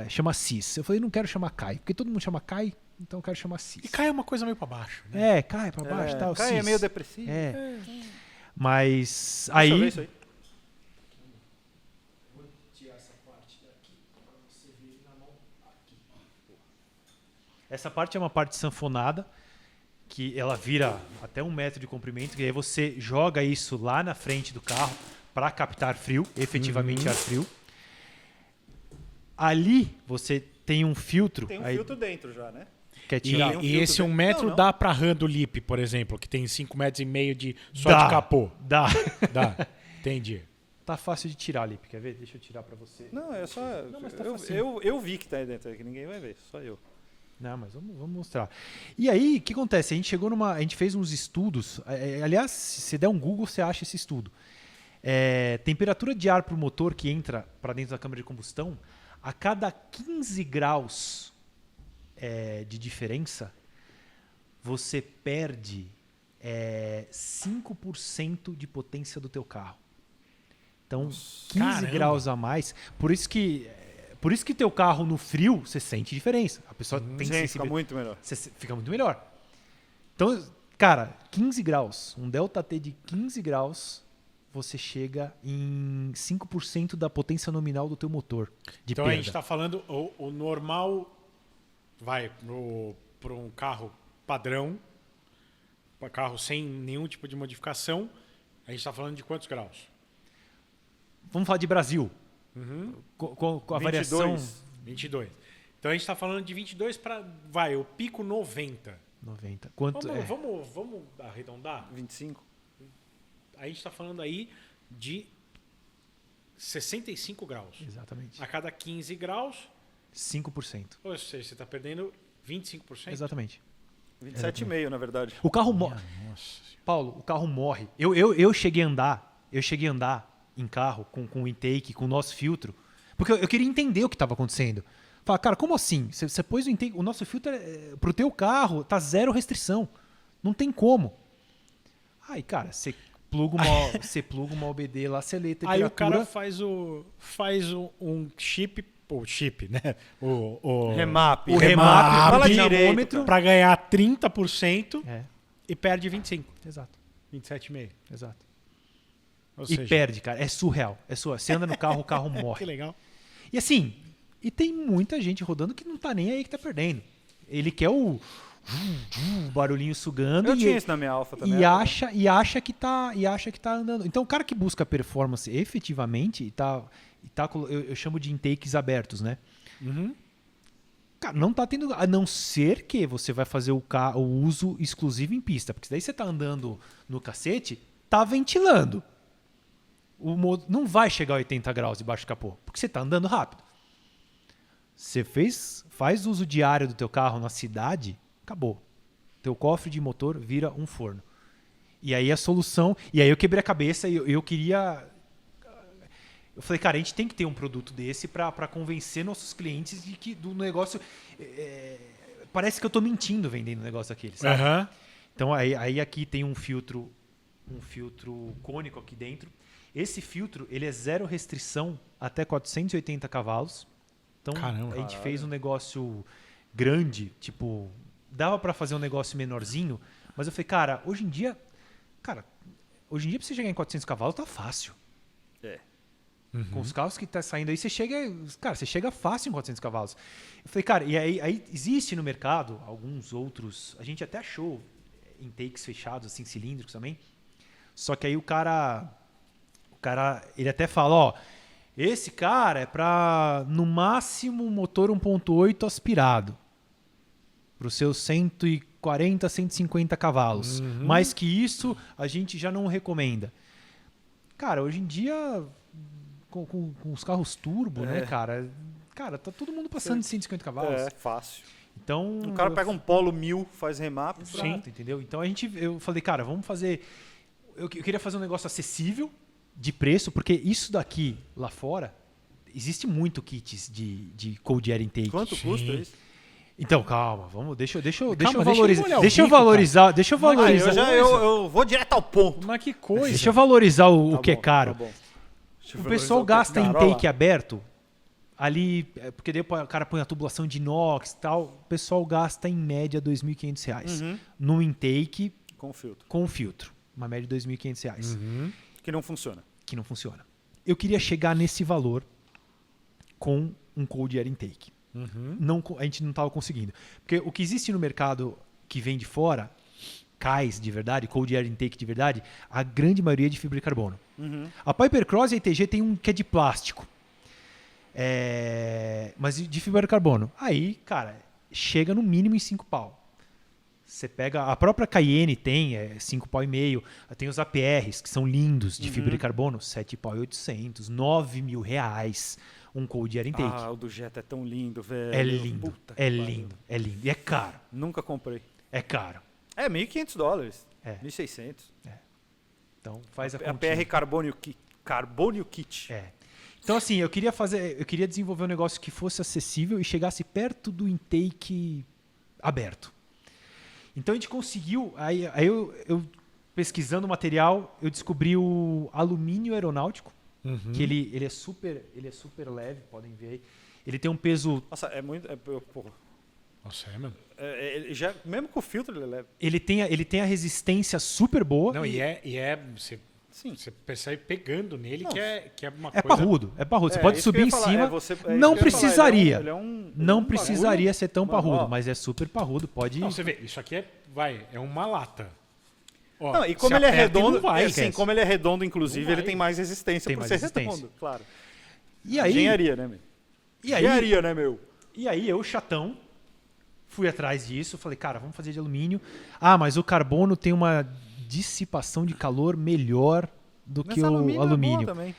Chama CIS. Eu falei, não quero chamar CAI, porque todo mundo chama CAI, então eu quero chamar CIS. E cai é uma coisa meio pra baixo, né? Cai para baixo, tal. CAI é CIS. meio depressivo. Mas Deixa eu ver aí... isso aí. Essa parte é uma parte sanfonada, que ela vira até 1 metro de comprimento, e aí você joga isso lá na frente do carro para captar frio, efetivamente ar frio. Ali você tem um filtro. Tem um aí, filtro dentro já, né? quer E, tirar? um e filtro esse 1 dentro? metro Não. dá pra RAM do Lip, por exemplo, que tem 5,5 metros de só Dá, de capô. Dá. Dá. Entendi. Tá fácil de tirar, Lipe. Quer ver? Deixa eu tirar para você. Não, é só... mas tá facinho. eu vi que tá aí dentro, que ninguém vai ver, só eu. Não, mas vamos mostrar. E aí, o que acontece? A gente fez uns estudos. Aliás, se der um Google, você acha esse estudo. Temperatura de ar para o motor que entra para dentro da câmara de combustão, a cada 15 graus de diferença, você perde 5% de potência do teu carro. Então, 15 caramba. graus a mais. Por isso que teu carro no frio, você sente diferença. A pessoa tem Sim, fica muito melhor. fica muito melhor. Então, cara, 15 graus, um delta T de 15 graus, você chega em 5% da potência nominal do teu motor de Então perda. a gente tá falando o normal vai para um carro padrão, para carro sem nenhum tipo de modificação, a gente tá falando de quantos graus? Vamos falar de Brasil. Com a variação 22. Então a gente tá falando de 22 para, o pico 90. 90. Quanto Vamos arredondar? 25? A gente tá falando aí de 65 graus. Exatamente. A cada 15 graus, 5%. ou seja, você tá perdendo 25%. Exatamente. 27,5 na verdade. O carro morre. Paulo, o carro morre. Eu cheguei a andar em carro com o intake, com o nosso filtro, porque eu queria entender o que estava acontecendo. Falar, cara, como assim? Você pôs o intake, o nosso filtro pro teu carro tá 0 restrição. Não tem como. Aí, cara, você pluga uma OBD lá, você lê a temperatura. Aí o cara faz um chip, né? O Remap. O remap, Fala o direito, dinamômetro. para ganhar 30% É, e perde 25. exato, 27,5. exato. Ou E perde, cara. É surreal. Você anda no carro, o carro Que morre. legal. E assim, tem muita gente rodando que não tá nem aí que tá perdendo. Ele quer o barulhinho sugando Eu tinha isso na minha Alfa também. e acha que tá andando. Então o cara que busca performance efetivamente eu chamo de intakes abertos, né? Cara, não tá tendo, a não ser que você vai fazer o uso exclusivo em pista, porque daí você tá andando no cacete, tá ventilando. Não vai chegar a 80 graus debaixo do capô, porque você tá andando rápido. Você faz uso diário do teu carro na cidade, acabou. Teu cofre de motor vira um forno. E aí a solução... E aí eu quebrei a cabeça e eu queria... Eu falei, cara, a gente tem que ter um produto desse para convencer nossos clientes de que do negócio... parece que eu tô mentindo vendendo um negócio daquele, sabe? Aham. Então aí aqui tem um filtro cônico aqui dentro. Esse filtro, ele é zero restrição até 480 cavalos. Então Caramba. a gente fez um negócio grande, tipo, dava para fazer um negócio menorzinho, mas eu falei, cara, hoje em dia pra você chegar em 400 cavalos tá fácil. Com os carros que tá saindo aí, você chega fácil em 400 cavalos. Eu falei, cara, e aí existe no mercado alguns outros, a gente até achou intakes fechados, assim, cilíndricos também. Só que aí o cara, ele até fala, ó, esse cara é para no máximo motor 1.8 aspirado. Para os seus 140, 150 cavalos. Mais que isso, a gente já não recomenda. Cara, hoje em dia, com os carros turbo, né, cara? Cara, tá todo mundo passando de 150 cavalos. É, fácil. Então, O cara pega um Polo 1000, faz remap. Exato, entendeu? Então eu falei, cara, vamos fazer... Eu queria fazer um negócio acessível de preço, porque isso daqui, lá fora, existe muito kits de cold air intake. Quanto custa isso? Então, calma, vamos, deixa eu Calma, valorizar. deixa ele molhar o Deixa eu bico, valorizar. Eu vou direto ao ponto. Mas que coisa. Deixa eu valorizar o Tá que é bom, caro. tá bom. Deixa eu O valorizar pessoal o que é gasta caro, intake ó lá. aberto, ali, porque daí o cara põe a tubulação de inox e tal, o pessoal gasta em média R$ 2.500 no intake Com filtro. com filtro. Uma média de R$ 2.500. Que não funciona. Que não funciona. Eu queria chegar nesse valor com um cold air intake. A gente não estava conseguindo. Porque o que existe no mercado que vem de fora, cais de verdade, cold air intake de verdade, a grande maioria é de fibra de carbono. A Piper Cross e a ITG tem um que é de plástico. Mas de fibra de carbono. Aí, cara, chega no mínimo em 5 pau. Você pega, a própria Cayenne tem 5 pau e meio, tem os APRs, que são lindos, de fibra de carbono, 7 pau e 800, R$9.000, um cold air intake. Ah, o do Jetta é tão lindo, velho. É lindo, Puta que é pariu. lindo, é lindo. E é caro, Nunca comprei. é caro. É, $1.500. É. 1.600. Então faz a É a continha. PR Carbonio Kit. É. Então assim, eu queria desenvolver um negócio que fosse acessível e chegasse perto do intake aberto. Então a gente conseguiu, aí eu pesquisando o material, eu descobri o alumínio aeronáutico, que ele é super leve, podem ver aí. Ele tem um peso, Nossa, é muito... porra. Nossa, é mesmo? Ele já, mesmo com o filtro ele é leve. ele tem a resistência super boa. Não, você percebe pegando nele Não, que é uma É coisa... parrudo. Você É, pode isso que subir eu ia em falar, cima. é isso Não que eu ia falar, precisaria. ele é um Não bagulho. precisaria ser tão Mano, parrudo, ó. mas é super parrudo. Pode. Não, você vê, isso aqui é uma lata. Ó, Não, e como você ele é aperta e redondo, não vai, assim, esquece. como ele é redondo, inclusive, Não ele vai. tem mais resistência Tem por mais ser resistência. redondo, claro. E aí, Engenharia, né, meu? e aí, Engenharia, né, meu? e aí eu, chatão, fui atrás disso. Falei, cara, vamos fazer de alumínio. Ah, mas o carbono tem uma dissipação de calor melhor do que o alumínio. É bom também.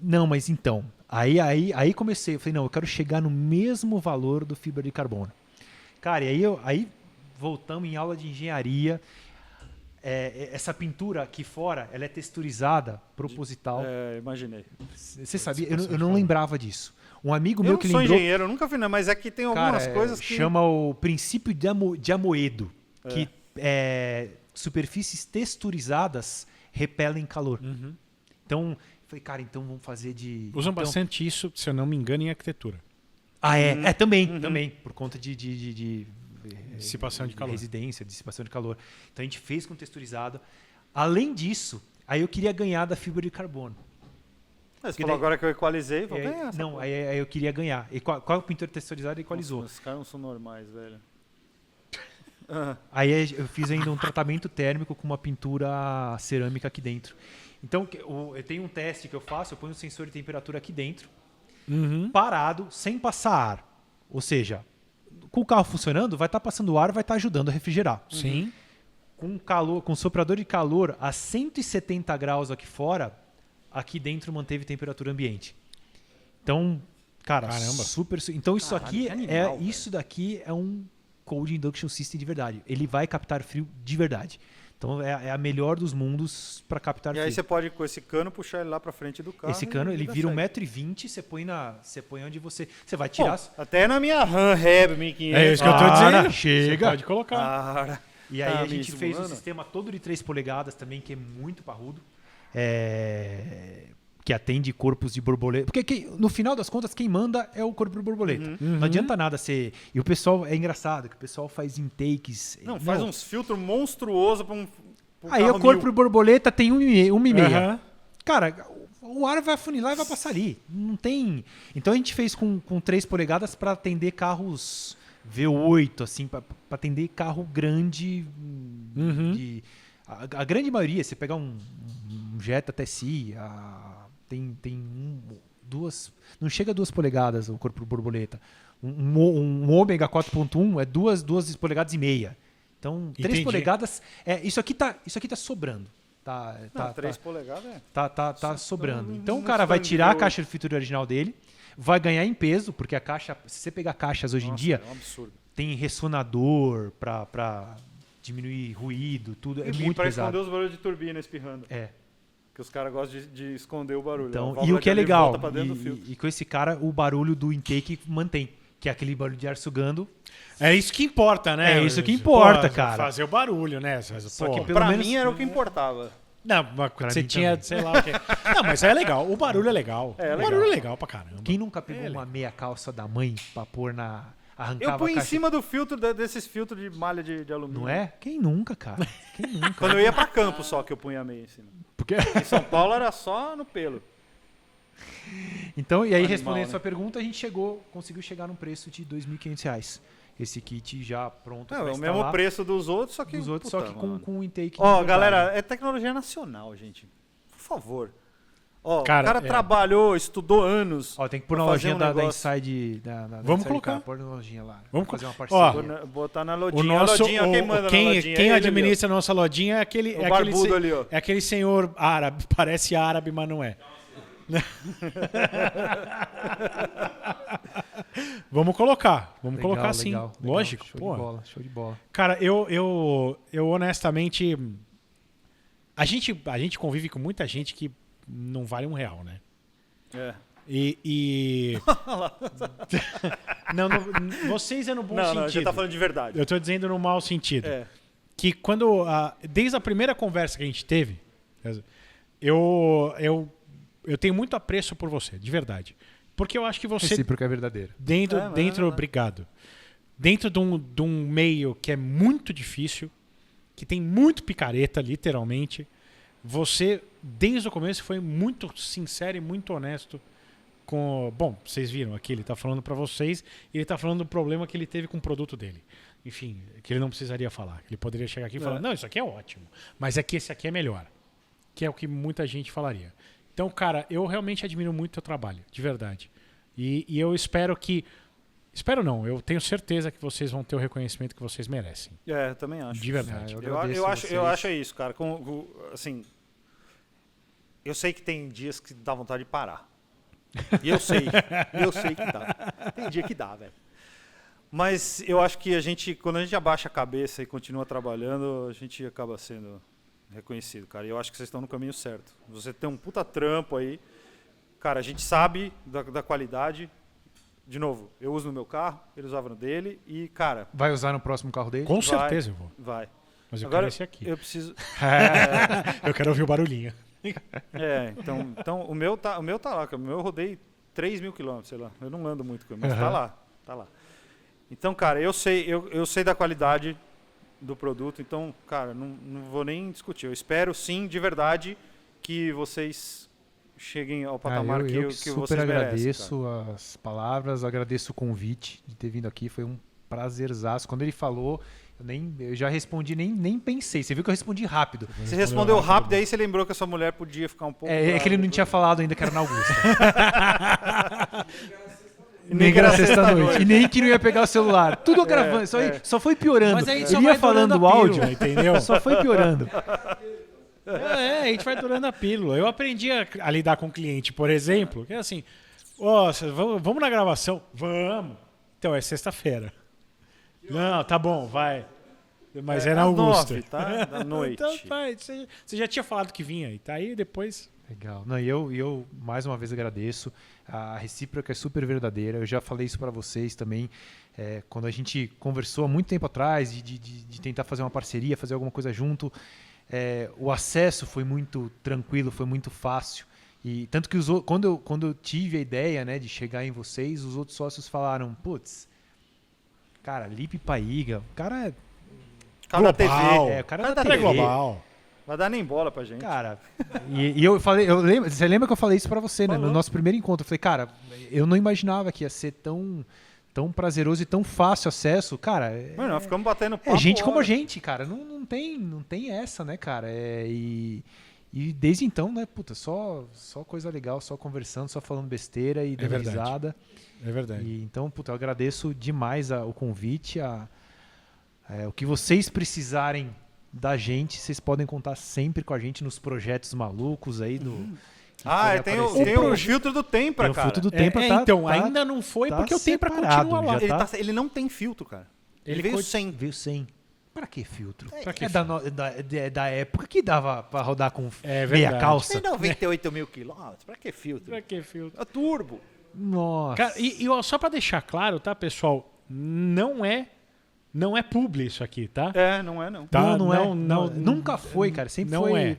Não, mas então. Aí comecei. Eu falei, não, eu quero chegar no mesmo valor do fibra de carbono. Cara, e aí voltamos em aula de engenharia. Essa pintura aqui fora, ela é texturizada, proposital. Imaginei. Você sabia? Eu não lembrava disso. Um amigo Eu meu não que sou lembrou... engenheiro, eu nunca vi, não, mas é que tem algumas coisas que... chama o princípio de Amoedo, que superfícies texturizadas repelem calor. Então, falei, cara, então vamos fazer de... Usam então, bastante isso, se eu não me engano, em arquitetura. também, por conta de Dissipação de calor. Residência, dissipação de calor. Então a gente fez com texturizado. Além disso, aí eu queria ganhar da fibra de carbono. Você falou agora que eu equalizei, vou E aí- ganhar essa não, porra. aí eu queria ganhar. E qual pintura texturizada equalizou? Nossa, os caras não são normais, velho. Aí eu fiz ainda um tratamento térmico com uma pintura cerâmica aqui dentro. Então eu tenho um teste que eu faço, eu ponho um sensor de temperatura aqui dentro, parado, sem passar ar. Ou seja, com o carro funcionando, vai estar passando ar, vai estar ajudando a refrigerar. Sim. Com calor, com soprador de calor a 170 graus aqui fora, aqui dentro manteve temperatura ambiente. Então, Cara, Caramba. super. Então isso Caralho, aqui que animal, velho. isso daqui é um Cold Induction System de verdade. Ele vai captar frio de verdade. Então é a melhor dos mundos para captar E aí frio. você pode, com esse cano, puxar ele lá pra frente do carro. Esse cano, e ele dá vira certo. 1,20 m, você põe onde você vai Bom, tirar. até na minha RAM Reb 1500. É isso que eu tô Para, dizendo. chega. Você pode colocar. Cara. E aí Tá a me gente fez um simulando? sistema todo de 3 polegadas também, que é muito parrudo. Que atende corpos de borboleta. Porque no final das contas, quem manda é o corpo de borboleta. Não adianta nada ser... E o pessoal, é engraçado, que o pessoal faz intakes... Não, faz uns filtros monstruosos pra um Aí carro o corpo mil. de borboleta tem 1,5. Aham. Cara, o ar vai afunilar e vai passar ali. Não tem... Então a gente fez com 3 polegadas para atender carros V8, assim, para atender carro grande. A grande maioria, você pegar um Jetta TSI, tem duas... Não chega a 2 polegadas o corpo de borboleta. Um Ômega 4.1 é 2 polegadas e meia. Então, 3 Entendi. polegadas... Isso aqui tá sobrando. Não, 3 polegadas é. Tá sobrando. um- Então o um cara vai stand tirar a de caixa de fritura original dele, vai ganhar em peso, porque a caixa, se você pegar caixas hoje em Nossa, dia, é um absurdo. tem ressonador pra diminuir ruído, tudo. É E muito pra pesado. esconder os barulhos de turbina espirrando. É. Que os caras gostam de esconder o barulho. A Então, válvula e o que é de ar legal, volta pra dentro do filtro. e com esse cara, o barulho do intake mantém. Que é aquele barulho de ar sugando. É isso que importa, né? É isso que importa, cara. Fazer o barulho, né? Só Pô, que pelo Pra menos- mim era o que importava. Não, mas Pra você mim tinha, também. sei lá o quê. Não, mas é legal. O barulho é legal. É O legal. barulho é legal pra caramba. Quem nunca pegou Ele. uma meia calça da mãe pra pôr na... Eu Arrancava punho a em caixa... cima do filtro, desses filtros de malha de alumínio. Não é? Quem nunca, cara? Quem nunca? Quando eu ia pra campo só que eu punha a meia em cima. Porque... Em São Paulo era só no pelo. Então, e aí, Animal, respondendo a né? sua pergunta, a gente conseguiu chegar num preço de R$ 2.500. Esse kit já pronto É pra o instalar. mesmo preço dos outros, só que. dos outros, puta, só que com mano. um intake. de Ó, verdade. galera, é tecnologia nacional, gente. Por favor. Ó, Cara, o cara é. trabalhou, estudou anos. Ó, tem que pôr na pra fazer lojinha um da negócio. Inside. Da Vamos Inside colocar. Car, pôr na lojinha lá. Vamos fazer uma ó, parceria. Botar na O lodinha. nosso, a lodinha, quem manda quem, na lodinha? quem É ele ali, ó. administra a nossa lodinha é aquele, O é aquele, barbudo ali, ó. é aquele senhor árabe. Parece árabe, mas não é. Vamos colocar. Vamos Legal, colocar sim. legal, legal. Lógico. Show Pô. de bola, show de bola. Cara, eu honestamente. A gente convive com muita gente que não vale R$1, né? É. E. não, vocês é no bom Não, sentido. não, a gente tá falando de verdade. Eu tô dizendo no mau sentido. É. Que quando. Desde a primeira conversa que a gente teve, eu tenho muito apreço por você, de verdade. Porque eu acho que você. Recíproco é verdadeiro. É, Obrigado. Dentro de um meio que é muito difícil, que tem muito picareta, literalmente, você, desde o começo, foi muito sincero e muito honesto com... Bom, vocês viram aqui, ele está falando para vocês, e ele está falando do problema que ele teve com o produto dele. Enfim, que ele não precisaria falar. Ele poderia chegar aqui e falar, não, isso aqui é ótimo, mas é que esse aqui é melhor. Que é o que muita gente falaria. Então, cara, eu realmente admiro muito o teu trabalho, de verdade. E eu espero que... Espero não, eu tenho certeza que vocês vão ter o reconhecimento que vocês merecem. É, eu também acho. De verdade. Eu acho isso, cara. Assim, eu sei que tem dias que dá vontade de parar. E eu sei que dá. Tem dia que dá, velho. Mas eu acho que quando a gente abaixa a cabeça e continua trabalhando, a gente acaba sendo reconhecido, cara. E eu acho que vocês estão no caminho certo. Você tem um puta trampo aí. Cara, a gente sabe da qualidade. De novo, eu uso no meu carro, ele usava no dele e, cara... Vai usar no próximo carro dele? Com vai, certeza eu vou. Vai. Mas eu Agora, quero esse aqui. eu preciso... Eu quero ouvir o barulhinho. Então o meu tá lá, cara. O meu eu rodei 3.000 km, sei lá. Eu não ando muito com ele, mas tá lá. Então, cara, eu sei da qualidade do produto, então, cara, não vou nem discutir. Eu espero sim, de verdade, que vocês cheguem ao patamar que eu vocês super merecem. agradeço as palavras, agradeço o convite de ter vindo aqui, foi um prazerzaço. Quando ele falou, eu já respondi, nem pensei. Você viu que eu respondi rápido. Você respondeu rápido, aí você lembrou que a sua mulher podia ficar um pouco... É que ele não brava tinha falado ainda que era na Augusta. Nem Nem era sexta-noite. E nem que não ia pegar o celular. Tudo gravando. Só foi piorando. Mas a gente Ele só ia vai falando durando o a áudio, pílula, entendeu? só foi piorando. A gente vai durando a pílula. Eu aprendi a lidar com o cliente, por exemplo, que é assim, Ó, vamos na gravação? Vamos. Então, é sexta-feira. Não, tá bom, vai. Mas é na Augusta. 9, tá? Da noite. Então, vai. Você já tinha falado que vinha. E tá aí depois... Legal. Não, e eu mais uma vez agradeço. A recíproca é super verdadeira. Eu já falei isso para vocês também. Quando a gente conversou há muito tempo atrás de tentar fazer uma parceria, fazer alguma coisa junto, o acesso foi muito tranquilo, foi muito fácil. E tanto que quando eu tive a ideia, né, de chegar em vocês, os outros sócios falaram, putz, cara, Lipe Paiga, o cara é Cara da global. TV. o cara da É TV. global. Vai dar nem bola pra gente. Cara, e eu falei, você lembra que eu falei isso pra você, né? No nosso primeiro encontro. Eu falei, cara, eu não imaginava que ia ser tão prazeroso e tão fácil acesso. Cara, Mano, nós ficamos batendo papo. é gente como a hora. gente, cara. Não tem essa, né, cara? E desde então, né, puta, só coisa legal, só conversando, só falando besteira e dando verdade. risada. É verdade. E, então, puta, eu agradeço demais o convite. O que vocês precisarem da gente, vocês podem contar sempre com a gente nos projetos malucos aí do. Tem o filtro do Tempra, Tem o cara. filtro do Tempra, tá? Então, tá- ainda não foi tá porque o Tempra separado, continua lá. já Ele não tem filtro, cara. Ele veio sem. Veio sem. Pra que filtro? Pra que Da época que dava pra rodar com É meia verdade. calça. Tem 98 mil quilômetros. Pra que filtro? Pra que filtro? É turbo. Nossa. Cara, ó, só pra deixar claro, tá, pessoal? Não é publi isso aqui, tá? Não é não. Tá, Não, nunca foi, cara. Sempre não foi é.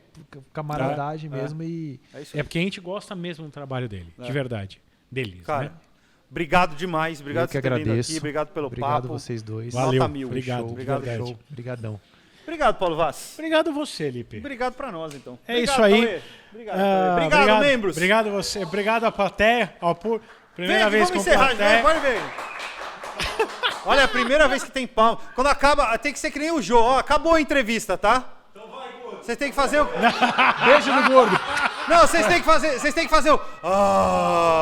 camaradagem mesmo e... É isso aí. É porque a gente gosta mesmo do trabalho dele, de verdade. Deles, Cara, né? obrigado demais. Obrigado Eu que por ter vindo agradeço. aqui. Obrigado pelo Obrigado papo. vocês dois. Nota Valeu. 1000. Obrigado, Show. de Obrigado, verdade. show. Obrigadão. Obrigado, Paulo Vaz. Obrigado você, Lipe. Obrigado pra nós, então. É Obrigado, isso aí. Cauê. Obrigado, membros. Obrigado você. Obrigado à plateia. Primeira Vem, vez vamos com encerrar. plateia. Pode ver. Olha, a primeira vez que tem palma. Quando acaba, tem que ser que nem o Jô. Ó, acabou a entrevista, tá? Então vai, gordo. Vocês têm que fazer o... Beijo no gordo. Não, vocês têm que fazer o...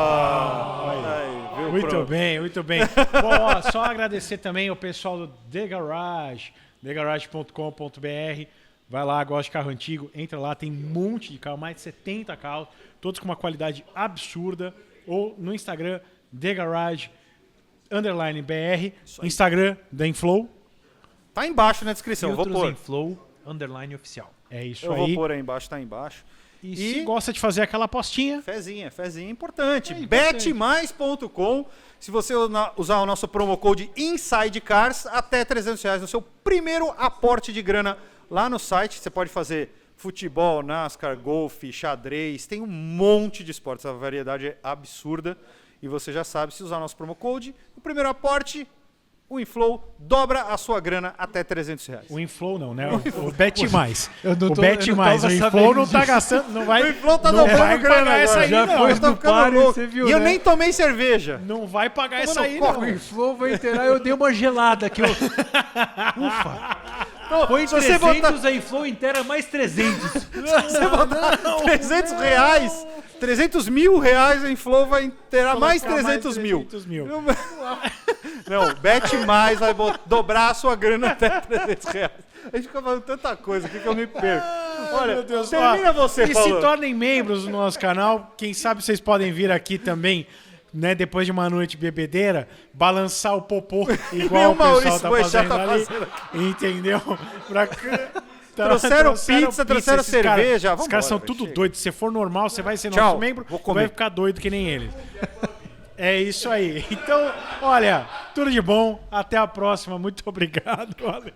Ai, viu, Muito pronto. bem, muito bem. Bom, ó, só agradecer também ao pessoal do The Garage, thegarage.com.br. Vai lá, gosta de carro antigo, entra lá, tem um monte de carro, mais de 70 carros, todos com uma qualidade absurda. Ou no Instagram, The Garage _BR, Instagram, The Inflow. Tá embaixo na descrição, vou Filtros pôr. em Flow, _ oficial. É isso Eu aí. vou pôr aí embaixo, tá aí embaixo. E se gosta de fazer aquela apostinha, Fezinha é importante. É importante. Betmais.com. Se você usar o nosso promo code INSIDECARS, até R$300 no seu primeiro aporte de grana lá no site. Você pode fazer futebol, NASCAR, golfe, xadrez. Tem um monte de esportes. A variedade é absurda. E você já sabe, se usar o nosso promo code, o primeiro aporte, o Inflow dobra a sua grana até R$300. o Inflow não, né? O Bet Mais. eu não O tô- Bet eu não Mais. O tava Inflow sabendo não tá disso. gastando, não vai. O Inflow tá não dobrando vai grana pagar agora. essa aí, Já não. foi Eu tô do ficando páreo, louco. você viu, E eu né? nem tomei cerveja. Não vai pagar Toma essa no aí, copo, não. O Flow vai inteirar, eu dei uma gelada que eu... Então, Põe se você 300 botar, aí, Flow inteira mais 300. você botar R$300, R$300.000 em Flow vai inteirar mais 300 mil. 300 mil. Não, Bet Mais vai dobrar a sua grana até R$300. A gente fica falando tanta coisa aqui que eu me perco. Olha, Meu Deus, termina ó, você, E Paulo. se tornem membros do nosso canal. Quem sabe vocês podem vir aqui também, né, depois de uma noite bebedeira, balançar o popô igual o o pessoal Maurício tá Boechat fazendo tá ali. fazendo Entendeu? Trouxeram pizza, trouxeram esses caras- cerveja. Os caras são Vambora, tudo chega. doidos. Se for normal, você vai ser Tchau, nosso membro, vou comer. vai ficar doido que nem eles. É isso aí. Então, olha, tudo de bom. Até a próxima. Muito obrigado. Valeu.